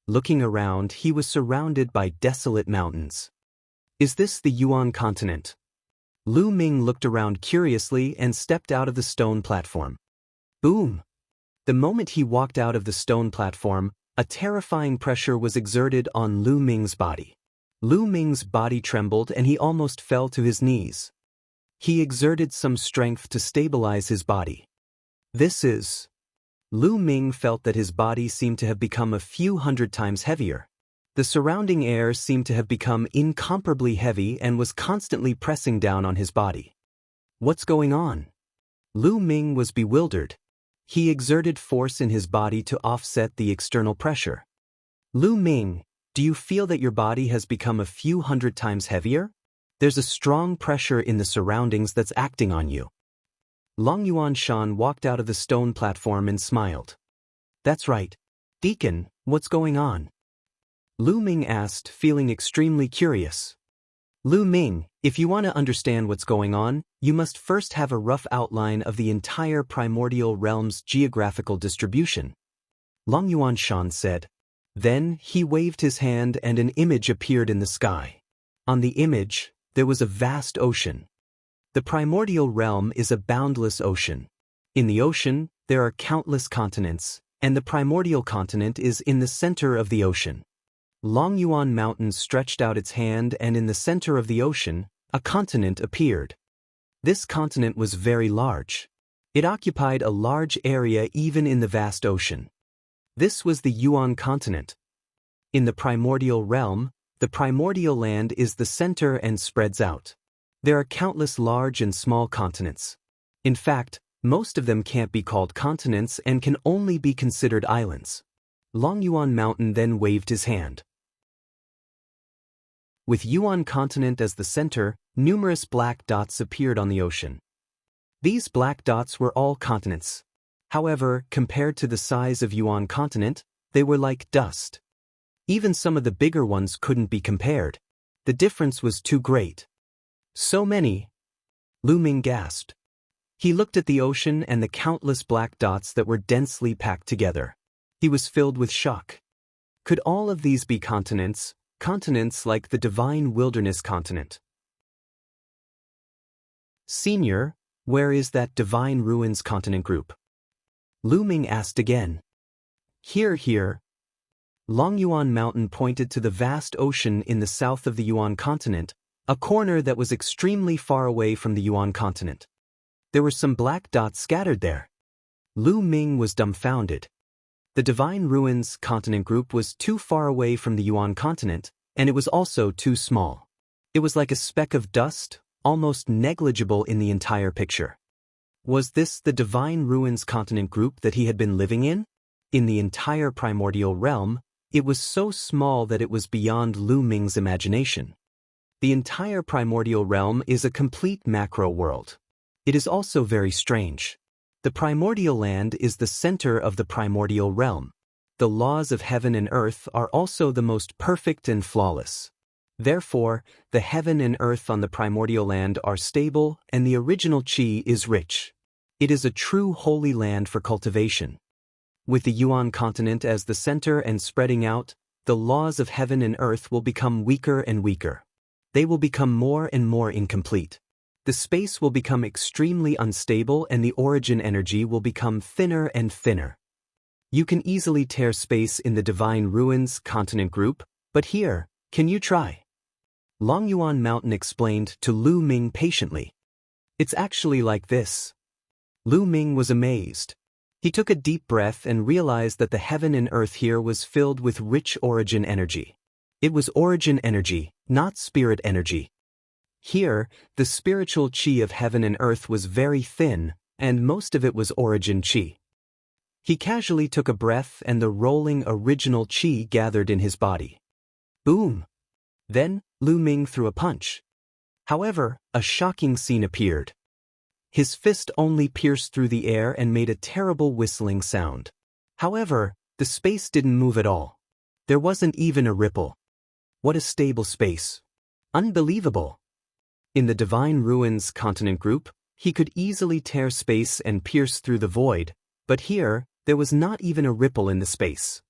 Looking around, he was surrounded by desolate mountains. Is this the Yuan continent? Lu Ming looked around curiously and stepped out of the stone platform. Boom! The moment he walked out of the stone platform, a terrifying pressure was exerted on Lu Ming's body. Lu Ming's body trembled and he almost fell to his knees. He exerted some strength to stabilize his body. This is... Lu Ming felt that his body seemed to have become a few hundred times heavier. The surrounding air seemed to have become incomparably heavy and was constantly pressing down on his body. What's going on? Lu Ming was bewildered. He exerted force in his body to offset the external pressure. Lu Ming, do you feel that your body has become a few hundred times heavier? There's a strong pressure in the surroundings that's acting on you. Longyuan Shan walked out of the stone platform and smiled. That's right. Deacon, what's going on? Lu Ming asked, feeling extremely curious. Lu Ming, if you want to understand what's going on, you must first have a rough outline of the entire primordial realm's geographical distribution. Long Yuanshan said. Then, he waved his hand and an image appeared in the sky. On the image, there was a vast ocean. The primordial realm is a boundless ocean. In the ocean, there are countless continents, and the primordial continent is in the center of the ocean. Long Yuan Mountain stretched out its hand and in the center of the ocean, a continent appeared. This continent was very large. It occupied a large area even in the vast ocean. This was the Yuan continent. In the primordial realm, the primordial land is the center and spreads out. There are countless large and small continents. In fact, most of them can't be called continents and can only be considered islands. Long Yuan Mountain then waved his hand. With Yuan continent as the center, numerous black dots appeared on the ocean. These black dots were all continents. However, compared to the size of Yuan continent, they were like dust. Even some of the bigger ones couldn't be compared. The difference was too great. So many. Lu Ming gasped. He looked at the ocean and the countless black dots that were densely packed together. He was filled with shock. Could all of these be continents, continents like the divine wilderness continent? Senior, where is that divine ruins continent group? Lu Ming asked again. Here. Long Yuan Mountain pointed to the vast ocean in the south of the Yuan continent, a corner that was extremely far away from the Yuan continent. There were some black dots scattered there. Lu Ming was dumbfounded. The divine ruins continent group was too far away from the Yuan continent, and it was also too small. It was like a speck of dust, almost negligible in the entire picture. Was this the divine ruins continent group that he had been living in? In the entire primordial realm, it was so small that it was beyond Lu Ming's imagination. The entire primordial realm is a complete macro world. It is also very strange. The primordial land is the center of the primordial realm. The laws of heaven and earth are also the most perfect and flawless. Therefore, the heaven and earth on the primordial land are stable and the original chi is rich. It is a true holy land for cultivation. With the Yuan continent as the center and spreading out, the laws of heaven and earth will become weaker and weaker. They will become more and more incomplete. The space will become extremely unstable and the origin energy will become thinner and thinner. You can easily tear space in the divine ruins continent group, but here, can you try? Long Yuan Mountain explained to Lu Ming patiently. It's actually like this. Lu Ming was amazed. He took a deep breath and realized that the heaven and earth here was filled with rich origin energy. It was origin energy, not spirit energy. Here, the spiritual chi of heaven and earth was very thin, and most of it was origin chi. He casually took a breath and the rolling original chi gathered in his body. Boom! Then, Lu Ming threw a punch. However, a shocking scene appeared. His fist only pierced through the air and made a terrible whistling sound. However, the space didn't move at all. There wasn't even a ripple. What a stable space. Unbelievable. In the divine ruins continent group, he could easily tear space and pierce through the void, but here, there was not even a ripple in the space.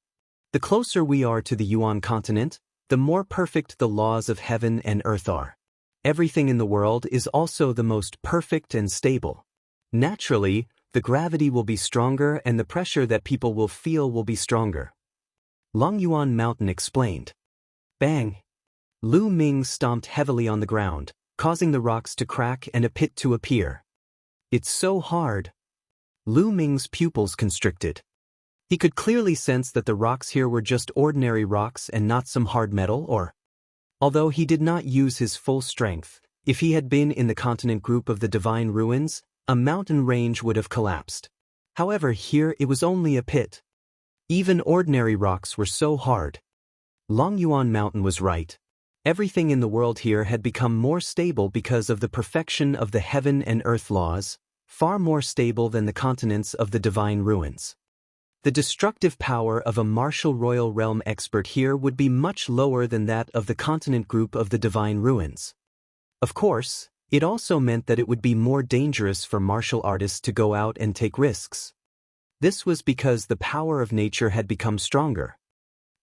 The closer we are to the Yuan continent, the more perfect the laws of heaven and earth are. Everything in the world is also the most perfect and stable. Naturally, the gravity will be stronger and the pressure that people will feel will be stronger. Long Yuan Mountain explained. Bang! Lu Ming stomped heavily on the ground, causing the rocks to crack and a pit to appear. It's so hard. Lu Ming's pupils constricted. He could clearly sense that the rocks here were just ordinary rocks and not some hard metal or... Although he did not use his full strength, if he had been in the continent group of the divine ruins, a mountain range would have collapsed. However, here it was only a pit. Even ordinary rocks were so hard. Long Yuan Mountain was right. Everything in the world here had become more stable because of the perfection of the heaven and earth laws, far more stable than the continents of the divine ruins. The destructive power of a martial royal realm expert here would be much lower than that of the continent group of the divine ruins. Of course, it also meant that it would be more dangerous for martial artists to go out and take risks. This was because the power of nature had become stronger.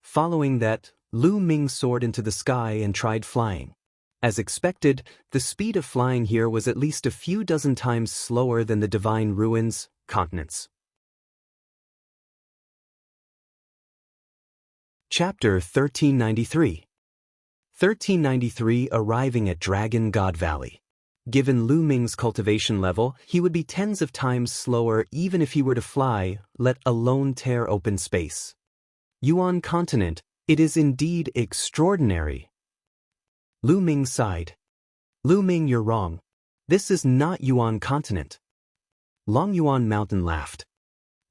Following that, Lu Ming soared into the sky and tried flying. As expected, the speed of flying here was at least a few dozen times slower than the divine ruins, continents. Chapter 1393. 1393 Arriving at Dragon God Valley. Given Lu Ming's cultivation level, he would be tens of times slower even if he were to fly, let alone tear open space. Yuan continent, it is indeed extraordinary. Lu Ming sighed. Lu Ming, you're wrong. This is not Yuan continent. Long Yuan Mountain laughed.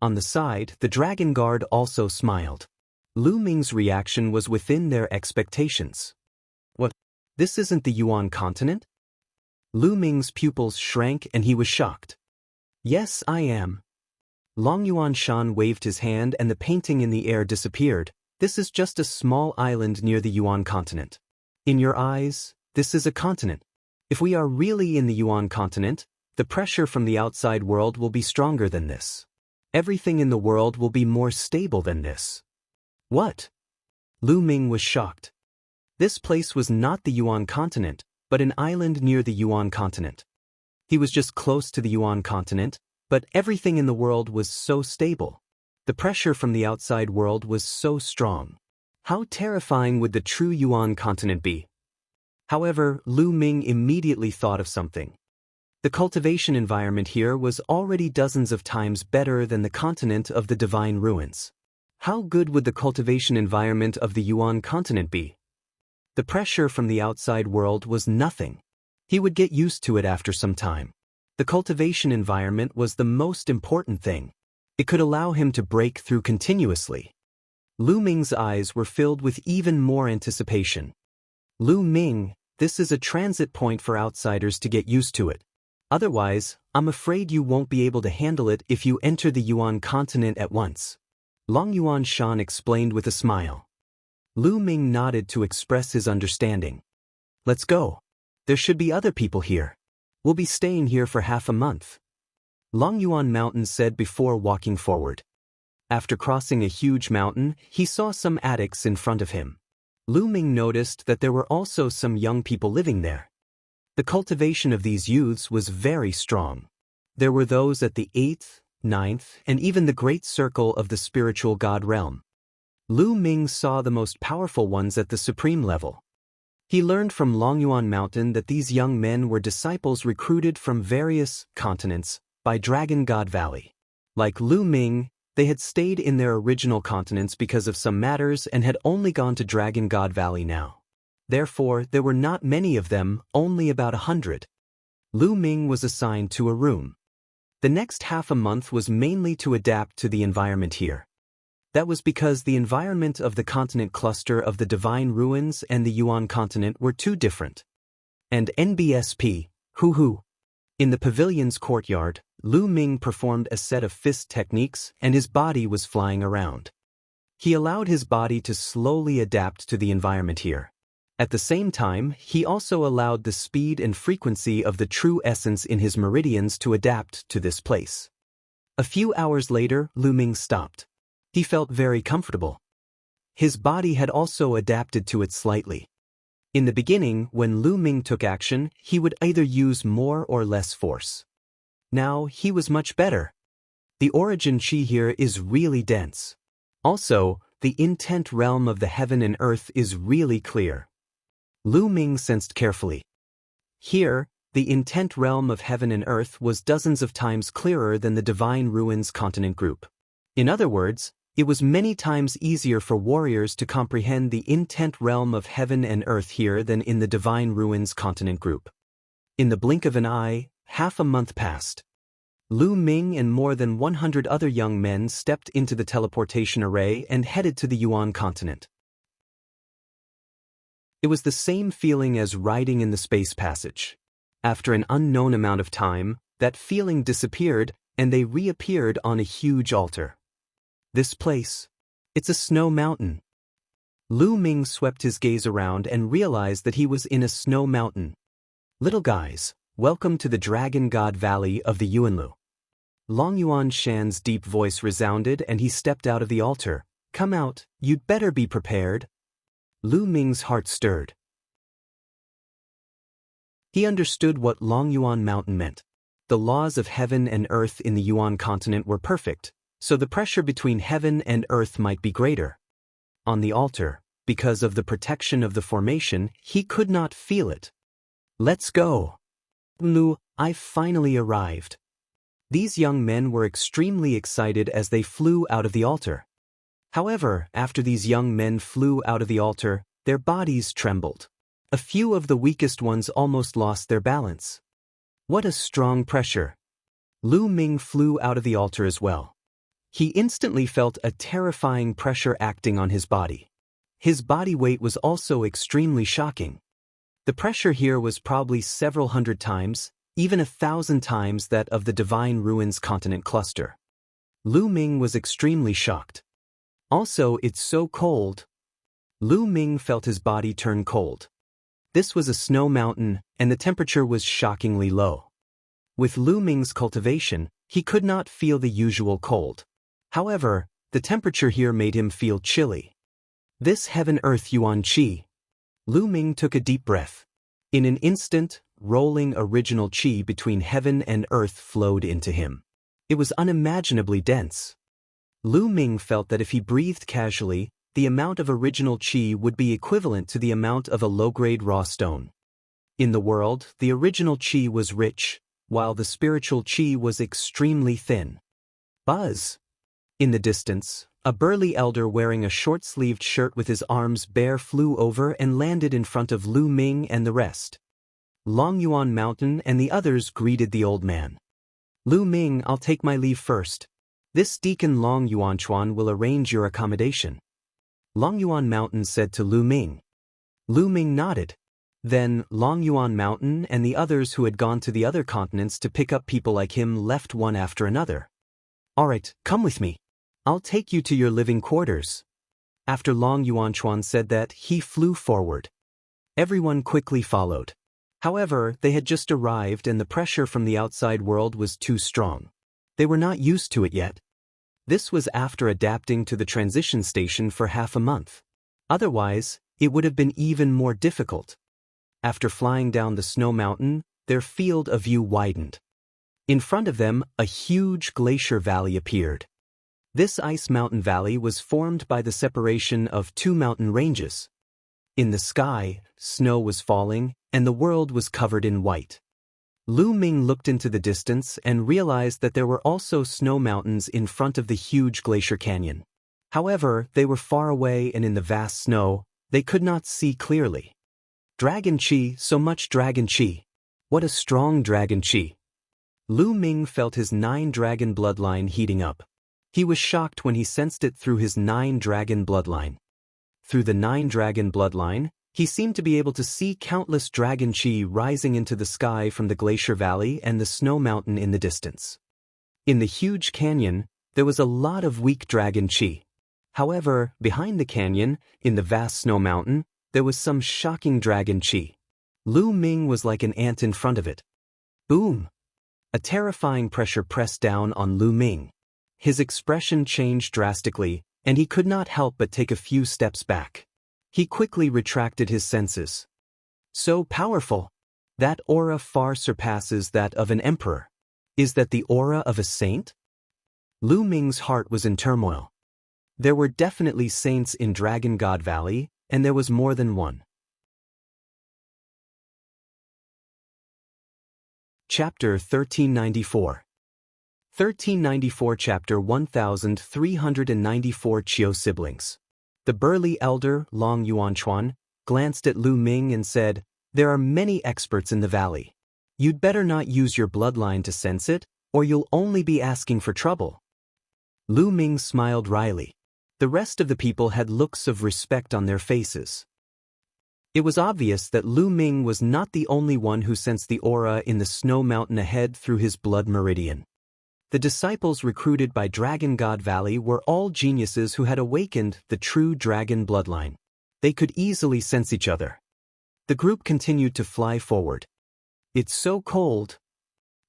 On the side, the Dragon Guard also smiled. Lu Ming's reaction was within their expectations. What? This isn't the Yuan continent? Lu Ming's pupils shrank and he was shocked. Yes, I am. Long Yuan Shan waved his hand and the painting in the air disappeared. This is just a small island near the Yuan continent. In your eyes, this is a continent. If we are really in the Yuan continent, the pressure from the outside world will be stronger than this. Everything in the world will be more stable than this. What? Lu Ming was shocked. This place was not the Yuan continent, but an island near the Yuan continent. He was just close to the Yuan continent, but everything in the world was so stable. The pressure from the outside world was so strong. How terrifying would the true Yuan continent be? However, Lu Ming immediately thought of something. The cultivation environment here was already dozens of times better than the continent of the divine ruins. How good would the cultivation environment of the Yuan continent be? The pressure from the outside world was nothing. He would get used to it after some time. The cultivation environment was the most important thing. It could allow him to break through continuously. Lu Ming's eyes were filled with even more anticipation. Lu Ming, this is a transit point for outsiders to get used to it. Otherwise, I'm afraid you won't be able to handle it if you enter the Yuan continent at once. Long Yuan Shan explained with a smile. Lu Ming nodded to express his understanding. Let's go. There should be other people here. We'll be staying here for half a month. Long Yuan Mountain said before walking forward. After crossing a huge mountain, he saw some attics in front of him. Lu Ming noticed that there were also some young people living there. The cultivation of these youths was very strong. There were those at the 8th, 9th, and even the great circle of the spiritual god realm. Lu Ming saw the most powerful ones at the supreme level. He learned from Long Yuan Mountain that these young men were disciples recruited from various continents by Dragon God Valley. Like Lu Ming, they had stayed in their original continents because of some matters and had only gone to Dragon God Valley now. Therefore, there were not many of them, only about 100. Lu Ming was assigned to a room. The next half a month was mainly to adapt to the environment here. That was because the environment of the continent cluster of the Divine Ruins and the Yuan continent were too different. And NBSP, hoo-hoo. In the pavilion's courtyard, Lu Ming performed a set of fist techniques and his body was flying around. He allowed his body to slowly adapt to the environment here. At the same time, he also allowed the speed and frequency of the true essence in his meridians to adapt to this place. A few hours later, Lu Ming stopped. He felt very comfortable. His body had also adapted to it slightly. In the beginning, when Lu Ming took action, he would either use more or less force. Now, he was much better. The origin chi here is really dense. Also, the intent realm of the heaven and earth is really clear. Lu Ming sensed carefully. Here, the intent realm of heaven and earth was dozens of times clearer than the Divine Ruins continent group. In other words, it was many times easier for warriors to comprehend the intent realm of heaven and earth here than in the Divine Ruins continent group. In the blink of an eye, half a month passed. Lu Ming and more than 100 other young men stepped into the teleportation array and headed to the Yuan continent. It was the same feeling as riding in the space passage. After an unknown amount of time, that feeling disappeared and they reappeared on a huge altar. This place, it's a snow mountain. Lu Ming swept his gaze around and realized that he was in a snow mountain. Little guys, welcome to the Dragon God Valley of the Yuanlu. Long Yuan Shan's deep voice resounded and he stepped out of the altar. Come out, you'd better be prepared. Lu Ming's heart stirred. He understood what Long Yuan Mountain meant. The laws of heaven and earth in the Yuan continent were perfect, so the pressure between heaven and earth might be greater. On the altar, because of the protection of the formation, he could not feel it. Let's go. Lu, I've finally arrived. These young men were extremely excited as they flew out of the altar. However, after these young men flew out of the altar, their bodies trembled. A few of the weakest ones almost lost their balance. What a strong pressure. Lu Ming flew out of the altar as well. He instantly felt a terrifying pressure acting on his body. His body weight was also extremely shocking. The pressure here was probably several hundred times, even 1,000 times that of the Divine Ruins continent cluster. Lu Ming was extremely shocked. Also, it's so cold. Lu Ming felt his body turn cold. This was a snow mountain, and the temperature was shockingly low. With Lu Ming's cultivation, he could not feel the usual cold. However, the temperature here made him feel chilly. This heaven-earth Yuan Qi. Lu Ming took a deep breath. In an instant, rolling original qi between heaven and earth flowed into him. It was unimaginably dense. Lu Ming felt that if he breathed casually, the amount of original qi would be equivalent to the amount of a low-grade raw stone. In the world, the original qi was rich, while the spiritual qi was extremely thin. Buzz! In the distance, a burly elder wearing a short-sleeved shirt with his arms bare flew over and landed in front of Lu Ming and the rest. Long Yuan Mountain and the others greeted the old man. Lu Ming, I'll take my leave first. This deacon Long Yuanchuan will arrange your accommodation. Long Yuan Mountain said to Lu Ming. Lu Ming nodded. Then, Long Yuan Mountain and the others who had gone to the other continents to pick up people like him left one after another. Alright, come with me. I'll take you to your living quarters. After Long Yuanchuan said that, he flew forward. Everyone quickly followed. However, they had just arrived and the pressure from the outside world was too strong. They were not used to it yet. This was after adapting to the transition station for half a month. Otherwise, it would have been even more difficult. After flying down the snow mountain, their field of view widened. In front of them, a huge glacier valley appeared. This ice mountain valley was formed by the separation of two mountain ranges. In the sky, snow was falling, and the world was covered in white. Lu Ming looked into the distance and realized that there were also snow mountains in front of the huge glacier canyon. However, they were far away and in the vast snow, they could not see clearly. Dragon Qi, so much Dragon Qi. What a strong Dragon Qi. Lu Ming felt his 9-dragon bloodline heating up. He was shocked when he sensed it through his 9-dragon bloodline. Through the 9-dragon bloodline, he seemed to be able to see countless Dragon Qi rising into the sky from the glacier valley and the snow mountain in the distance. In the huge canyon, there was a lot of weak Dragon Qi. However, behind the canyon, in the vast snow mountain, there was some shocking Dragon Qi. Lu Ming was like an ant in front of it. Boom! A terrifying pressure pressed down on Lu Ming. His expression changed drastically, and he could not help but take a few steps back. He quickly retracted his senses. So powerful! That aura far surpasses that of an emperor. Is that the aura of a saint? Lu Ming's heart was in turmoil. There were definitely saints in Dragon God Valley, and there was more than one. Chapter 1394. 1394 Chapter 1394 Chiu Siblings. The burly elder, Long Yuanchuan, glanced at Lu Ming and said, There are many experts in the valley. You'd better not use your bloodline to sense it, or you'll only be asking for trouble. Lu Ming smiled wryly. The rest of the people had looks of respect on their faces. It was obvious that Lu Ming was not the only one who sensed the aura in the snow mountain ahead through his blood meridian. The disciples recruited by Dragon God Valley were all geniuses who had awakened the true dragon bloodline. They could easily sense each other. The group continued to fly forward. It's so cold.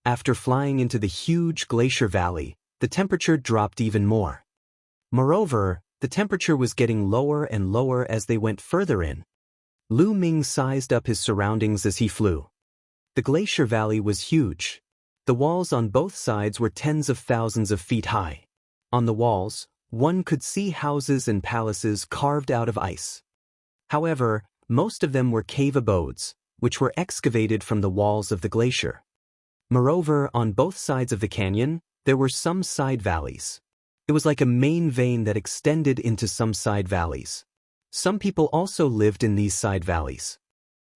After flying into the huge glacier valley, the temperature dropped even more. Moreover, the temperature was getting lower and lower as they went further in. Lu Ming sized up his surroundings as he flew. The glacier valley was huge. The walls on both sides were tens of thousands of feet high. On the walls, one could see houses and palaces carved out of ice. However, most of them were cave abodes, which were excavated from the walls of the glacier. Moreover, on both sides of the canyon, there were some side valleys. It was like a main vein that extended into some side valleys. Some people also lived in these side valleys.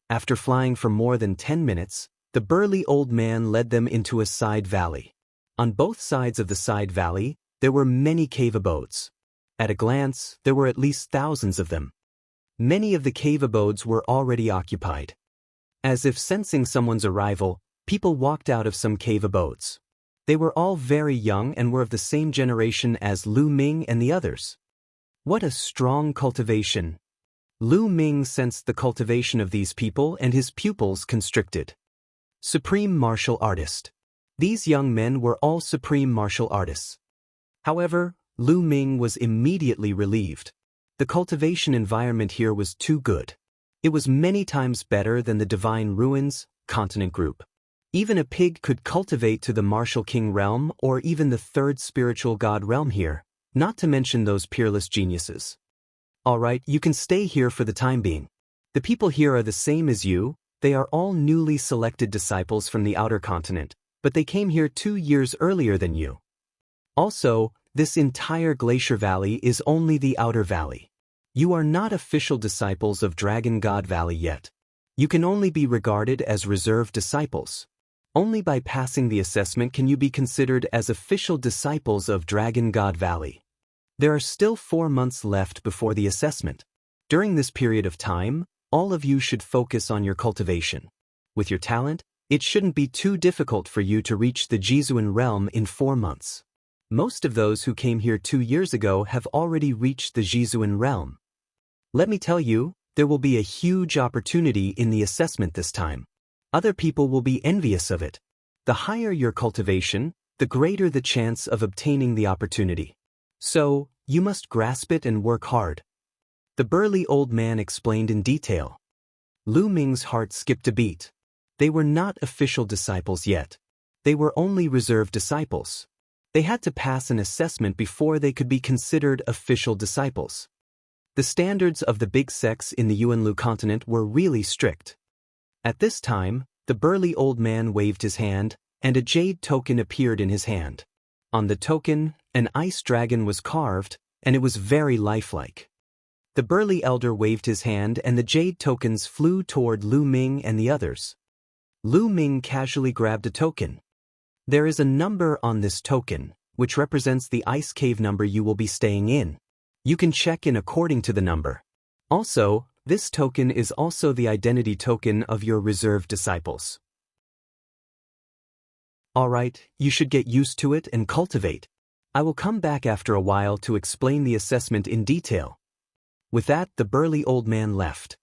After flying for more than 10 minutes, the burly old man led them into a side valley. On both sides of the side valley, there were many cave abodes. At a glance, there were at least thousands of them. Many of the cave abodes were already occupied. As if sensing someone's arrival, people walked out of some cave abodes. They were all very young and were of the same generation as Lu Ming and the others. What a strong cultivation! Lu Ming sensed the cultivation of these people and his pupils constricted. Supreme martial artist. These young men were all supreme martial artists. However, Lu Ming was immediately relieved. The cultivation environment here was too good. It was many times better than the Divine Ruins continent group. Even a pig could cultivate to the Martial King realm or even the third spiritual god realm here, not to mention those peerless geniuses. Alright, you can stay here for the time being. The people here are the same as you. They are all newly selected disciples from the outer continent, but they came here 2 years earlier than you. Also, this entire glacier valley is only the outer valley. You are not official disciples of Dragon God Valley yet. You can only be regarded as reserved disciples. Only by passing the assessment can you be considered as official disciples of Dragon God Valley. There are still 4 months left before the assessment. During this period of time, all of you should focus on your cultivation. With your talent, it shouldn't be too difficult for you to reach the Jizuan realm in 4 months. Most of those who came here 2 years ago have already reached the Jizuan realm. Let me tell you, there will be a huge opportunity in the assessment this time. Other people will be envious of it. The higher your cultivation, the greater the chance of obtaining the opportunity. So, you must grasp it and work hard. The burly old man explained in detail. Lu Ming's heart skipped a beat. They were not official disciples yet. They were only reserved disciples. They had to pass an assessment before they could be considered official disciples. The standards of the big sects in the Yuanlu continent were really strict. At this time, the burly old man waved his hand, and a jade token appeared in his hand. On the token, an ice dragon was carved, and it was very lifelike. The burly elder waved his hand and the jade tokens flew toward Lu Ming and the others. Lu Ming casually grabbed a token. There is a number on this token, which represents the ice cave number you will be staying in. You can check in according to the number. Also, this token is also the identity token of your reserved disciples. Alright, you should get used to it and cultivate. I will come back after a while to explain the assessment in detail. With that, the burly old man left.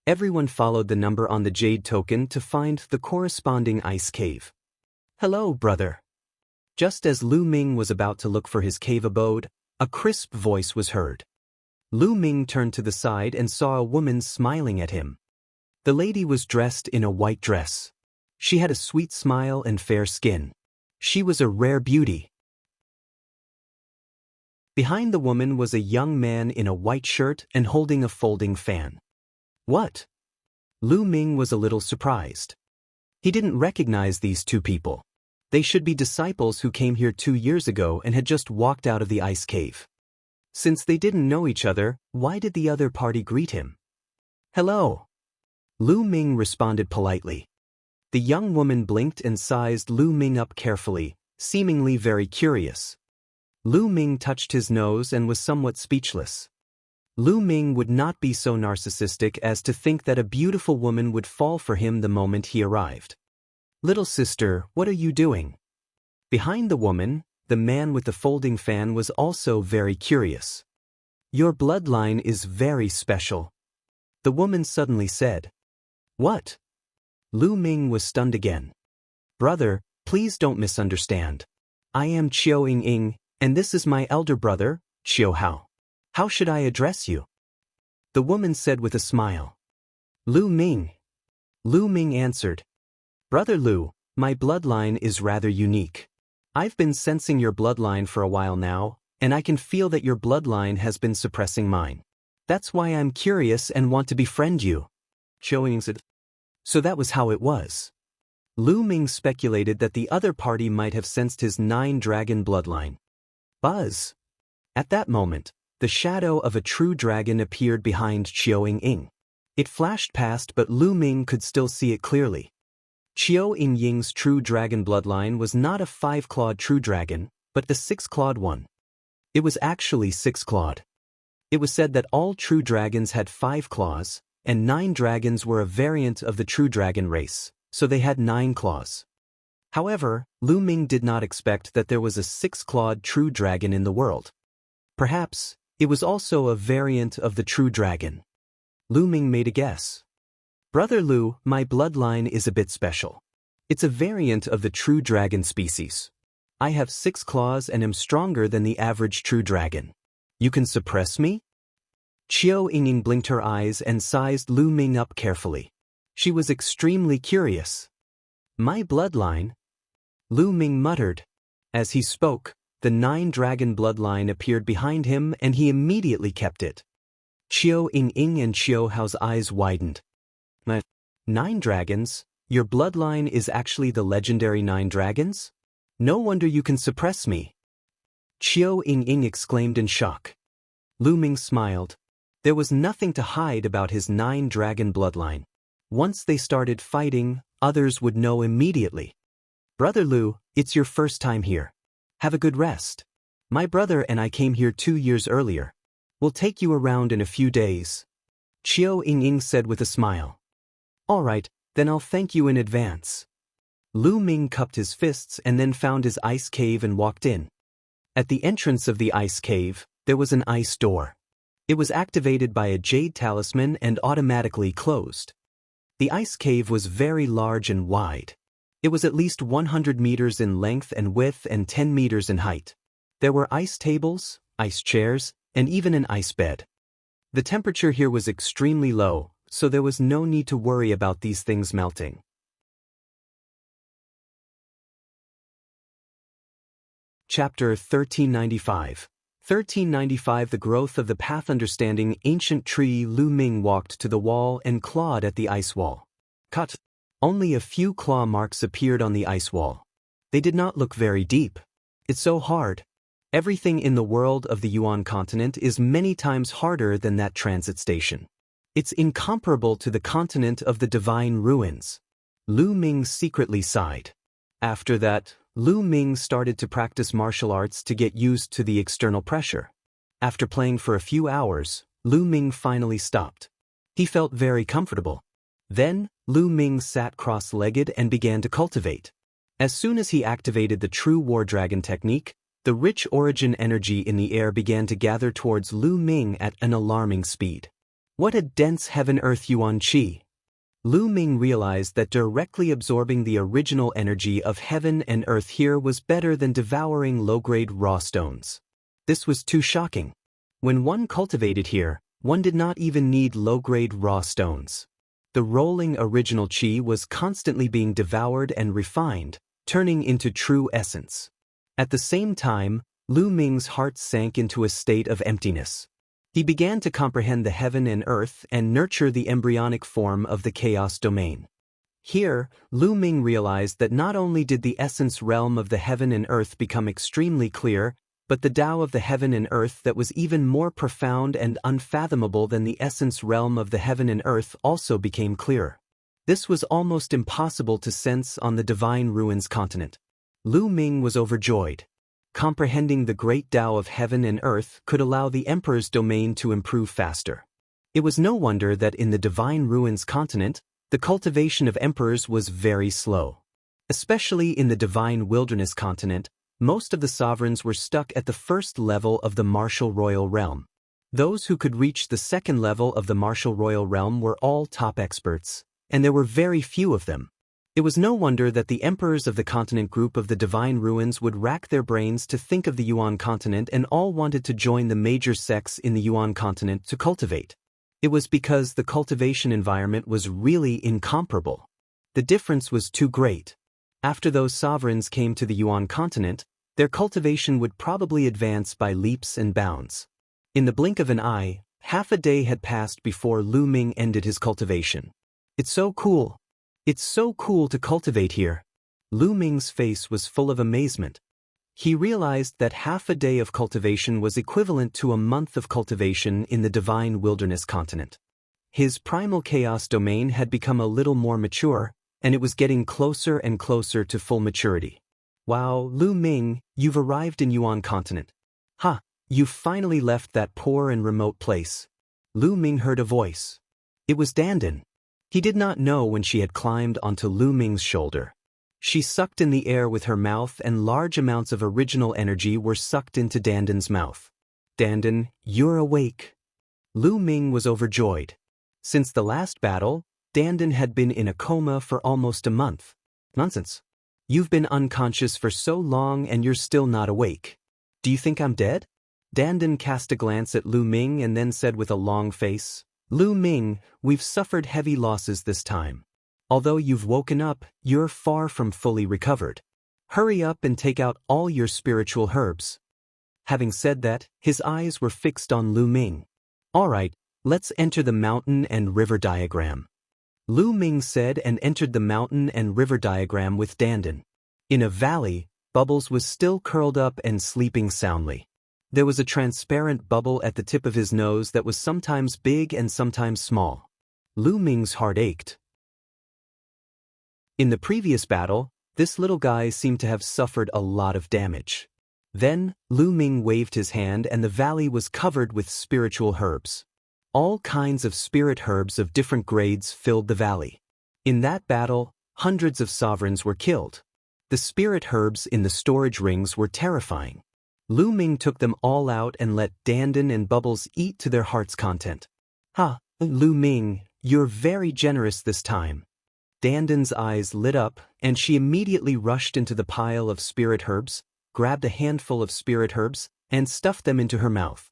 Everyone followed the number on the jade token to find the corresponding ice cave. Hello, brother. Just as Lu Ming was about to look for his cave abode, a crisp voice was heard. Lu Ming turned to the side and saw a woman smiling at him. The lady was dressed in a white dress. She had a sweet smile and fair skin. She was a rare beauty. Behind the woman was a young man in a white shirt and holding a folding fan. What? Lu Ming was a little surprised. He didn't recognize these two people. They should be disciples who came here 2 years ago and had just walked out of the ice cave. Since they didn't know each other, why did the other party greet him? Hello. Lu Ming responded politely. The young woman blinked and sized Lu Ming up carefully, seemingly very curious. Lu Ming touched his nose and was somewhat speechless. Lu Ming would not be so narcissistic as to think that a beautiful woman would fall for him the moment he arrived. Little sister, what are you doing? Behind the woman, the man with the folding fan was also very curious. Your bloodline is very special. The woman suddenly said. What? Lu Ming was stunned again. Brother, please don't misunderstand. I am Qiu Ying, and this is my elder brother, Qiu Hao. How should I address you? The woman said with a smile. Lu Ming. Lu Ming answered. Brother Lu, my bloodline is rather unique. I've been sensing your bloodline for a while now, and I can feel that your bloodline has been suppressing mine. That's why I'm curious and want to befriend you. Qiu Ying said. So that was how it was. Lu Ming speculated that the other party might have sensed his 9-dragon bloodline. Buzz. At that moment, the shadow of a true dragon appeared behind Qiu Ying. It flashed past, but Lu Ming could still see it clearly. Qiu Ying's true dragon bloodline was not a 5-clawed true dragon, but the 6-clawed one. It was actually 6-clawed. It was said that all true dragons had 5 claws, and 9 dragons were a variant of the true dragon race, so they had 9 claws. However, Lu Ming did not expect that there was a 6-clawed true dragon in the world. Perhaps, it was also a variant of the true dragon. Lu Ming made a guess. Brother Lu, my bloodline is a bit special. It's a variant of the true dragon species. I have 6 claws and am stronger than the average true dragon. You can suppress me? Qiu Ying blinked her eyes and sized Lu Ming up carefully. She was extremely curious. My bloodline? Lu Ming muttered. As he spoke, the 9-dragon bloodline appeared behind him and he immediately kept it. Qiu Ying and Qiu Hao's eyes widened. 9 dragons? Your bloodline is actually the legendary 9 dragons? No wonder you can suppress me. Qiu Ying exclaimed in shock. Lu Ming smiled. There was nothing to hide about his 9-dragon bloodline. Once they started fighting, others would know immediately. Brother Lu, it's your first time here. Have a good rest. My brother and I came here 2 years earlier. We'll take you around in a few days. Qiu Ying said with a smile. All right, then I'll thank you in advance. Lu Ming cupped his fists and then found his ice cave and walked in. At the entrance of the ice cave, there was an ice door. It was activated by a jade talisman and automatically closed. The ice cave was very large and wide. It was at least 100 meters in length and width and 10 meters in height. There were ice tables, ice chairs, and even an ice bed. The temperature here was extremely low, so there was no need to worry about these things melting. Chapter 1395. 1395 The growth of the path. Understanding ancient tree. Lu Ming walked to the wall and clawed at the ice wall. Cut. Only a few claw marks appeared on the ice wall. They did not look very deep. It's so hard. Everything in the world of the Yuan continent is many times harder than that transit station. It's incomparable to the continent of the divine ruins. Lu Ming secretly sighed. After that, Lu Ming started to practice martial arts to get used to the external pressure. After playing for a few hours, Lu Ming finally stopped. He felt very comfortable. Then, Lu Ming sat cross-legged and began to cultivate. As soon as he activated the true War Dragon technique, the rich origin energy in the air began to gather towards Lu Ming at an alarming speed. What a dense heaven-earth Yuan Qi! Lu Ming realized that directly absorbing the original energy of heaven and earth here was better than devouring low-grade raw stones. This was too shocking. When one cultivated here, one did not even need low-grade raw stones. The rolling original Qi was constantly being devoured and refined, turning into true essence. At the same time, Lu Ming's heart sank into a state of emptiness. He began to comprehend the heaven and earth and nurture the embryonic form of the chaos domain. Here, Lu Ming realized that not only did the essence realm of the heaven and earth become extremely clear, but the Tao of the heaven and earth that was even more profound and unfathomable than the essence realm of the heaven and earth also became clearer. This was almost impossible to sense on the divine ruins continent. Lu Ming was overjoyed. Comprehending the great Tao of heaven and earth could allow the emperor's domain to improve faster. It was no wonder that in the divine ruins continent, the cultivation of emperors was very slow. Especially in the divine wilderness continent, most of the sovereigns were stuck at the first level of the martial royal realm. Those who could reach the second level of the martial royal realm were all top experts, and there were very few of them. It was no wonder that the emperors of the continent group of the Divine Ruins would rack their brains to think of the Yuan continent and all wanted to join the major sects in the Yuan continent to cultivate. It was because the cultivation environment was really incomparable. The difference was too great. After those sovereigns came to the Yuan continent, their cultivation would probably advance by leaps and bounds. In the blink of an eye, half a day had passed before Lu Ming ended his cultivation. It's so cool. It's so cool to cultivate here. Lu Ming's face was full of amazement. He realized that half a day of cultivation was equivalent to a month of cultivation in the Divine Wilderness continent. His primal chaos domain had become a little more mature, and it was getting closer and closer to full maturity. Wow, Lu Ming, you've arrived in Yuan continent. Ha, you've finally left that poor and remote place. Lu Ming heard a voice. It was Dandan. He did not know when she had climbed onto Lu Ming's shoulder. She sucked in the air with her mouth and large amounts of original energy were sucked into Dandan's mouth. Dandan, you're awake. Lu Ming was overjoyed. Since the last battle, Dandan had been in a coma for almost a month. Nonsense. You've been unconscious for so long and you're still not awake. Do you think I'm dead? Dandan cast a glance at Lu Ming and then said with a long face, Lu Ming, we've suffered heavy losses this time. Although you've woken up, you're far from fully recovered. Hurry up and take out all your spiritual herbs. Having said that, his eyes were fixed on Lu Ming. All right, let's enter the mountain and river diagram. Lu Ming said and entered the mountain and river diagram with Dandan. In a valley, Bubbles was still curled up and sleeping soundly. There was a transparent bubble at the tip of his nose that was sometimes big and sometimes small. Lu Ming's heart ached. In the previous battle, this little guy seemed to have suffered a lot of damage. Then, Lu Ming waved his hand and the valley was covered with spiritual herbs. All kinds of spirit herbs of different grades filled the valley. In that battle, hundreds of sovereigns were killed. The spirit herbs in the storage rings were terrifying. Lu Ming took them all out and let Dandan and Bubbles eat to their heart's content. Ha, Lu Ming, you're very generous this time. Dandan's eyes lit up, and she immediately rushed into the pile of spirit herbs, grabbed a handful of spirit herbs, and stuffed them into her mouth.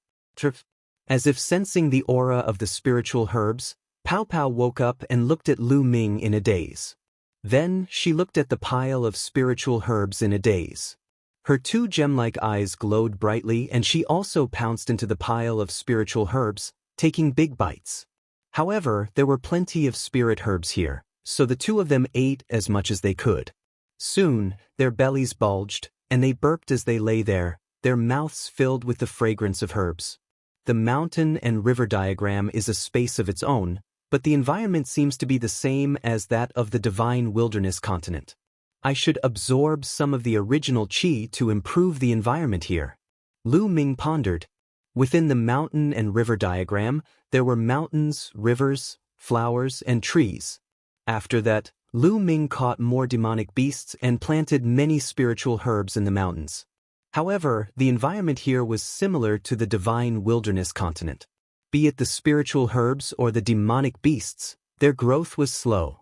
As if sensing the aura of the spiritual herbs, Pow Pow woke up and looked at Lu Ming in a daze. Then she looked at the pile of spiritual herbs in a daze. Her two gem-like eyes glowed brightly and she also pounced into the pile of spiritual herbs, taking big bites. However, there were plenty of spirit herbs here, so the two of them ate as much as they could. Soon, their bellies bulged, and they burped as they lay there, their mouths filled with the fragrance of herbs. The mountain and river diagram is a space of its own, but the environment seems to be the same as that of the Divine Wilderness continent. I should absorb some of the original qi to improve the environment here. Lu Ming pondered. Within the mountain and river diagram, there were mountains, rivers, flowers, and trees. After that, Lu Ming caught more demonic beasts and planted many spiritual herbs in the mountains. However, the environment here was similar to the Divine Wilderness continent. Be it the spiritual herbs or the demonic beasts, their growth was slow.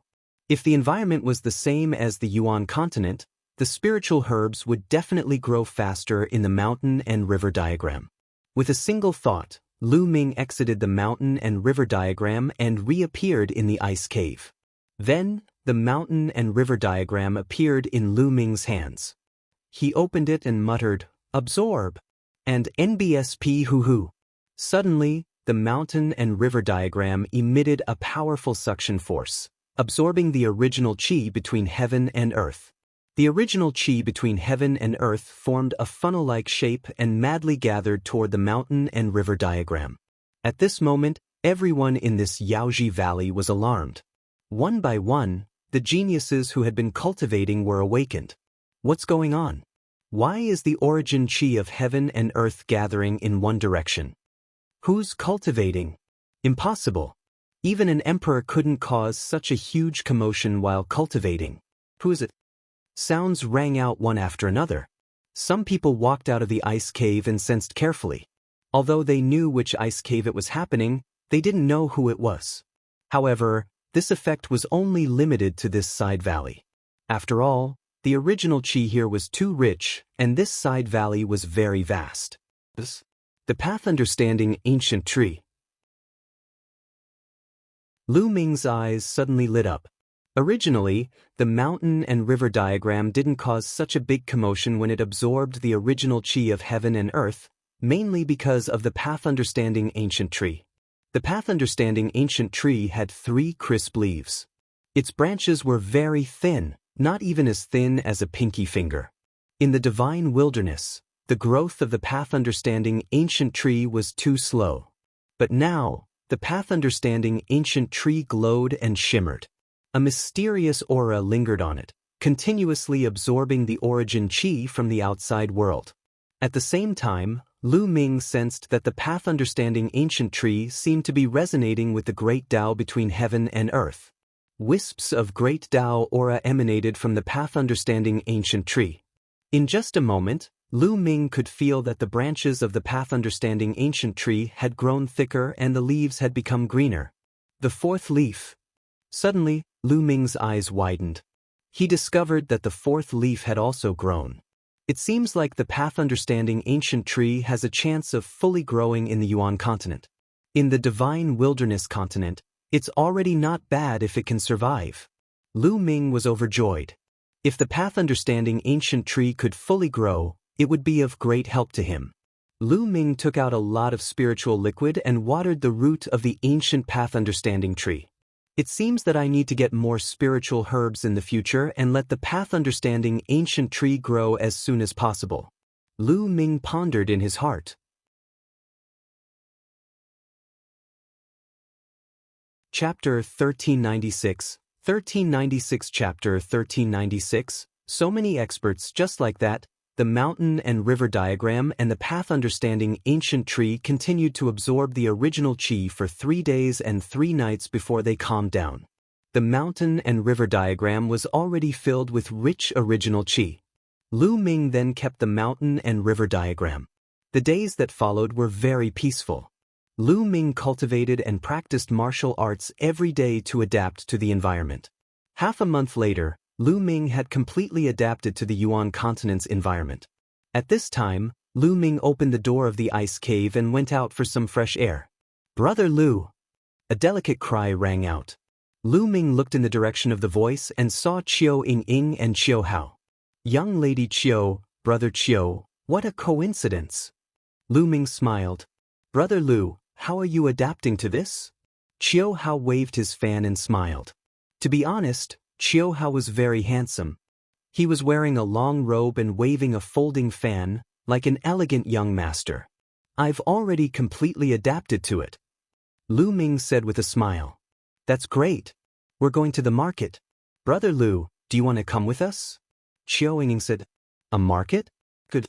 If the environment was the same as the Yuan continent, the spiritual herbs would definitely grow faster in the mountain and river diagram. With a single thought, Lu Ming exited the mountain and river diagram and reappeared in the ice cave. Then, the mountain and river diagram appeared in Lu Ming's hands. He opened it and muttered, "Absorb," and NBSP hoo-hoo. Suddenly, the mountain and river diagram emitted a powerful suction force, absorbing the original qi between heaven and earth. The original qi between heaven and earth formed a funnel-like shape and madly gathered toward the mountain and river diagram. At this moment, everyone in this Yaoji Valley was alarmed. One by one, the geniuses who had been cultivating were awakened. What's going on? Why is the origin qi of heaven and earth gathering in one direction? Who's cultivating? Impossible. Even an emperor couldn't cause such a huge commotion while cultivating. Who is it? Sounds rang out one after another. Some people walked out of the ice cave and sensed carefully. Although they knew which ice cave it was happening, they didn't know who it was. However, this effect was only limited to this side valley. After all, the original chi here was too rich, and this side valley was very vast. The path understanding ancient tree. Lu Ming's eyes suddenly lit up. Originally, the mountain and river diagram didn't cause such a big commotion when it absorbed the original chi of heaven and earth, mainly because of the path understanding ancient tree. The path understanding ancient tree had 3 crisp leaves. Its branches were very thin, not even as thin as a pinky finger. In the divine wilderness, the growth of the path understanding ancient tree was too slow. But now, the path understanding ancient tree glowed and shimmered. A mysterious aura lingered on it, continuously absorbing the origin chi from the outside world. At the same time, Lu Ming sensed that the path understanding ancient tree seemed to be resonating with the great Tao between heaven and earth. Wisps of great Tao aura emanated from the path understanding ancient tree. In just a moment, Lu Ming could feel that the branches of the path understanding ancient tree had grown thicker and the leaves had become greener. The 4th leaf. Suddenly, Lu Ming's eyes widened. He discovered that the 4th leaf had also grown. It seems like the path understanding ancient tree has a chance of fully growing in the Yuan continent. In the divine wilderness continent, it's already not bad if it can survive. Lu Ming was overjoyed. If the path understanding ancient tree could fully grow, it would be of great help to him. Lu Ming took out a lot of spiritual liquid and watered the root of the ancient path understanding tree. It seems that I need to get more spiritual herbs in the future and let the path understanding ancient tree grow as soon as possible. Lu Ming pondered in his heart. Chapter 1396, 1396 Chapter 1396, so many experts just like that. The mountain and river diagram and the path understanding ancient tree continued to absorb the original chi for 3 days and 3 nights before they calmed down. The mountain and river diagram was already filled with rich original chi. Lu Ming then kept the mountain and river diagram. The days that followed were very peaceful. Lu Ming cultivated and practiced martial arts every day to adapt to the environment. Half a month later, Lu Ming had completely adapted to the Yuan continent's environment. At this time, Lu Ming opened the door of the ice cave and went out for some fresh air. "Brother Lu!" A delicate cry rang out. Lu Ming looked in the direction of the voice and saw Chiu Ying and Chiu Hao. "Young lady Chiu, brother Chiu, what a coincidence!" Lu Ming smiled. "Brother Lu, how are you adapting to this?" Chiu Hao waved his fan and smiled. To be honest, Chiu Hao was very handsome. He was wearing a long robe and waving a folding fan, like an elegant young master. "I've already completely adapted to it," Lu Ming said with a smile. "That's great. We're going to the market. Brother Lu, do you want to come with us?" Chiu Ying said. "A market? Good."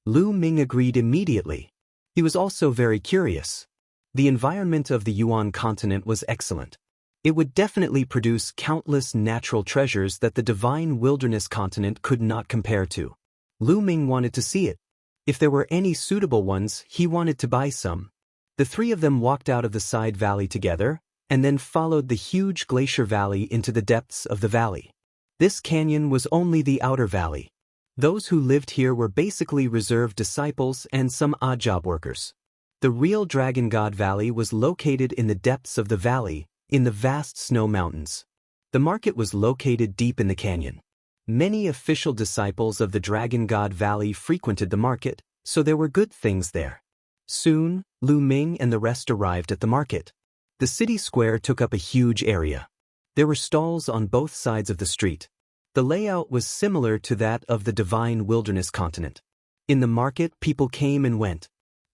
Lu Ming agreed immediately. He was also very curious. The environment of the Yuan continent was excellent. It would definitely produce countless natural treasures that the divine wilderness continent could not compare to. Lu Ming wanted to see it. If there were any suitable ones, he wanted to buy some. The 3 of them walked out of the side valley together, and then followed the huge glacier valley into the depths of the valley. This canyon was only the outer valley. Those who lived here were basically reserved disciples and some odd job workers. The real Dragon God Valley was located in the depths of the valley, in the vast snow mountains. The market was located deep in the canyon. Many official disciples of the Dragon God Valley frequented the market, so there were good things there. Soon, Lu Ming and the rest arrived at the market. The city square took up a huge area. There were stalls on both sides of the street. The layout was similar to that of the divine wilderness continent. In the market, people came and went.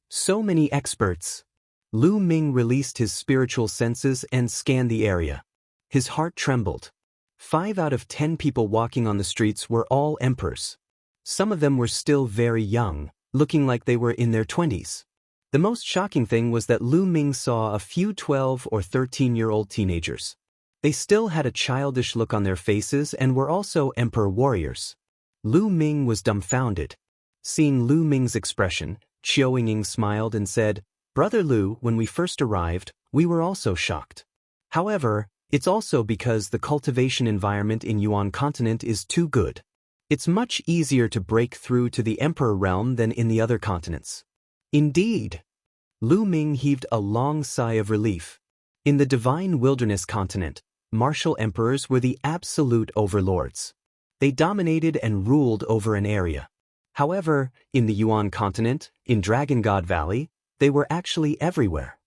So many experts. Lu Ming released his spiritual senses and scanned the area. His heart trembled. 5 out of 10 people walking on the streets were all emperors. Some of them were still very young, looking like they were in their 20s. The most shocking thing was that Lu Ming saw a few 12 or 13-year-old teenagers. They still had a childish look on their faces and were also emperor warriors. Lu Ming was dumbfounded. Seeing Lu Ming's expression, Chiu Ying smiled and said, "Brother Lu, when we first arrived, we were also shocked. However, It's also because the cultivation environment in Yuan continent is too good. It's much easier to break through to the Emperor realm than in the other continents. Indeed. Lu Ming heaved a long sigh of relief. In the Divine Wilderness continent, martial emperors were the absolute overlords. They dominated and ruled over an area. However, in the Yuan continent, in Dragon God Valley, they were actually everywhere.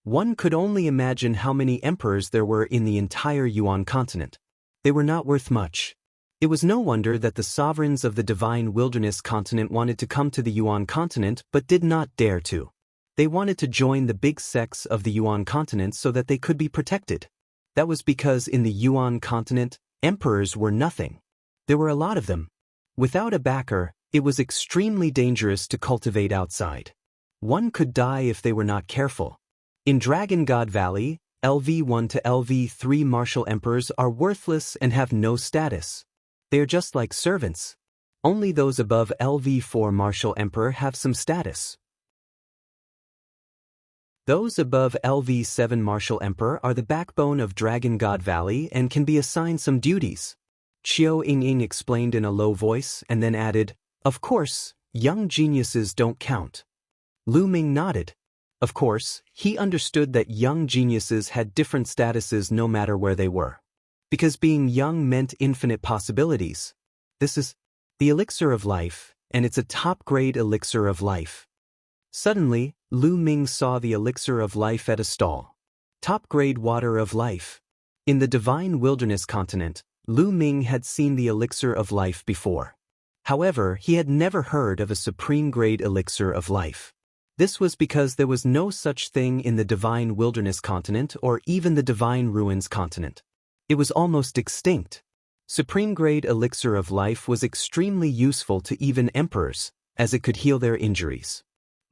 One could only imagine how many emperors there were in the entire Yuan continent. They were not worth much. It was no wonder that the sovereigns of the Divine Wilderness continent wanted to come to the Yuan continent but did not dare to. They wanted to join the big sects of the Yuan continent so that they could be protected. That was because in the Yuan continent, emperors were nothing. There were a lot of them. Without a backer, it was extremely dangerous to cultivate outside. One could die if they were not careful. In Dragon God Valley, LV1 to LV3 martial emperors are worthless and have no status. They are just like servants. Only those above LV4 martial emperor have some status. Those above LV7 martial emperor are the backbone of Dragon God Valley and can be assigned some duties. Qiao Yingying explained in a low voice and then added, "Of course, young geniuses don't count." Lu Ming nodded. Of course, he understood that young geniuses had different statuses no matter where they were. Because being young meant infinite possibilities. This is the elixir of life, and it's a top-grade elixir of life. Suddenly, Lu Ming saw the elixir of life at a stall. Top-grade water of life. In the Divine Wilderness continent, Lu Ming had seen the elixir of life before. However, he had never heard of a supreme-grade elixir of life. This was because there was no such thing in the Divine Wilderness continent or even the Divine Ruins continent. It was almost extinct. Supreme-grade elixir of life was extremely useful to even emperors, as it could heal their injuries.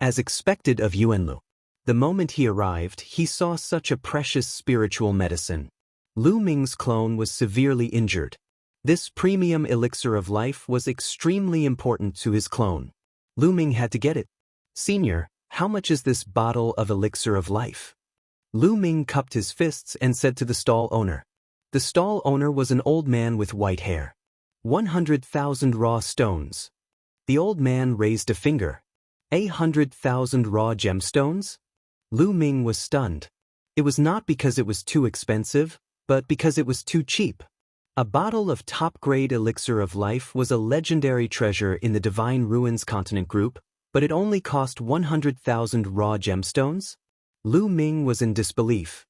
As expected of Yuanlu. The moment he arrived, he saw such a precious spiritual medicine. Lu Ming's clone was severely injured. This premium elixir of life was extremely important to his clone. Lu Ming had to get it. "Senior, how much is this bottle of elixir of life?" Lu Ming cupped his fists and said to the stall owner. The stall owner was an old man with white hair. 100,000 raw stones. The old man raised a finger. 100,000 raw gemstones? Lu Ming was stunned. It was not because it was too expensive, but because it was too cheap. A bottle of top-grade elixir of life was a legendary treasure in the Divine Ruins continent group, but it only cost 100,000 raw gemstones? Lu Ming was in disbelief.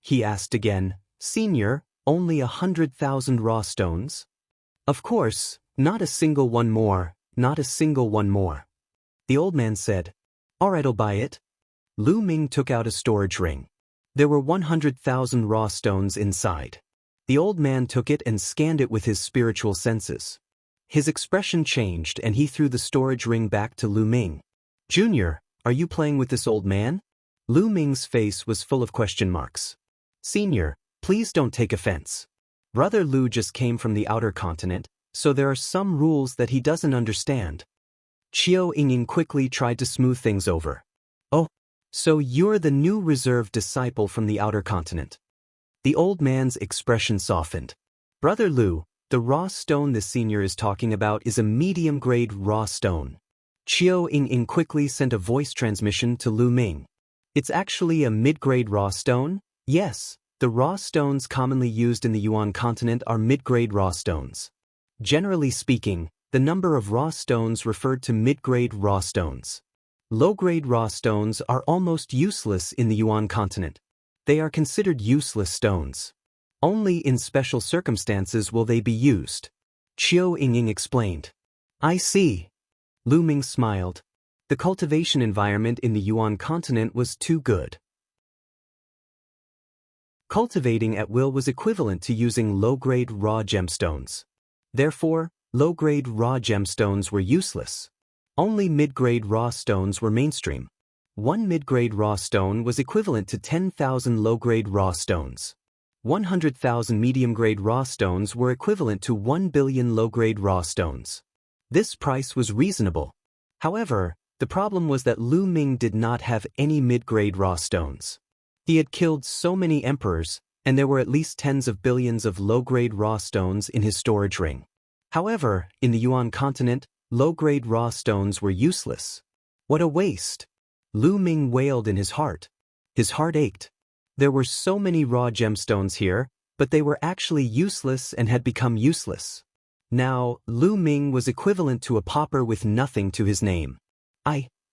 He asked again, "Senior, only 100,000 raw stones?" "Of course, not a single one more, not a single one more." The old man said, "All right, I'll buy it." Lu Ming took out a storage ring. There were 100,000 raw stones inside. The old man took it and scanned it with his spiritual senses. His expression changed and he threw the storage ring back to Lu Ming. "Junior, are you playing with this old man?" Lu Ming's face was full of question marks. "Senior, please don't take offense. Brother Lu just came from the outer continent, so there are some rules that he doesn't understand." Qiao Yingying quickly tried to smooth things over. "Oh, so you're the new reserve disciple from the outer continent." The old man's expression softened. "Brother Lu, the raw stone the senior is talking about is a medium-grade raw stone." Qiao Yingying quickly sent a voice transmission to Lu Ming. "It's actually a mid-grade raw stone? Yes, the raw stones commonly used in the Yuan continent are mid-grade raw stones. Generally speaking, the number of raw stones referred to mid-grade raw stones. Low-grade raw stones are almost useless in the Yuan continent. They are considered useless stones. Only in special circumstances will they be used." Qiao Yingying explained. "I see." Lu Ming smiled. The cultivation environment in the Yuan continent was too good. Cultivating at will was equivalent to using low-grade raw gemstones. Therefore, low-grade raw gemstones were useless. Only mid-grade raw stones were mainstream. One mid-grade raw stone was equivalent to 10,000 low-grade raw stones. 100,000 medium-grade raw stones were equivalent to 1 billion low-grade raw stones. This price was reasonable. However, the problem was that Lu Ming did not have any mid-grade raw stones. He had killed so many emperors, and there were at least tens of billions of low-grade raw stones in his storage ring. However, in the Yuan continent, low-grade raw stones were useless. What a waste! Lu Ming wailed in his heart. His heart ached. There were so many raw gemstones here, but they were actually useless and had become useless. Now, Lu Ming was equivalent to a pauper with nothing to his name.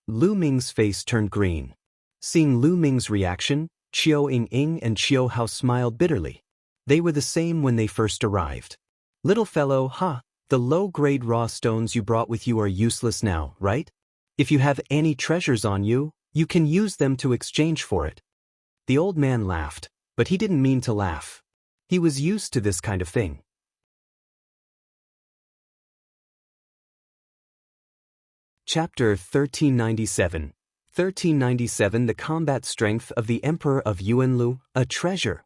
Lu Ming's face turned green. Seeing Lu Ming's reaction, Qiu Ying and Qiu Hao smiled bitterly. They were the same when they first arrived. Little fellow, the low-grade raw stones you brought with you are useless now, right? If you have any treasures on you, you can use them to exchange for it. The old man laughed, but he didn't mean to laugh. He was used to this kind of thing. Chapter 1397. 1397 The Combat Strength of the Emperor of Yuanlu, a Treasure.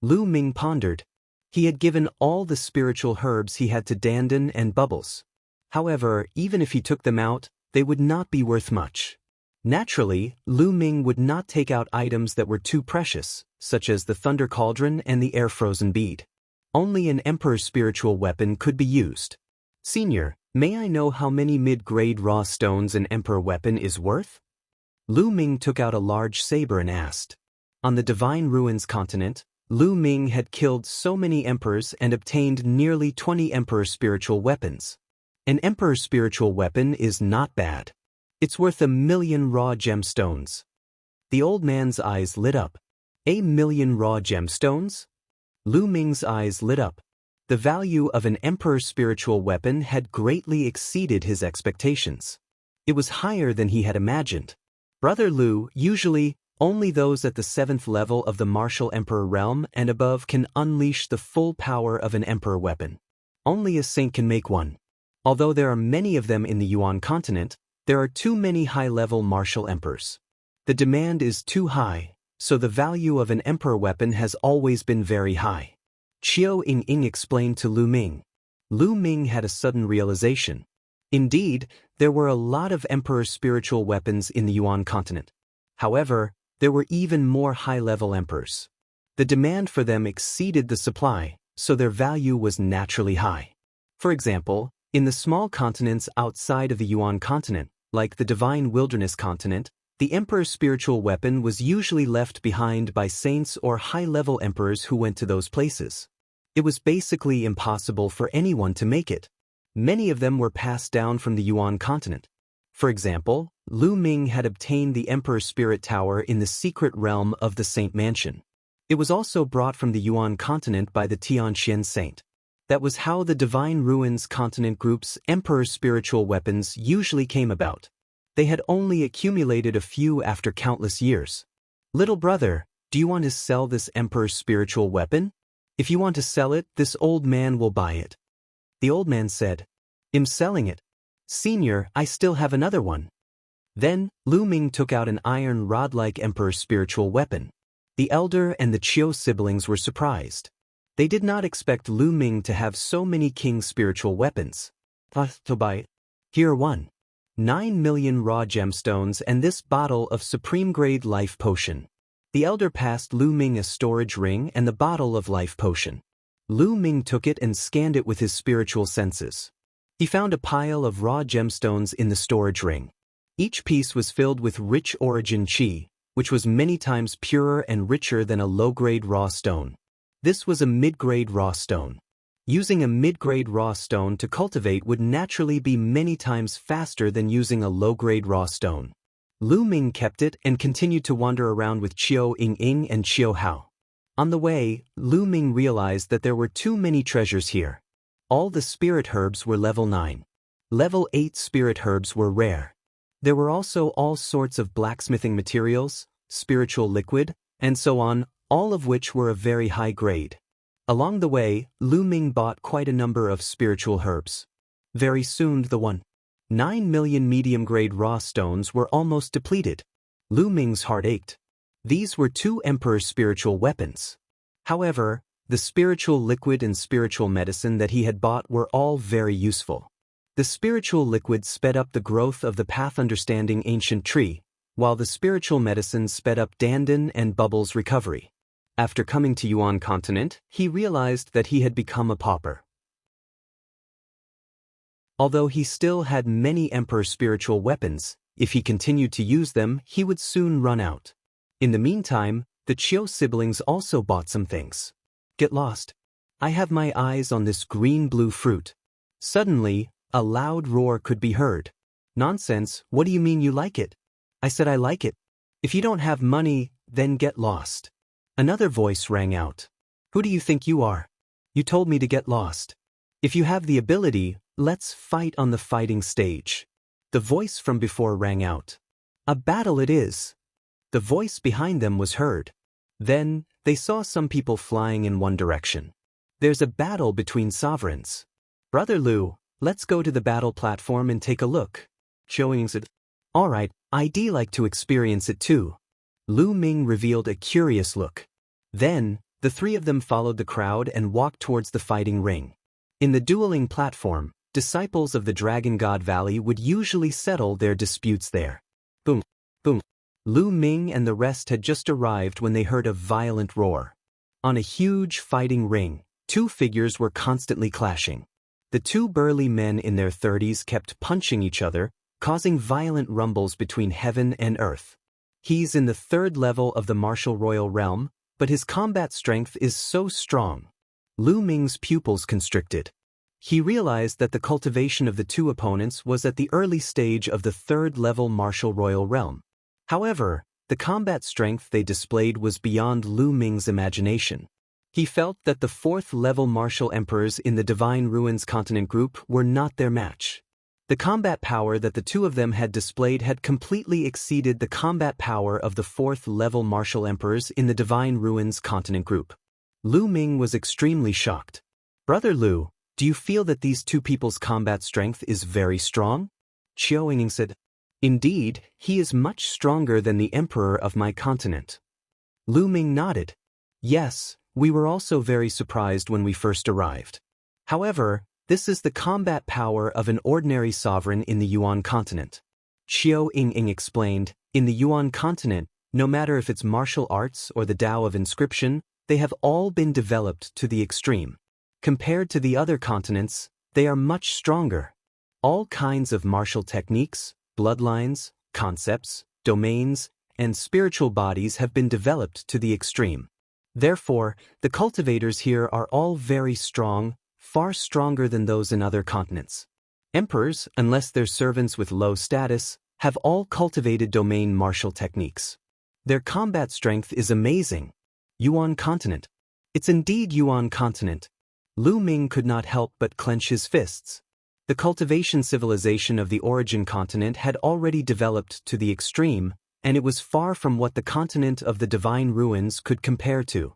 Lu Ming pondered. He had given all the spiritual herbs he had to Dandan and Bubbles. However, even if he took them out, they would not be worth much. Naturally, Lu Ming would not take out items that were too precious, such as the Thunder Cauldron and the Air-Frozen Bead. Only an Emperor's spiritual weapon could be used. Senior, may I know how many mid-grade raw stones an Emperor weapon is worth? Lu Ming took out a large saber and asked. On the Divine Ruins continent, Lu Ming had killed so many emperors and obtained nearly 20 Emperor spiritual weapons. An Emperor spiritual weapon is not bad. It's worth 1,000,000 raw gemstones. The old man's eyes lit up. 1,000,000 raw gemstones? Lu Ming's eyes lit up. The value of an Emperor spiritual weapon had greatly exceeded his expectations. It was higher than he had imagined. Brother Lu, usually, only those at the 7th level of the martial Emperor realm and above can unleash the full power of an Emperor weapon. Only a saint can make one. Although there are many of them in the Yuan continent, there are too many high-level martial emperors. The demand is too high, so the value of an Emperor weapon has always been very high. Qiu Ying explained to Lu Ming. Lu Ming had a sudden realization. Indeed, there were a lot of Emperor spiritual weapons in the Yuan continent. However, there were even more high-level emperors. The demand for them exceeded the supply, so their value was naturally high. For example, in the small continents outside of the Yuan continent, like the Divine Wilderness continent, the Emperor's spiritual weapon was usually left behind by saints or high-level emperors who went to those places. It was basically impossible for anyone to make it. Many of them were passed down from the Yuan continent. For example, Lu Ming had obtained the Emperor's Spirit Tower in the secret realm of the Saint Mansion. It was also brought from the Yuan continent by the Tianxian Saint. That was how the Divine Ruins continent group's Emperor's spiritual weapons usually came about. They had only accumulated a few after countless years. Little brother, do you want to sell this Emperor's spiritual weapon? If you want to sell it, this old man will buy it. The old man said, I'm selling it. Senior, I still have another one. Then, Lu Ming took out an iron rod-like Emperor's spiritual weapon. The elder and the Qiu siblings were surprised. They did not expect Lu Ming to have so many king's spiritual weapons. To buy. Here one. 9,000,000 raw gemstones and this bottle of supreme-grade life potion. The elder passed Lu Ming a storage ring and the bottle of life potion. Lu Ming took it and scanned it with his spiritual senses. He found a pile of raw gemstones in the storage ring. Each piece was filled with rich origin qi, which was many times purer and richer than a low-grade raw stone. This was a mid-grade raw stone. Using a mid-grade raw stone to cultivate would naturally be many times faster than using a low-grade raw stone. Lu Ming kept it and continued to wander around with Qiu Ying and Qiu Hao. On the way, Lu Ming realized that there were too many treasures here. All the spirit herbs were level 9. Level 8 spirit herbs were rare. There were also all sorts of blacksmithing materials, spiritual liquid, and so on, all of which were of very high grade. Along the way, Lu Ming bought quite a number of spiritual herbs. Very soon the 1.9 million medium-grade raw stones were almost depleted. Lu Ming's heart ached. These were 2 Emperor's spiritual weapons. However, the spiritual liquid and spiritual medicine that he had bought were all very useful. The spiritual liquid sped up the growth of the path understanding ancient tree, while the spiritual medicine sped up Dandan and Bubbles' recovery. After coming to Yuan continent, he realized that he had become a pauper. Although he still had many Emperor's spiritual weapons, if he continued to use them, he would soon run out. In the meantime, the Chiu siblings also bought some things. Get lost. I have my eyes on this green-blue fruit. Suddenly, a loud roar could be heard. Nonsense, what do you mean you like it? I said I like it. If you don't have money, then get lost. Another voice rang out. Who do you think you are? You told me to get lost. If you have the ability, let's fight on the fighting stage. The voice from before rang out. A battle it is. The voice behind them was heard. Then, they saw some people flying in one direction. There's a battle between sovereigns. Brother Lu, let's go to the battle platform and take a look. Showing said, Alright, I'd like to experience it too. Lu Ming revealed a curious look. Then, the three of them followed the crowd and walked towards the fighting ring. In the dueling platform, disciples of the Dragon God Valley would usually settle their disputes there. Boom, boom. Lu Ming and the rest had just arrived when they heard a violent roar. On a huge fighting ring, two figures were constantly clashing. The two burly men in their 30s kept punching each other, causing violent rumbles between heaven and earth. He's in the 3rd level of the martial royal realm, but his combat strength is so strong. Lu Ming's pupils constricted. He realized that the cultivation of the two opponents was at the early stage of the 3rd level martial royal realm. However, the combat strength they displayed was beyond Lu Ming's imagination. He felt that the 4th level martial emperors in the Divine Ruins continent group were not their match. The combat power that the two of them had displayed had completely exceeded the combat power of the 4th level martial emperors in the Divine Ruins continent group. Lu Ming was extremely shocked. Brother Lu, do you feel that these two people's combat strength is very strong? Qiao Yingning said, Indeed, he is much stronger than the emperor of my continent. Lu Ming nodded. Yes, we were also very surprised when we first arrived. However, this is the combat power of an ordinary sovereign in the Yuan continent. Qiao Yingning explained, in the Yuan continent, no matter if it's martial arts or the Tao of inscription, they have all been developed to the extreme. Compared to the other continents, they are much stronger. All kinds of martial techniques, bloodlines, concepts, domains, and spiritual bodies have been developed to the extreme. Therefore, the cultivators here are all very strong, far stronger than those in other continents. Emperors, unless they're servants with low status, have all cultivated domain martial techniques. Their combat strength is amazing. Yuan continent. It's indeed Yuan continent. Lu Ming could not help but clench his fists. The cultivation civilization of the origin continent had already developed to the extreme, and it was far from what the continent of the Divine Ruins could compare to.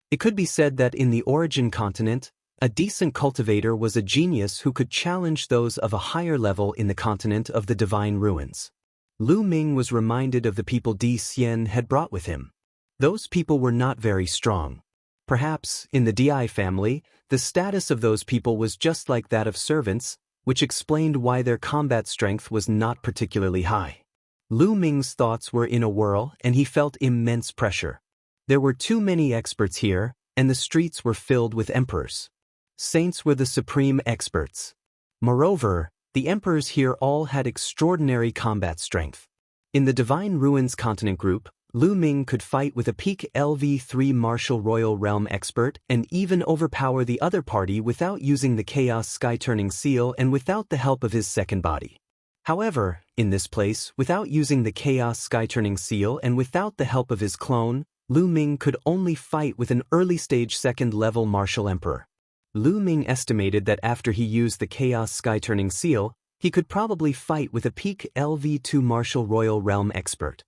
It could be said that in the origin continent, a decent cultivator was a genius who could challenge those of a higher level in the continent of the Divine Ruins. Lu Ming was reminded of the people Di Xian had brought with him. Those people were not very strong. Perhaps, in the Di family, the status of those people was just like that of servants, which explained why their combat strength was not particularly high. Lu Ming's thoughts were in a whirl and he felt immense pressure. There were too many experts here, and the streets were filled with emperors. Saints were the supreme experts. Moreover, the emperors here all had extraordinary combat strength. In the Divine Ruins continent group, Lu Ming could fight with a peak LV3 martial royal realm expert and even overpower the other party without using the chaos sky-turning seal and without the help of his second body. However, in this place, without using the chaos sky-turning seal and without the help of his clone, Lu Ming could only fight with an early-stage 2nd-level martial emperor. Lu Ming estimated that after he used the Chaos Sky-Turning Seal, he could probably fight with a peak LV2 martial royal realm expert.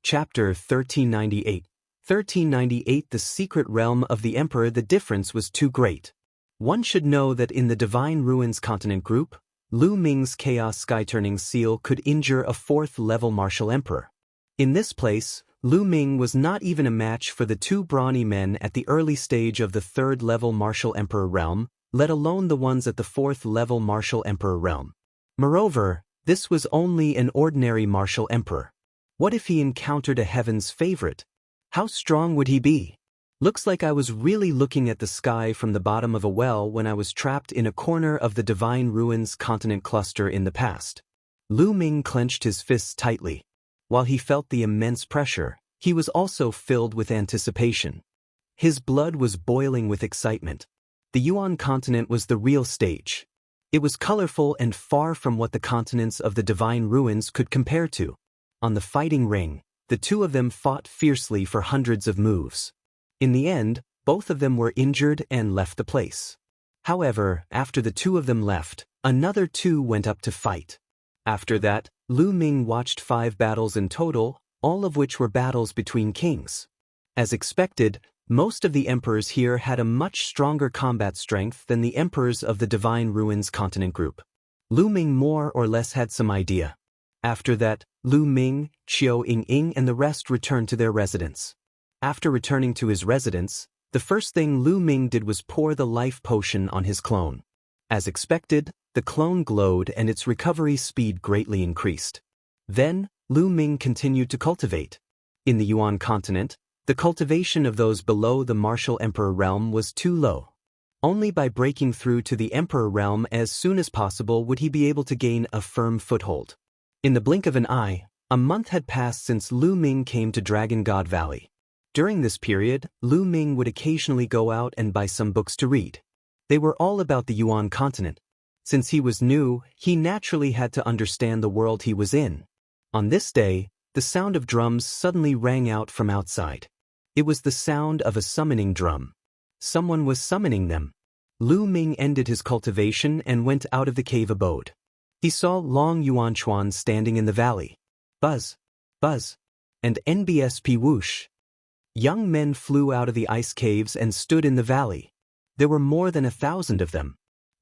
Chapter 1398. 1398 The Secret Realm of the Emperor. The difference was too great. One should know that in the Divine Ruins continent group, Lu Ming's Chaos Sky-Turning Seal could injure a 4th-level martial emperor. In this place, Lu Ming was not even a match for the two brawny men at the early stage of the 3rd-level martial emperor realm, let alone the ones at the 4th-level martial emperor realm. Moreover, This was only an ordinary martial emperor. What if he encountered a heaven's favorite? How strong would he be? Looks like I was really looking at the sky from the bottom of a well when I was trapped in a corner of the Divine Ruins continent cluster in the past. Lu Ming clenched his fists tightly. While he felt the immense pressure, he was also filled with anticipation. His blood was boiling with excitement. The Yuan continent was the real stage. It was colorful and far from what the continents of the Divine Ruins could compare to. On the fighting ring, the two of them fought fiercely for hundreds of moves. In the end, both of them were injured and left the place. However, after the two of them left, another two went up to fight. After that, Lu Ming watched 5 battles in total, all of which were battles between kings. As expected, most of the emperors here had a much stronger combat strength than the emperors of the Divine Ruins continent group. Lu Ming more or less had some idea. After that, Lu Ming, Qiu Ying, and the rest returned to their residence. After returning to his residence, the first thing Lu Ming did was pour the life potion on his clone. As expected, the clone glowed and its recovery speed greatly increased. Then, Lu Ming continued to cultivate. In the Yuan continent, the cultivation of those below the martial emperor realm was too low. Only by breaking through to the emperor realm as soon as possible would he be able to gain a firm foothold. In the blink of an eye, a month had passed since Lu Ming came to Dragon God Valley. During this period, Lu Ming would occasionally go out and buy some books to read. They were all about the Yuan continent. Since he was new, he naturally had to understand the world he was in. On this day, the sound of drums suddenly rang out from outside. It was the sound of a summoning drum. Someone was summoning them. Lu Ming ended his cultivation and went out of the cave abode. He saw Long Yuanchuan standing in the valley. Buzz, buzz, and NBSP whoosh. Young men flew out of the ice caves and stood in the valley. There were more than 1,000 of them.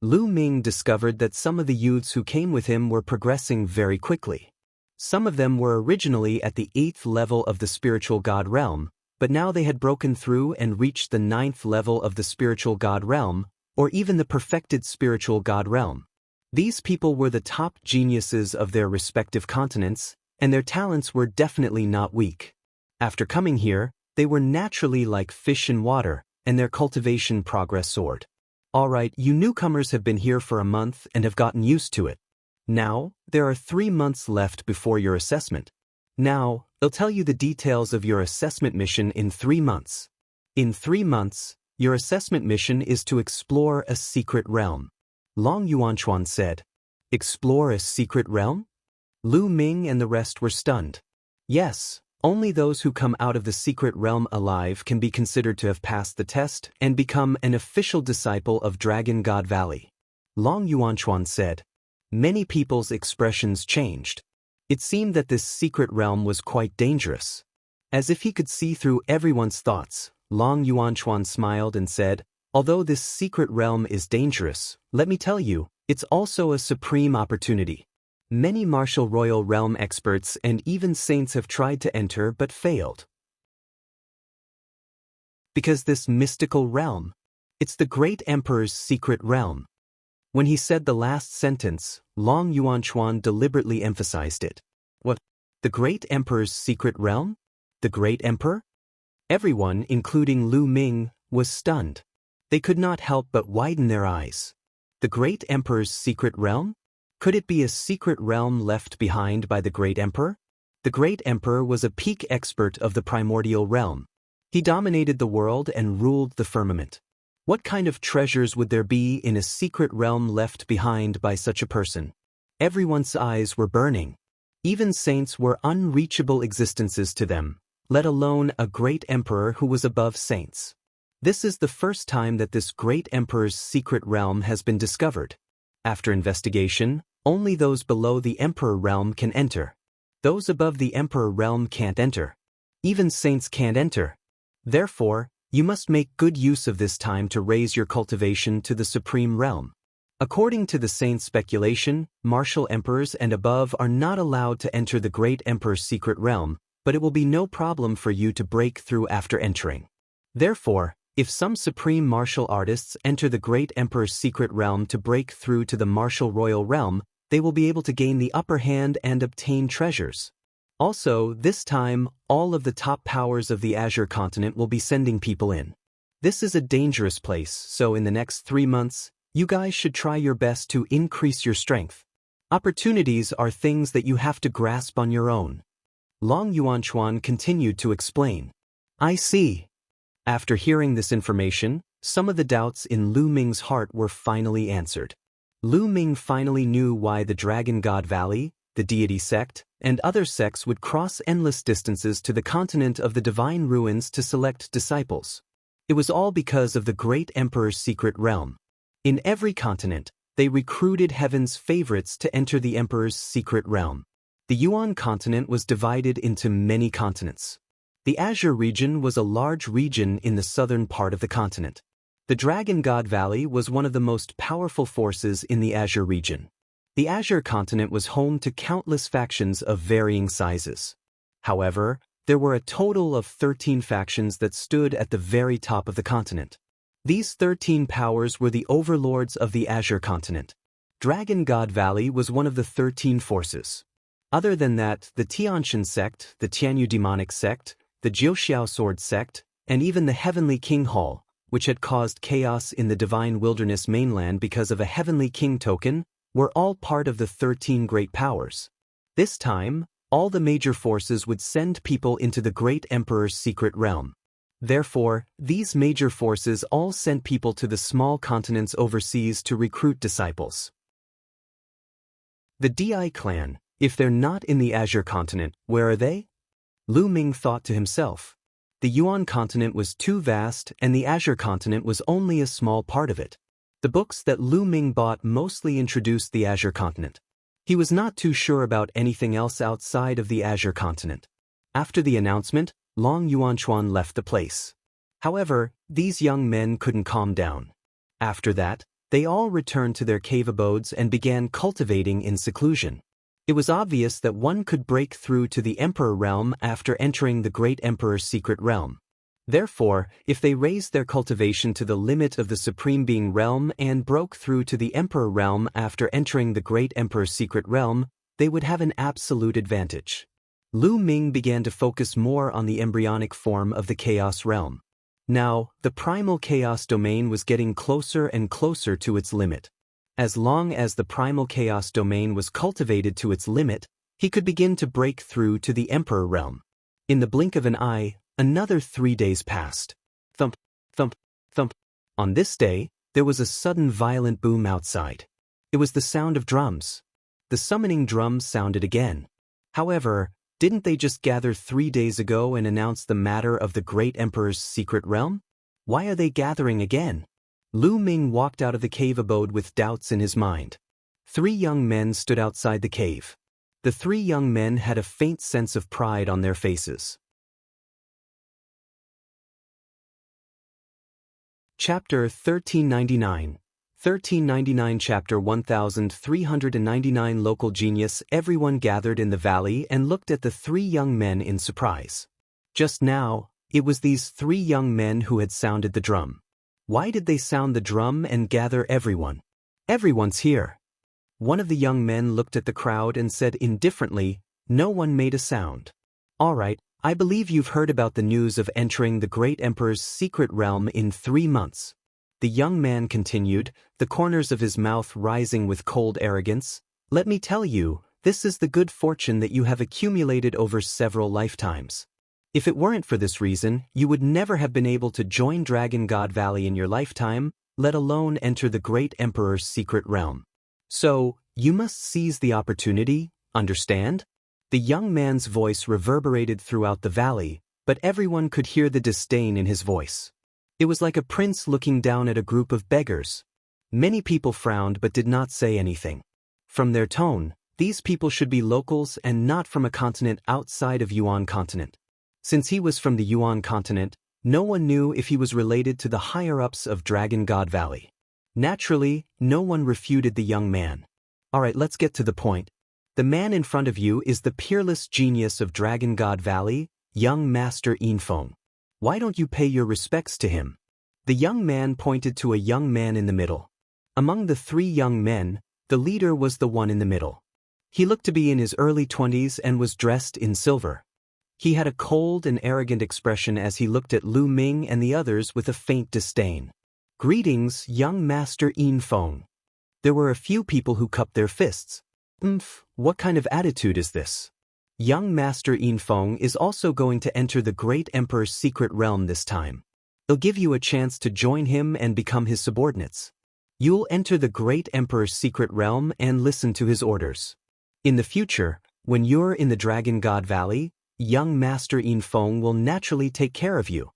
Lu Ming discovered that some of the youths who came with him were progressing very quickly. Some of them were originally at the 8th level of the spiritual god realm, but now they had broken through and reached the 9th level of the spiritual god realm, or even the perfected spiritual god realm. These people were the top geniuses of their respective continents, and their talents were definitely not weak. After coming here, they were naturally like fish in water, and their cultivation progress soared. Alright, you newcomers have been here for a month and have gotten used to it. Now, there are 3 months left before your assessment. Now, I'll tell you the details of your assessment mission in 3 months. In 3 months, your assessment mission is to explore a secret realm. Long Yuanchuan said. Explore a secret realm? Lu Ming and the rest were stunned. Yes. Only those who come out of the secret realm alive can be considered to have passed the test and become an official disciple of Dragon God Valley. Long Yuanchuan said. Many people's expressions changed. It seemed that this secret realm was quite dangerous. As if he could see through everyone's thoughts, Long Yuanchuan smiled and said, although this secret realm is dangerous, let me tell you, it's also a supreme opportunity. Many martial royal realm experts and even saints have tried to enter but failed. Because this mystical realm, it's the great emperor's secret realm. When he said the last sentence, Long Yuanchuan deliberately emphasized it. What? The great emperor's secret realm? The great emperor? Everyone, including Lu Ming, was stunned. They could not help but widen their eyes. The great emperor's secret realm? Could it be a secret realm left behind by the great emperor? The great emperor was a peak expert of the primordial realm. He dominated the world and ruled the firmament. What kind of treasures would there be in a secret realm left behind by such a person? Everyone's eyes were burning. Even saints were unreachable existences to them, let alone a great emperor who was above saints. This is the first time that this great emperor's secret realm has been discovered. After investigation, only those below the emperor realm can enter. Those above the emperor realm can't enter. Even saints can't enter. Therefore, you must make good use of this time to raise your cultivation to the supreme realm. According to the saints' speculation, martial emperors and above are not allowed to enter the great emperor's secret realm, but it will be no problem for you to break through after entering. Therefore, if some supreme martial artists enter the great emperor's secret realm to break through to the martial royal realm, they will be able to gain the upper hand and obtain treasures. Also, this time, all of the top powers of the Azure continent will be sending people in. This is a dangerous place, so in the next 3 months, you guys should try your best to increase your strength. Opportunities are things that you have to grasp on your own. Long Yuanchuan continued to explain. I see. After hearing this information, some of the doubts in Lu Ming's heart were finally answered. Lu Ming finally knew why the Dragon God Valley, the deity sect, and other sects would cross endless distances to the continent of the divine ruins to select disciples. It was all because of the great emperor's secret realm. In every continent, they recruited heaven's favorites to enter the emperor's secret realm. The Yuan continent was divided into many continents. The Azure region was a large region in the southern part of the continent. The Dragon God Valley was one of the most powerful forces in the Azure region. The Azure continent was home to countless factions of varying sizes. However, there were a total of 13 factions that stood at the very top of the continent. These 13 powers were the overlords of the Azure continent. Dragon God Valley was one of the 13 forces. Other than that, the Tianshan sect, the Tianyu demonic sect, the Jiuxiao sword sect, and even the Heavenly King Hall, which had caused chaos in the Divine Wilderness mainland because of a Heavenly King token, were all part of the 13 great powers. This time, all the major forces would send people into the Great Emperor's secret realm. Therefore, these major forces all sent people to the small continents overseas to recruit disciples. The Di clan, if they're not in the Azure continent, where are they? Lu Ming thought to himself. The Yuan continent was too vast and the Azure continent was only a small part of it. The books that Lu Ming bought mostly introduced the Azure continent. He was not too sure about anything else outside of the Azure continent. After the announcement, Long Yuanchuan left the place. However, these young men couldn't calm down. After that, they all returned to their cave abodes and began cultivating in seclusion. It was obvious that one could break through to the Emperor realm after entering the Great Emperor's secret realm. Therefore, if they raised their cultivation to the limit of the Supreme Being realm and broke through to the Emperor realm after entering the Great Emperor's secret realm, they would have an absolute advantage. Lu Ming began to focus more on the embryonic form of the Chaos realm. Now, the primal Chaos domain was getting closer and closer to its limit. As long as the primal Chaos domain was cultivated to its limit, he could begin to break through to the Emperor realm. In the blink of an eye, another 3 days passed. Thump, thump, thump. On this day, there was a sudden violent boom outside. It was the sound of drums. The summoning drums sounded again. However, didn't they just gather 3 days ago and announce the matter of the Great Emperor's secret realm? Why are they gathering again? Lu Ming walked out of the cave abode with doubts in his mind. 3 young men stood outside the cave. The 3 young men had a faint sense of pride on their faces. Chapter 1399. 1399 Chapter 1399 Local Genius. Everyone gathered in the valley and looked at the 3 young men in surprise. Just now, it was these 3 young men who had sounded the drum. Why did they sound the drum and gather everyone? Everyone's here. One of the young men looked at the crowd and said indifferently, "No one made a sound." "All right, I believe you've heard about the news of entering the Great Emperor's secret realm in 3 months. The young man continued, the corners of his mouth rising with cold arrogance. "Let me tell you, this is the good fortune that you have accumulated over several lifetimes. If it weren't for this reason, you would never have been able to join Dragon God Valley in your lifetime, let alone enter the Great Emperor's secret realm. So, you must seize the opportunity, understand?" The young man's voice reverberated throughout the valley, but everyone could hear the disdain in his voice. It was like a prince looking down at a group of beggars. Many people frowned but did not say anything. From their tone, these people should be locals and not from a continent outside of Yuan continent. Since he was from the Yuan continent, no one knew if he was related to the higher-ups of Dragon God Valley. Naturally, no one refuted the young man. "All right, let's get to the point. The man in front of you is the peerless genius of Dragon God Valley, young Master Yinfeng. Why don't you pay your respects to him?" The young man pointed to a young man in the middle. Among the 3 young men, The leader was the one in the middle. He looked to be in his early 20s and was dressed in silver. He had a cold and arrogant expression as he looked at Lu Ming and the others with a faint disdain. "Greetings, young Master Yin Feng." There were a few people who cupped their fists. What kind of attitude is this? Young Master Yin Feng is also going to enter the Great Emperor's secret realm this time. He'll give you a chance to join him and become his subordinates. You'll enter the Great Emperor's secret realm and listen to his orders. In the future, when you're in the Dragon God Valley, young Master Yin Feng will naturally take care of you.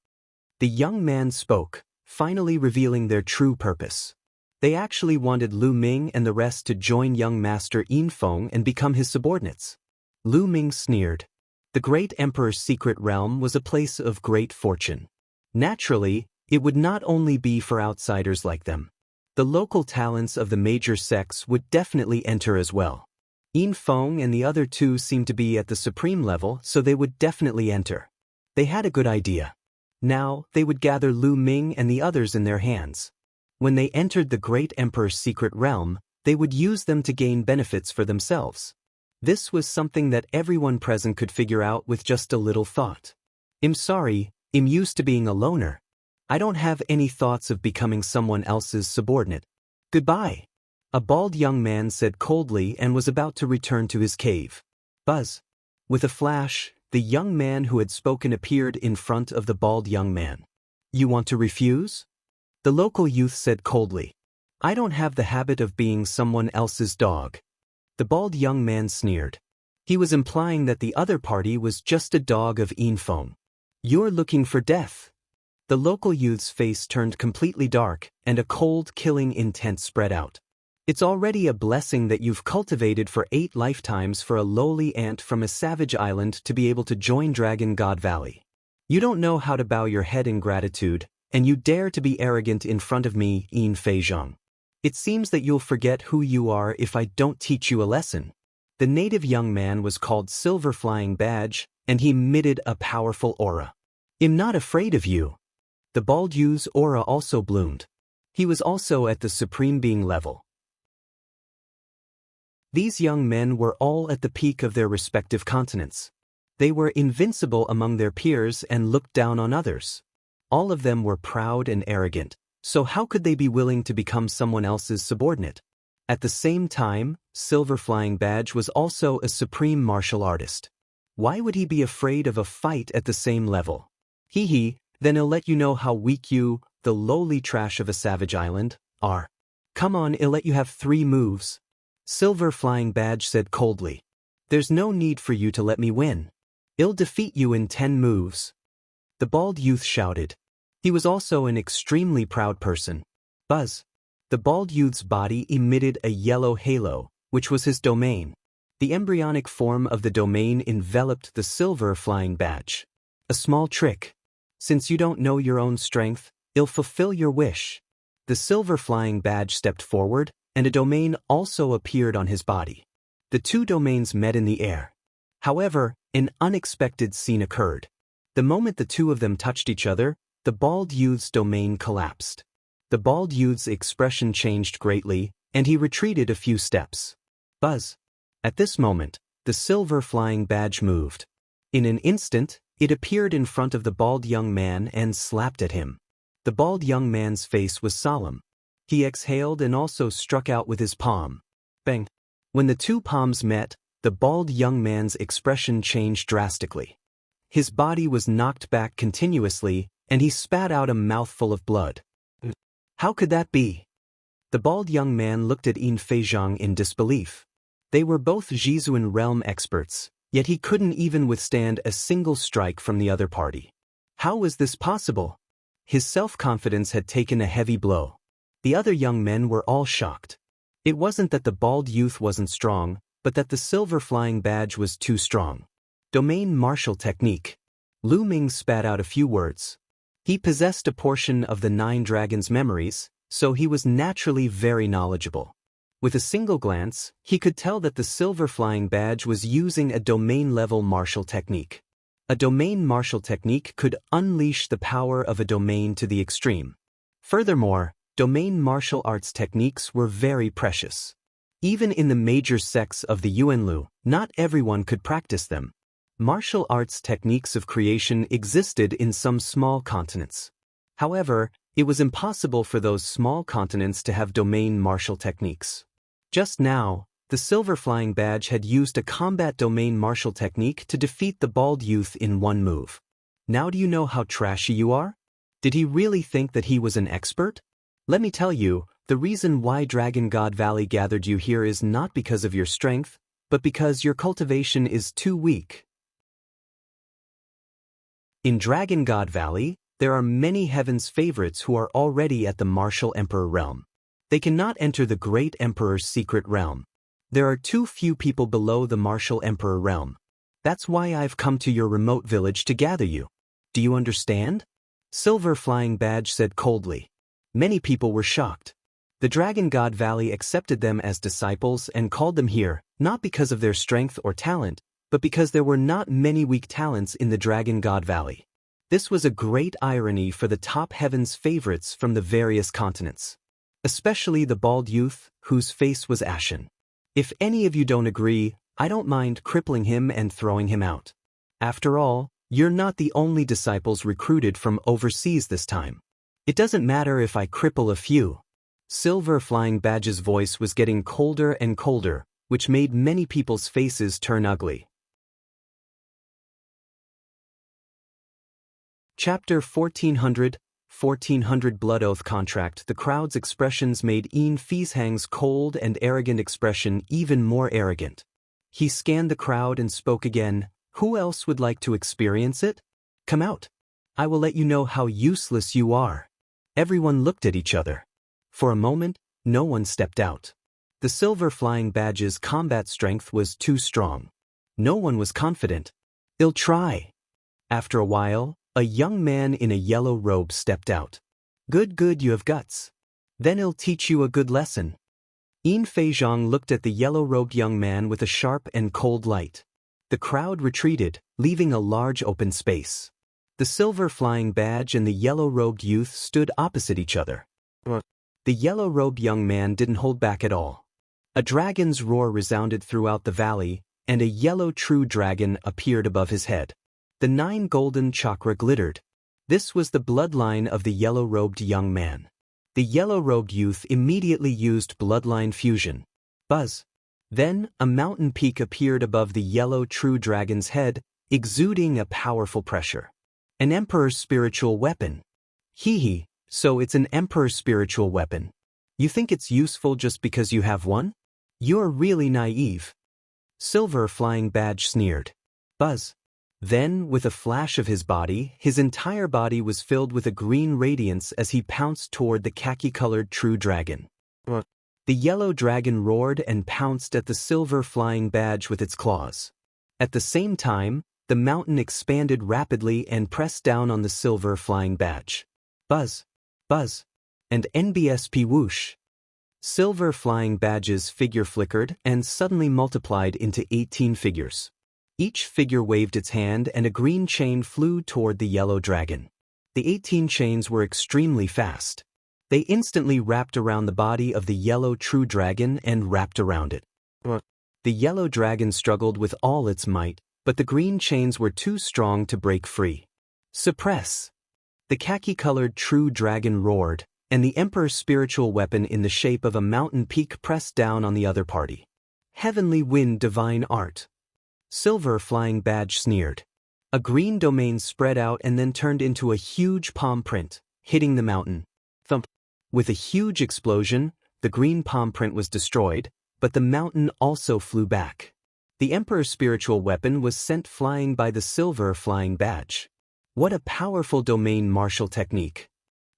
The young man spoke, finally revealing their true purpose. They actually wanted Lu Ming and the rest to join young Master Yin Feng and become his subordinates. Lu Ming sneered. The Great Emperor's secret realm was a place of great fortune. Naturally, it would not only be for outsiders like them. The local talents of the major sects would definitely enter as well. Yin Feng and the other two seemed to be at the supreme level, so they would definitely enter. They had a good idea. Now, they would gather Lu Ming and the others in their hands. When they entered the Great Emperor's secret realm, they would use them to gain benefits for themselves. This was something that everyone present could figure out with just a little thought. "I'm sorry, I'm used to being a loner. I don't have any thoughts of becoming someone else's subordinate. Goodbye," a bald young man said coldly and was about to return to his cave. Buzz. With a flash, the young man who had spoken appeared in front of the bald young man. "You want to refuse?" The local youth said coldly. "I don't have the habit of being someone else's dog." The bald young man sneered. He was implying that the other party was just a dog of Yin Feng. "You're looking for death." The local youth's face turned completely dark, and a cold, killing intent spread out. "It's already a blessing that you've cultivated for 8 lifetimes for a lowly ant from a savage island to be able to join Dragon God Valley. You don't know how to bow your head in gratitude, and you dare to be arrogant in front of me, Yin Feizhong. It seems that you'll forget who you are if I don't teach you a lesson." The native young man was called Silver Flying Badge, and he emitted a powerful aura. "I'm not afraid of you." The bald youth's aura also bloomed. He was also at the Supreme Being level. These young men were all at the peak of their respective continents. They were invincible among their peers and looked down on others. All of them were proud and arrogant, so how could they be willing to become someone else's subordinate? At the same time, Silver Flying Badge was also a supreme martial artist. Why would he be afraid of a fight at the same level? Then he'll let you know how weak you, the lowly trash of a savage island, are. "Come on, I'll let you have 3 moves. Silver Flying Badge said coldly. "There's no need for you to let me win. I'll defeat you in 10 moves. The bald youth shouted. He was also an extremely proud person. Buzz. The bald youth's body emitted a yellow halo, which was his domain. The embryonic form of the domain enveloped the Silver Flying Badge. "A small trick. Since you don't know your own strength, I'll fulfill your wish." The Silver Flying Badge stepped forward, and a domain also appeared on his body. The 2 domains met in the air. However, an unexpected scene occurred. The moment the 2 of them touched each other, the bald youth's domain collapsed. The bald youth's expression changed greatly, and he retreated a few steps. Buzz. At this moment, the Silver Flying Badge moved. In an instant, it appeared in front of the bald young man and slapped at him. The bald young man's face was solemn. He exhaled and also struck out with his palm. Bang! When the 2 palms met, the bald young man's expression changed drastically. His body was knocked back continuously, and he spat out a mouthful of blood. How could that be? The bald young man looked at Yin Feizhong in disbelief. They were both Jizuan realm experts, yet he couldn't even withstand a single strike from the other party. How was this possible? His self-confidence had taken a heavy blow. The other young men were all shocked. It wasn't that the bald youth wasn't strong, but that the Silver Flying Badge was too strong. Domain martial technique. Lu Ming spat out a few words. He possessed a portion of the 9 dragons' memories, so he was naturally very knowledgeable. With a single glance, he could tell that the Silver Flying Badge was using a domain-level martial technique. A domain martial technique could unleash the power of a domain to the extreme. Furthermore, domain martial arts techniques were very precious. Even in the major sects of the Yuanlu, not everyone could practice them. Martial arts techniques of creation existed in some small continents. However, it was impossible for those small continents to have domain martial techniques. Just now, the Silver Flying Badge had used a combat domain martial technique to defeat the bald youth in one move. Now do you know how trashy you are? Did he really think that he was an expert? Let me tell you, the reason why Dragon God Valley gathered you here is not because of your strength, but because your cultivation is too weak. In Dragon God Valley, there are many heaven's favorites who are already at the Martial Emperor realm. They cannot enter the Great Emperor's secret realm. There are too few people below the Martial Emperor realm. That's why I've come to your remote village to gather you. Do you understand? Silver Flying Badge said coldly. Many people were shocked. The Dragon God Valley accepted them as disciples and called them here, not because of their strength or talent, but because there were not many weak talents in the Dragon God Valley. This was a great irony for the top heaven's favorites from the various continents. Especially the bald youth, whose face was ashen. If any of you don't agree, I don't mind crippling him and throwing him out. After all, you're not the only disciples recruited from overseas this time. It doesn't matter if I cripple a few. Silver Flying Badge's voice was getting colder and colder, which made many people's faces turn ugly. Chapter 1400 Blood Oath Contract. The crowd's expressions made Ian Feeshang's cold and arrogant expression even more arrogant. He scanned the crowd and spoke again. Who else would like to experience it? Come out. I will let you know how useless you are. Everyone looked at each other. For a moment, no one stepped out. The Silver Flying Badge's combat strength was too strong. No one was confident. They'll try. After a while, a young man in a yellow robe stepped out. Good, you have guts. Then he'll teach you a good lesson. Ian Feishang looked at the yellow-robed young man with a sharp and cold light. The crowd retreated, leaving a large open space. The Silver Flying Badge and the yellow-robed youth stood opposite each other. The yellow-robed young man didn't hold back at all. A dragon's roar resounded throughout the valley, and a yellow true dragon appeared above his head. The 9 golden chakra glittered. This was the bloodline of the yellow-robed young man. The yellow-robed youth immediately used bloodline fusion. Buzz. Then, a mountain peak appeared above the yellow true dragon's head, exuding a powerful pressure. An emperor's spiritual weapon. Hee, so it's an emperor's spiritual weapon. You think it's useful just because you have one? You're really naive. Silver Flying Badge sneered. Buzz. Then, with a flash of his body, his entire body was filled with a green radiance as he pounced toward the khaki-colored true dragon. The yellow dragon roared and pounced at the Silver Flying Badge with its claws. At the same time, the mountain expanded rapidly and pressed down on the Silver Flying Badge. Buzz, buzz, and NBSP whoosh. Silver Flying Badge's figure flickered and suddenly multiplied into 18 figures. Each figure waved its hand and a green chain flew toward the yellow dragon. The 18 chains were extremely fast. They instantly wrapped around the body of the yellow true dragon and wrapped around it. The yellow dragon struggled with all its might, but the green chains were too strong to break free. Suppress! The khaki-colored true dragon roared, and the Emperor's spiritual weapon in the shape of a mountain peak pressed down on the other party. Heavenly Wind Divine Art. Silver Flying Badge sneered. A green domain spread out and then turned into a huge palm print, hitting the mountain. Thump. With a huge explosion, the green palm print was destroyed, but the mountain also flew back. The Emperor's spiritual weapon was sent flying by the Silver Flying Badge. What a powerful domain martial technique.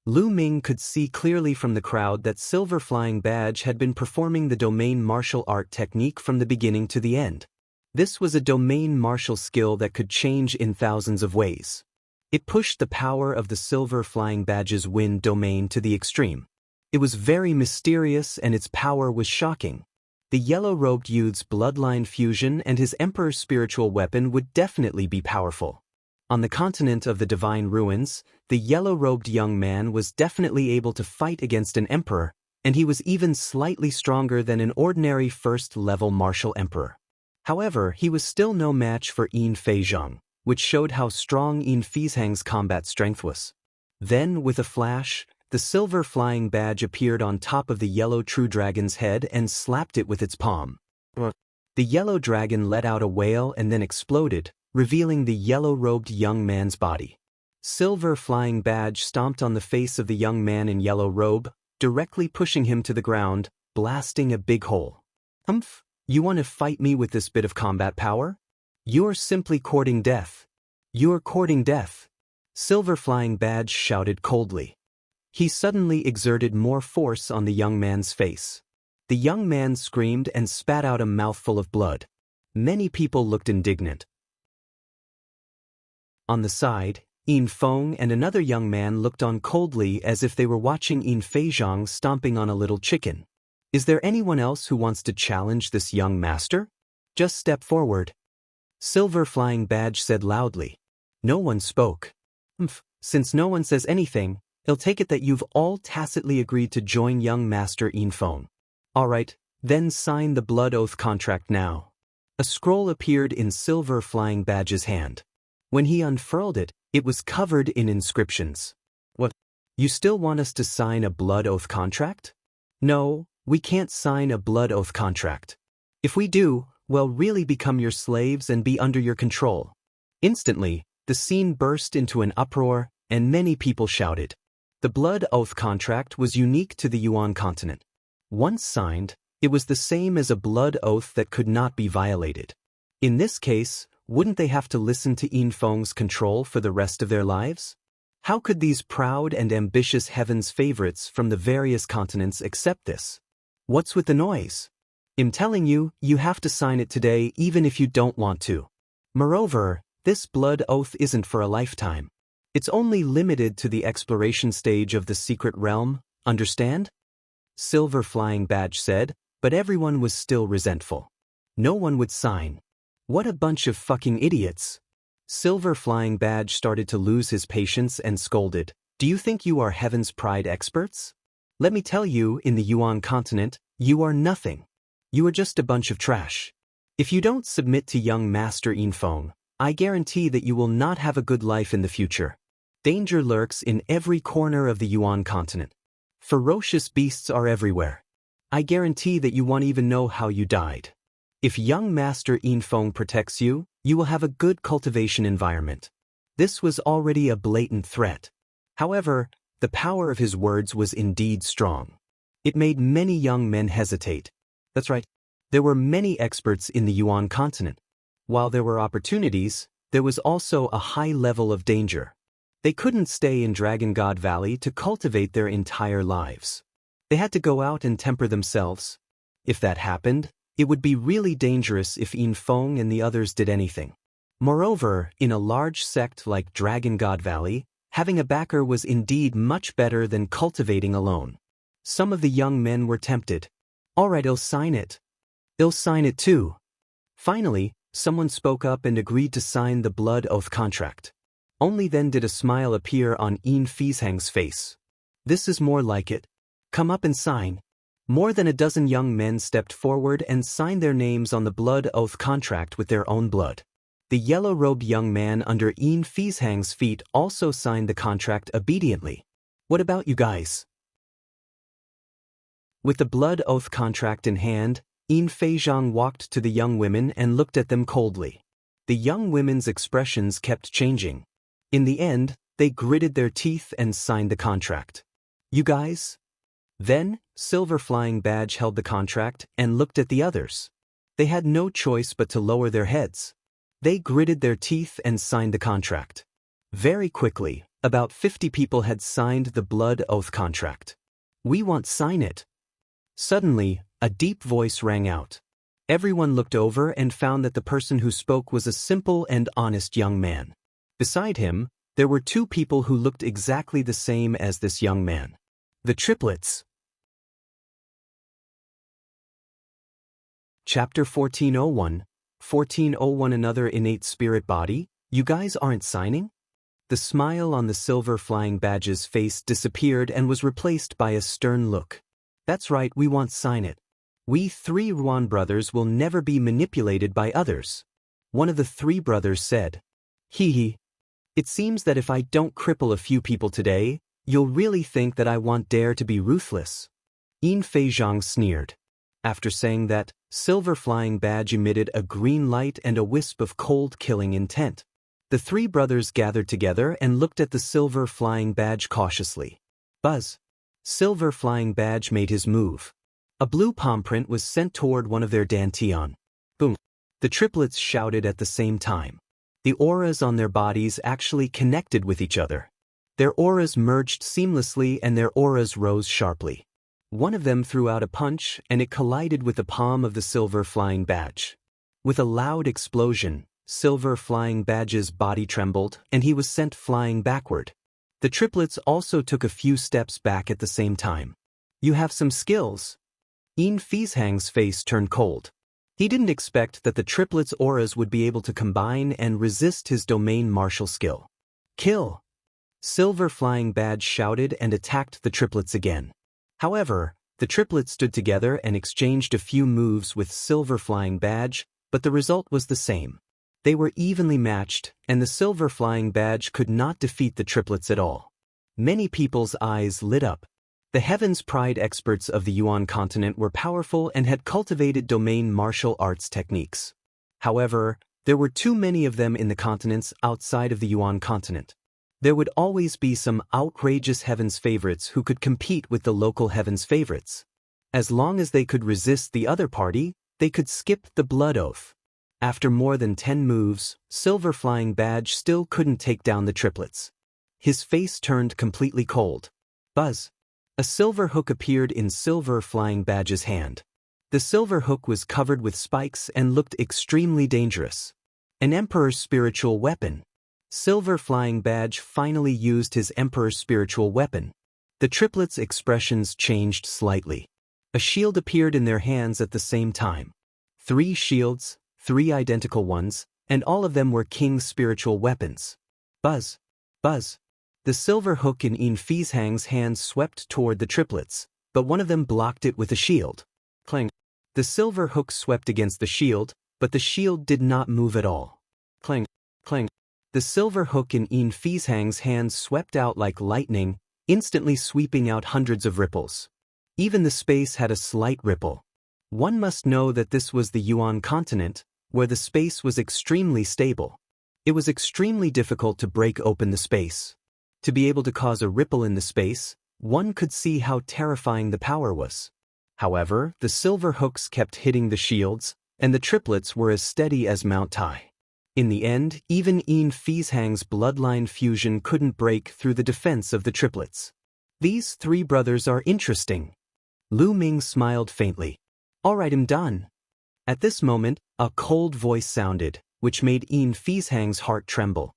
Lu Ming could see clearly from the crowd that Silver Flying Badge had been performing the domain martial art technique from the beginning to the end. This was a domain martial skill that could change in thousands of ways. It pushed the power of the Silver Flying Badge's wind domain to the extreme. It was very mysterious and its power was shocking. The yellow-robed youth's bloodline fusion and his Emperor's spiritual weapon would definitely be powerful. On the continent of the Divine Ruins, the yellow-robed young man was definitely able to fight against an emperor, and he was even slightly stronger than an ordinary first-level martial emperor. However, he was still no match for Yin Feizhang, which showed how strong Yin Feizhang's combat strength was. Then, with a flash, the silver flying badge appeared on top of the yellow true dragon's head and slapped it with its palm. The yellow dragon let out a wail and then exploded, revealing the yellow-robed young man's body. Silver flying badge stomped on the face of the young man in yellow robe, directly pushing him to the ground, blasting a big hole. "Humph, you want to fight me with this bit of combat power? You're simply courting death. You're courting death," Silver flying badge shouted coldly. He suddenly exerted more force on the young man's face. The young man screamed and spat out a mouthful of blood. Many people looked indignant. On the side, Yin Feng and another young man looked on coldly as if they were watching Yin Feizhang stomping on a little chicken. "Is there anyone else who wants to challenge this young master? Just step forward," Silver flying badge said loudly. No one spoke. Since no one says anything, I'll take it that you've all tacitly agreed to join young master Yin Feng. All right, then sign the blood oath contract now. A scroll appeared in Silver flying badge's hand. When he unfurled it, it was covered in inscriptions. "What? You still want us to sign a blood oath contract?" "No, we can't sign a blood oath contract. If we do, we'll really become your slaves and be under your control." Instantly, the scene burst into an uproar, and many people shouted. The blood oath contract was unique to the Yuan continent. Once signed, it was the same as a blood oath that could not be violated. In this case, wouldn't they have to listen to Yin Feng's control for the rest of their lives? How could these proud and ambitious heaven's favorites from the various continents accept this? What's with the noise? I'm telling you, you have to sign it today even if you don't want to. Moreover, this blood oath isn't for a lifetime. It's only limited to the exploration stage of the secret realm, understand? Silver flying badge said, but everyone was still resentful. No one would sign. What a bunch of fucking idiots. Silver flying badge started to lose his patience and scolded. Do you think you are Heaven's Pride experts? Let me tell you, in the Yuan continent, you are nothing. You are just a bunch of trash. If you don't submit to young Master Yin Feng, I guarantee that you will not have a good life in the future. Danger lurks in every corner of the Yuan continent. Ferocious beasts are everywhere. I guarantee that you won't even know how you died. If young Master Yin Feng protects you, you will have a good cultivation environment. This was already a blatant threat. However, the power of his words was indeed strong. It made many young men hesitate. That's right. There were many experts in the Yuan continent. While there were opportunities, there was also a high level of danger. They couldn't stay in Dragon God Valley to cultivate their entire lives. They had to go out and temper themselves. If that happened, it would be really dangerous if Yin Feng and the others did anything. Moreover, in a large sect like Dragon God Valley, having a backer was indeed much better than cultivating alone. Some of the young men were tempted. All right, I'll sign it. I'll sign it too. Finally, someone spoke up and agreed to sign the blood oath contract. Only then did a smile appear on Yin Feizhang's face. This is more like it. Come up and sign. More than a dozen young men stepped forward and signed their names on the blood oath contract with their own blood. The yellow-robed young man under Yin Feizhang's feet also signed the contract obediently. What about you guys? With the blood oath contract in hand, Yin Feizhang walked to the young women and looked at them coldly. The young women's expressions kept changing. In the end, they gritted their teeth and signed the contract. You guys? Then, Silver Flying Badge held the contract and looked at the others. They had no choice but to lower their heads. They gritted their teeth and signed the contract. Very quickly, about 50 people had signed the blood oath contract. We want sign it. Suddenly, a deep voice rang out. Everyone looked over and found that the person who spoke was a simple and honest young man. Beside him, there were two people who looked exactly the same as this young man. The triplets. Chapter 1401. 1401 Another innate spirit body? You guys aren't signing? The smile on the Silver Flying Badge's face disappeared and was replaced by a stern look. That's right, we want sign it. We 3 Ruan brothers will never be manipulated by others. One of the 3 brothers said. Hee hee. It seems that if I don't cripple a few people today, you'll really think that I want dare to be ruthless. Yin Feizhang sneered. After saying that, Silver Flying Badge emitted a green light and a wisp of cold killing intent. The 3 brothers gathered together and looked at the Silver Flying Badge cautiously. Buzz. Silver Flying Badge made his move. A blue palm print was sent toward one of their dantian. Boom. The triplets shouted at the same time. The auras on their bodies actually connected with each other. Their auras merged seamlessly and their auras rose sharply. One of them threw out a punch and it collided with the palm of the Silver Flying Badge. With a loud explosion, Silver Flying Badge's body trembled and he was sent flying backward. The triplets also took a few steps back at the same time. You have some skills. Yin Feizhang's face turned cold. He didn't expect that the triplets' auras would be able to combine and resist his domain martial skill. Kill! Silver Flying Badge shouted and attacked the triplets again. However, the triplets stood together and exchanged a few moves with Silver Flying Badge, but the result was the same. They were evenly matched, and the Silver Flying Badge could not defeat the triplets at all. Many people's eyes lit up. The Heaven's Pride experts of the Yuan continent were powerful and had cultivated domain martial arts techniques. However, there were too many of them in the continents outside of the Yuan continent. There would always be some outrageous Heaven's favorites who could compete with the local Heaven's favorites. As long as they could resist the other party, they could skip the blood oath. After more than 10 moves, Silver Flying Badge still couldn't take down the triplets. His face turned completely cold. Buzz. A silver hook appeared in Silver Flying Badge's hand. The silver hook was covered with spikes and looked extremely dangerous. An Emperor's spiritual weapon. Silver Flying Badge finally used his Emperor's spiritual weapon. The triplets' expressions changed slightly. A shield appeared in their hands at the same time. 3 shields, 3 identical ones, and all of them were King's spiritual weapons. Buzz. Buzz. The silver hook in Yin Feizhang's hand swept toward the triplets, but one of them blocked it with a shield. Clang. The silver hook swept against the shield, but the shield did not move at all. Clang. Clang. The silver hook in Yin Feizhang's hand swept out like lightning, instantly sweeping out hundreds of ripples. Even the space had a slight ripple. One must know that this was the Yuan continent, where the space was extremely stable. It was extremely difficult to break open the space. To be able to cause a ripple in the space, one could see how terrifying the power was. However, the silver hooks kept hitting the shields, and the triplets were as steady as Mount Tai. In the end, even Yin Feizhang's bloodline fusion couldn't break through the defense of the triplets. These 3 brothers are interesting. Lu Ming smiled faintly. All right, I'm done. At this moment, a cold voice sounded, which made Yin Feizhang's heart tremble.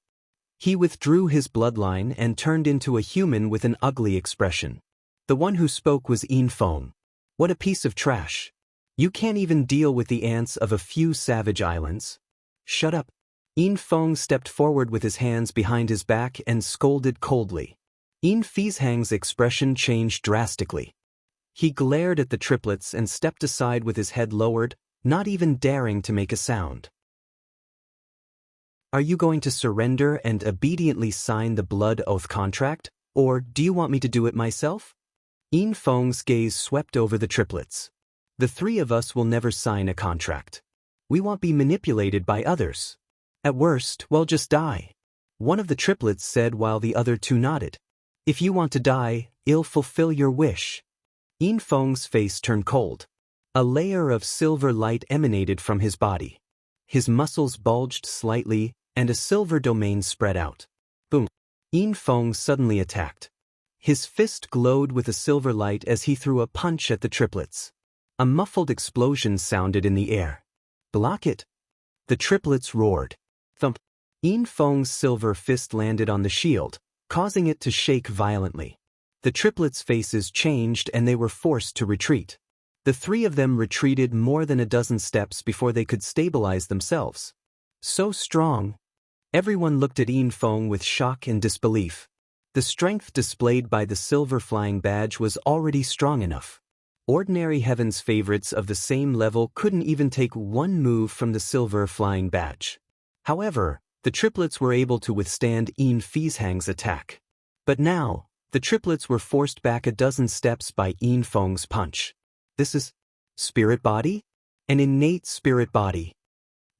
He withdrew his bloodline and turned into a human with an ugly expression. The one who spoke was Yin Feng. What a piece of trash. You can't even deal with the ants of a few savage islands. Shut up. Yin Feng stepped forward with his hands behind his back and scolded coldly. Yin Feizhang's expression changed drastically. He glared at the triplets and stepped aside with his head lowered, not even daring to make a sound. Are you going to surrender and obediently sign the blood oath contract, or do you want me to do it myself? Yin Feng's gaze swept over the triplets. The 3 of us will never sign a contract. We won't be manipulated by others. At worst, we'll just die. One of the triplets said while the other 2 nodded. If you want to die, I'll fulfill your wish. Yin Feng's face turned cold. A layer of silver light emanated from his body. His muscles bulged slightly, and a silver domain spread out. Boom! Yin Feng suddenly attacked. His fist glowed with a silver light as he threw a punch at the triplets. A muffled explosion sounded in the air. Block it! The triplets roared. Thump! Yin Feng's silver fist landed on the shield, causing it to shake violently. The triplets' faces changed and they were forced to retreat. The 3 of them retreated more than a dozen steps before they could stabilize themselves. So strong! Everyone looked at Yin Feng with shock and disbelief. The strength displayed by the Silver Flying Badge was already strong enough. Ordinary Heaven's favorites of the same level couldn't even take one move from the silver flying badge. However, the triplets were able to withstand Yin Feishang's attack. But now, the triplets were forced back a dozen steps by Yin Feng's punch. This is spirit body? An innate spirit body.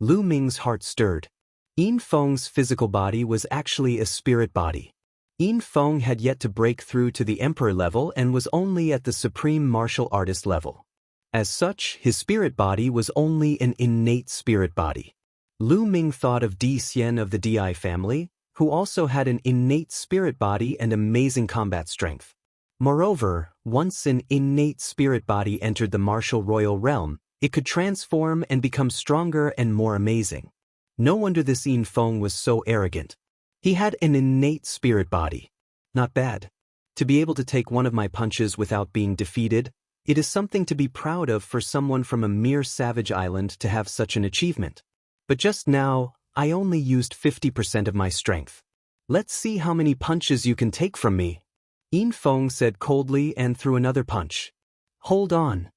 Lu Ming's heart stirred. Yin Feng's physical body was actually a spirit body. Yin Feng had yet to break through to the emperor level and was only at the supreme martial artist level. As such, his spirit body was only an innate spirit body. Lu Ming thought of Di Xian of the Di family, who also had an innate spirit body and amazing combat strength. Moreover, once an innate spirit body entered the martial royal realm, it could transform and become stronger and more amazing. No wonder this Yin Feng was so arrogant. He had an innate spirit body. Not bad. To be able to take one of my punches without being defeated, it is something to be proud of for someone from a mere savage island to have such an achievement. But just now, I only used 50% of my strength. Let's see how many punches you can take from me. Yin Feng said coldly and threw another punch. Hold on.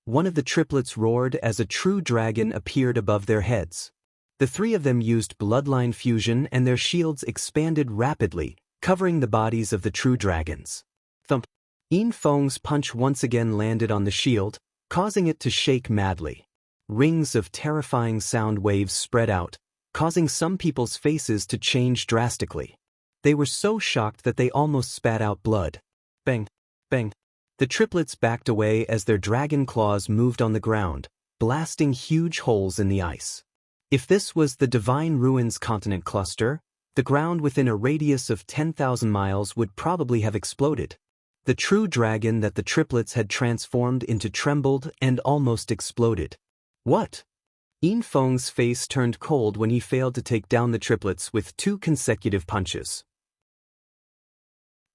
One of the triplets roared as a true dragon appeared above their heads. The three of them used bloodline fusion and their shields expanded rapidly, covering the bodies of the true dragons. Thump. Yin Feng's punch once again landed on the shield, causing it to shake madly. Rings of terrifying sound waves spread out, causing some people's faces to change drastically. They were so shocked that they almost spat out blood. Bang, bang. The triplets backed away as their dragon claws moved on the ground, blasting huge holes in the ice. If this was the Divine Ruins continent cluster, the ground within a radius of 10,000 miles would probably have exploded. The true dragon that the triplets had transformed into trembled and almost exploded. What? Yin Feng's face turned cold when he failed to take down the triplets with 2 consecutive punches.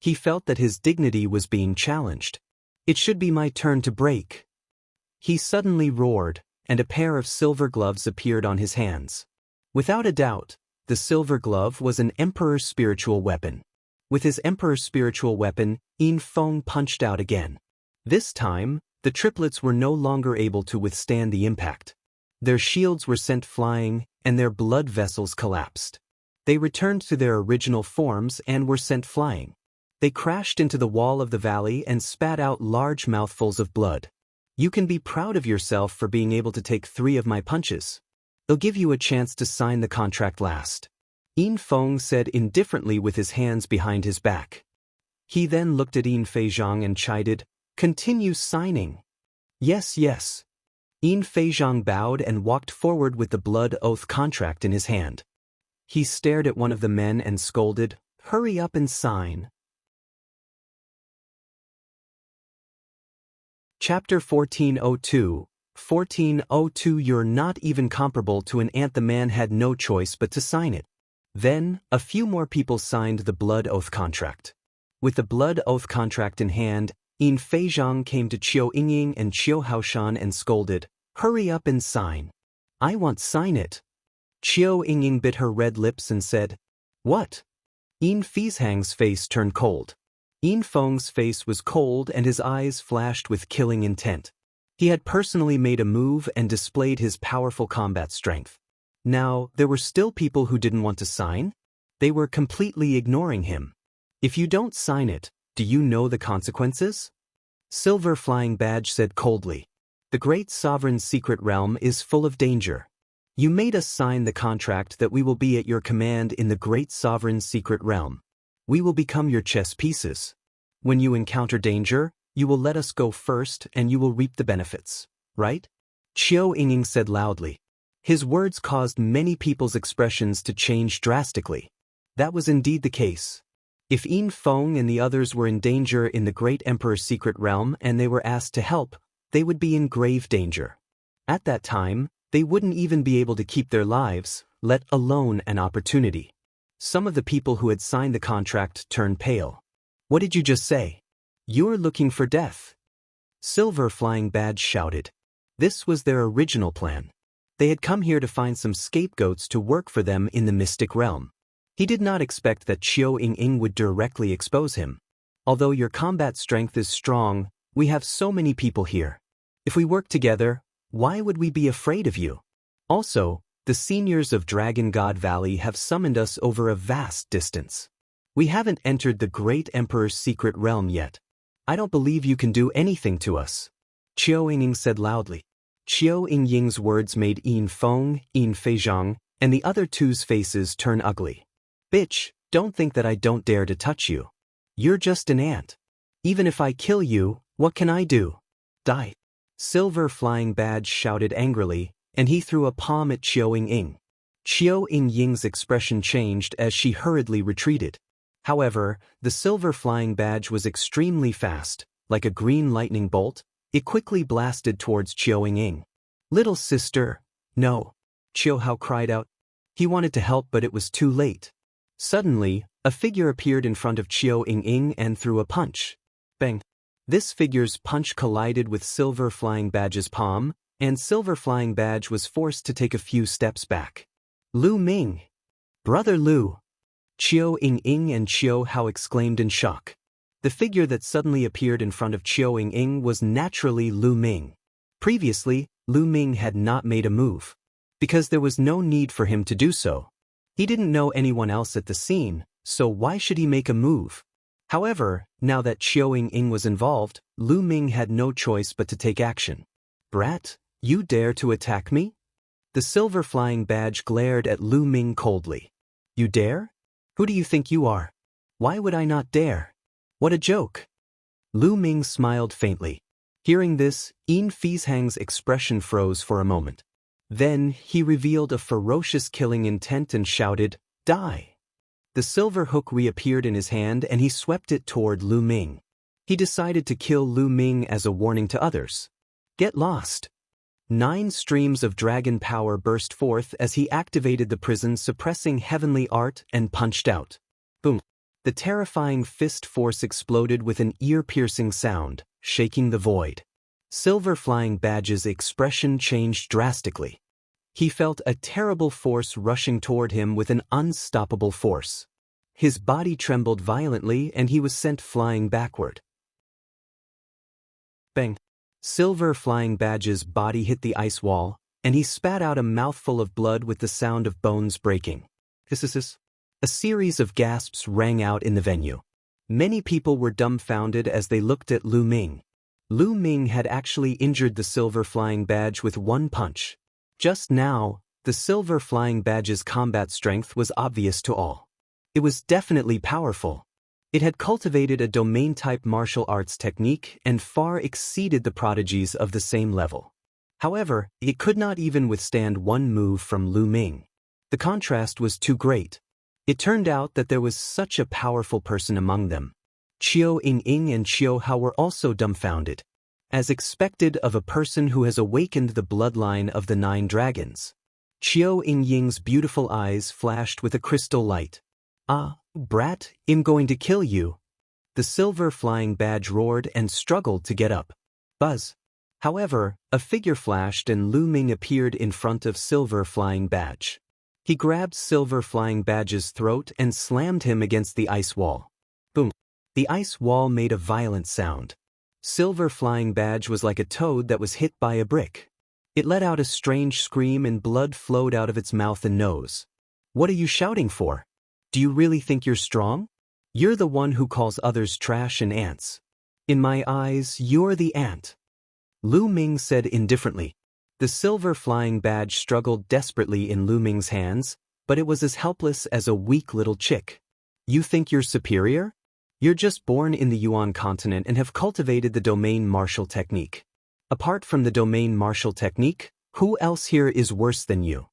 He felt that his dignity was being challenged. It should be my turn to break. He suddenly roared, and a pair of silver gloves appeared on his hands. Without a doubt, the silver glove was an emperor's spiritual weapon. With his emperor's spiritual weapon, Yin Feng punched out again. This time, the triplets were no longer able to withstand the impact. Their shields were sent flying, and their blood vessels collapsed. They returned to their original forms and were sent flying. They crashed into the wall of the valley and spat out large mouthfuls of blood. You can be proud of yourself for being able to take 3 of my punches. They'll give you a chance to sign the contract last. Yin Feng said indifferently with his hands behind his back. He then looked at Yin Feizhang and chided, "Continue signing." Yes, yes. Yin Feizhang bowed and walked forward with the blood oath contract in his hand. He stared at one of the men and scolded, "Hurry up and sign." Chapter 1402. 1402. You're not even comparable to an ant. The man had no choice but to sign it. Then, a few more people signed the blood oath contract. With the blood oath contract in hand, Yin Feizhang came to Qiu Yingying and Qiu Haoshan and scolded, "Hurry up and sign." "I want sign it." Qiu Yingying bit her red lips and said, "What?" Yin Feishang's face turned cold. Yin Feng's face was cold and his eyes flashed with killing intent. He had personally made a move and displayed his powerful combat strength. Now, there were still people who didn't want to sign. They were completely ignoring him. "If you don't sign it, do you know the consequences?" Silver Flying Badge said coldly. "The Great Sovereign's secret realm is full of danger. You made us sign the contract that we will be at your command in the Great Sovereign's secret realm. We will become your chess pieces. When you encounter danger, you will let us go first and you will reap the benefits, right?" Qiu Yingying said loudly. His words caused many people's expressions to change drastically. That was indeed the case. If Yin Feng and the others were in danger in the Great Emperor's secret realm and they were asked to help, they would be in grave danger. At that time, they wouldn't even be able to keep their lives, let alone an opportunity. Some of the people who had signed the contract turned pale. "What did you just say? You're looking for death." Silver Flying Badge shouted. This was their original plan. They had come here to find some scapegoats to work for them in the mystic realm. He did not expect that Qiu Yingying would directly expose him. "Although your combat strength is strong, We have so many people here. If we work together, why would we be afraid of you? Also, the seniors of Dragon God Valley have summoned us over a vast distance. We haven't entered the great Emperor's secret realm yet. I don't believe you can do anything to us. Qiao Yingying said loudly. Qiao Yingying's words made Yin Feng, Yin Feizhang, and the other two's faces turn ugly. Bitch, don't think that I don't dare to touch you. You're just an ant. Even if I kill you, what can I do? Die. Silver Flying Badge shouted angrily, and he threw a palm at Qiao Yingying. Qiao Yingying's expression changed as she hurriedly retreated. However, the Silver Flying Badge was extremely fast, like a green lightning bolt. It quickly blasted towards Qiao Yingying. Little sister, no. Qiao Hao cried out. He wanted to help, but it was too late. Suddenly, a figure appeared in front of Qiao Yingying and threw a punch. Bang! This figure's punch collided with Silver Flying Badge's palm, and Silver Flying Badge was forced to take a few steps back. Lu Ming! Brother Lu! Qiao Yingying and Qiao Hao exclaimed in shock. The figure that suddenly appeared in front of Qiao Yingying was naturally Lu Ming. Previously, Lu Ming had not made a move, because there was no need for him to do so. He didn't know anyone else at the scene, so why should he make a move? However, now that Qiao Yingying was involved, Lu Ming had no choice but to take action. Brat, you dare to attack me? The Silver Flying Badge glared at Lu Ming coldly. You dare? Who do you think you are? Why would I not dare? What a joke! Lu Ming smiled faintly. Hearing this, Yin Feizhang's expression froze for a moment. Then, he revealed a ferocious killing intent and shouted, Die! The silver hook reappeared in his hand and he swept it toward Lu Ming. He decided to kill Lu Ming as a warning to others. Get lost! 9 streams of dragon power burst forth as he activated the prison suppressing heavenly art and punched out. Boom! The terrifying fist force exploded with an ear-piercing sound, shaking the void. Silver Flying Badge's expression changed drastically. He felt a terrible force rushing toward him with an unstoppable force. His body trembled violently and he was sent flying backward. Bang! Silver Flying Badge's body hit the ice wall, and he spat out a mouthful of blood with the sound of bones breaking. A series of gasps rang out in the venue. Many people were dumbfounded as they looked at Lu Ming. Lu Ming had actually injured the Silver Flying Badge with one punch. Just now, the Silver Flying Badge's combat strength was obvious to all. It was definitely powerful. It had cultivated a domain-type martial arts technique and far exceeded the prodigies of the same level. However, it could not even withstand one move from Lu Ming. The contrast was too great. It turned out that there was such a powerful person among them. Qiao Yingying and Qiao Hao were also dumbfounded, as expected of a person who has awakened the bloodline of the 9 dragons. Qiao Yingying's beautiful eyes flashed with a crystal light. Ah, brat, I'm going to kill you. The Silver Flying Badge roared and struggled to get up. Buzz. However, a figure flashed and Lu Ming appeared in front of Silver Flying Badge. He grabbed Silver Flying Badge's throat and slammed him against the ice wall. Boom. The ice wall made a violent sound. Silver Flying Badge was like a toad that was hit by a brick. It let out a strange scream and blood flowed out of its mouth and nose. What are you shouting for? Do you really think you're strong? You're the one who calls others trash and ants. In my eyes, you're the ant. Lu Ming said indifferently. The Silver Flying Badge struggled desperately in Lu Ming's hands, but it was as helpless as a weak little chick. You think you're superior? You're just born in the Yuan continent and have cultivated the domain martial technique. Apart from the domain martial technique, who else here is worse than you?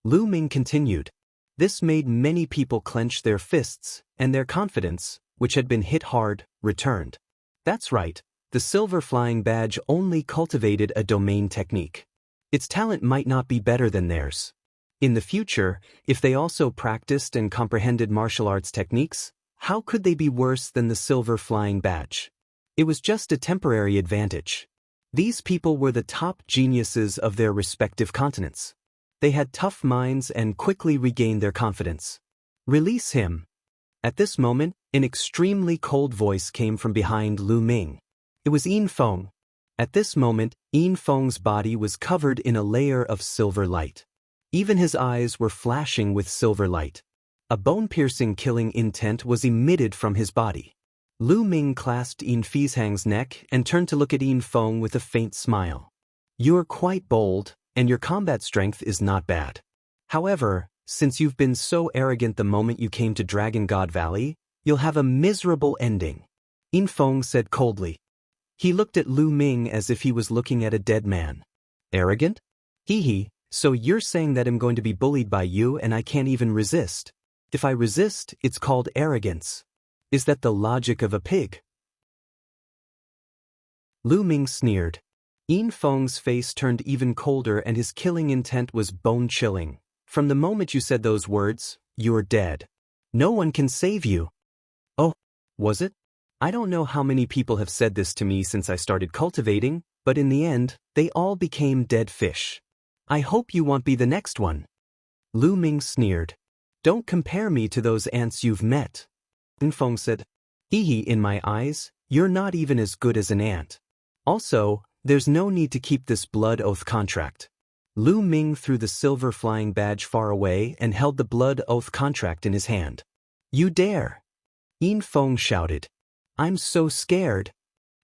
Lu Ming continued. This made many people clench their fists, and their confidence, which had been hit hard, returned. That's right, the Silver Flying Badge only cultivated a domain technique. Its talent might not be better than theirs. In the future, if they also practiced and comprehended martial arts techniques, how could they be worse than the Silver Flying Badge? It was just a temporary advantage. These people were the top geniuses of their respective continents. They had tough minds and quickly regained their confidence. Release him. At this moment, an extremely cold voice came from behind Lu Ming. It was Yin Feng. At this moment, Yin Feng's body was covered in a layer of silver light. Even his eyes were flashing with silver light. A bone-piercing killing intent was emitted from his body. Lu Ming clasped Yin Fizhang's neck and turned to look at Yin Feng with a faint smile. "You're quite bold, and your combat strength is not bad. However, since you've been so arrogant the moment you came to Dragon God Valley, you'll have a miserable ending," Yin Feng said coldly. He looked at Lu Ming as if he was looking at a dead man. "Arrogant? Hee, so you're saying that I'm going to be bullied by you and I can't even resist? If I resist, it's called arrogance. Is that the logic of a pig?" Lu Ming sneered. Yin Feng's face turned even colder and his killing intent was bone-chilling. "From the moment you said those words, you're dead. No one can save you." "Oh, was it? I don't know how many people have said this to me since I started cultivating, but in the end, they all became dead fish. I hope you won't be the next one." Lu Ming sneered. "Don't compare me to those ants you've met." Yin Feng said, "Hee, in my eyes, you're not even as good as an ant. Also, there's no need to keep this blood oath contract." Lu Ming threw the silver flying badge far away and held the blood oath contract in his hand. "You dare!" Yin Feng shouted. "I'm so scared."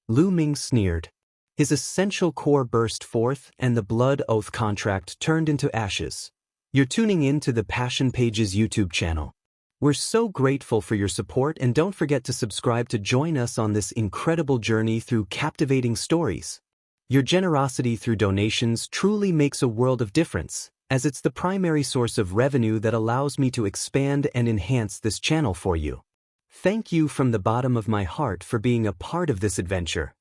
Lu Ming sneered. His essential core burst forth and the blood oath contract turned into ashes. You're tuning in to the Passion Pages YouTube channel. We're so grateful for your support and don't forget to subscribe to join us on this incredible journey through captivating stories. Your generosity through donations truly makes a world of difference, as it's the primary source of revenue that allows me to expand and enhance this channel for you. Thank you from the bottom of my heart for being a part of this adventure.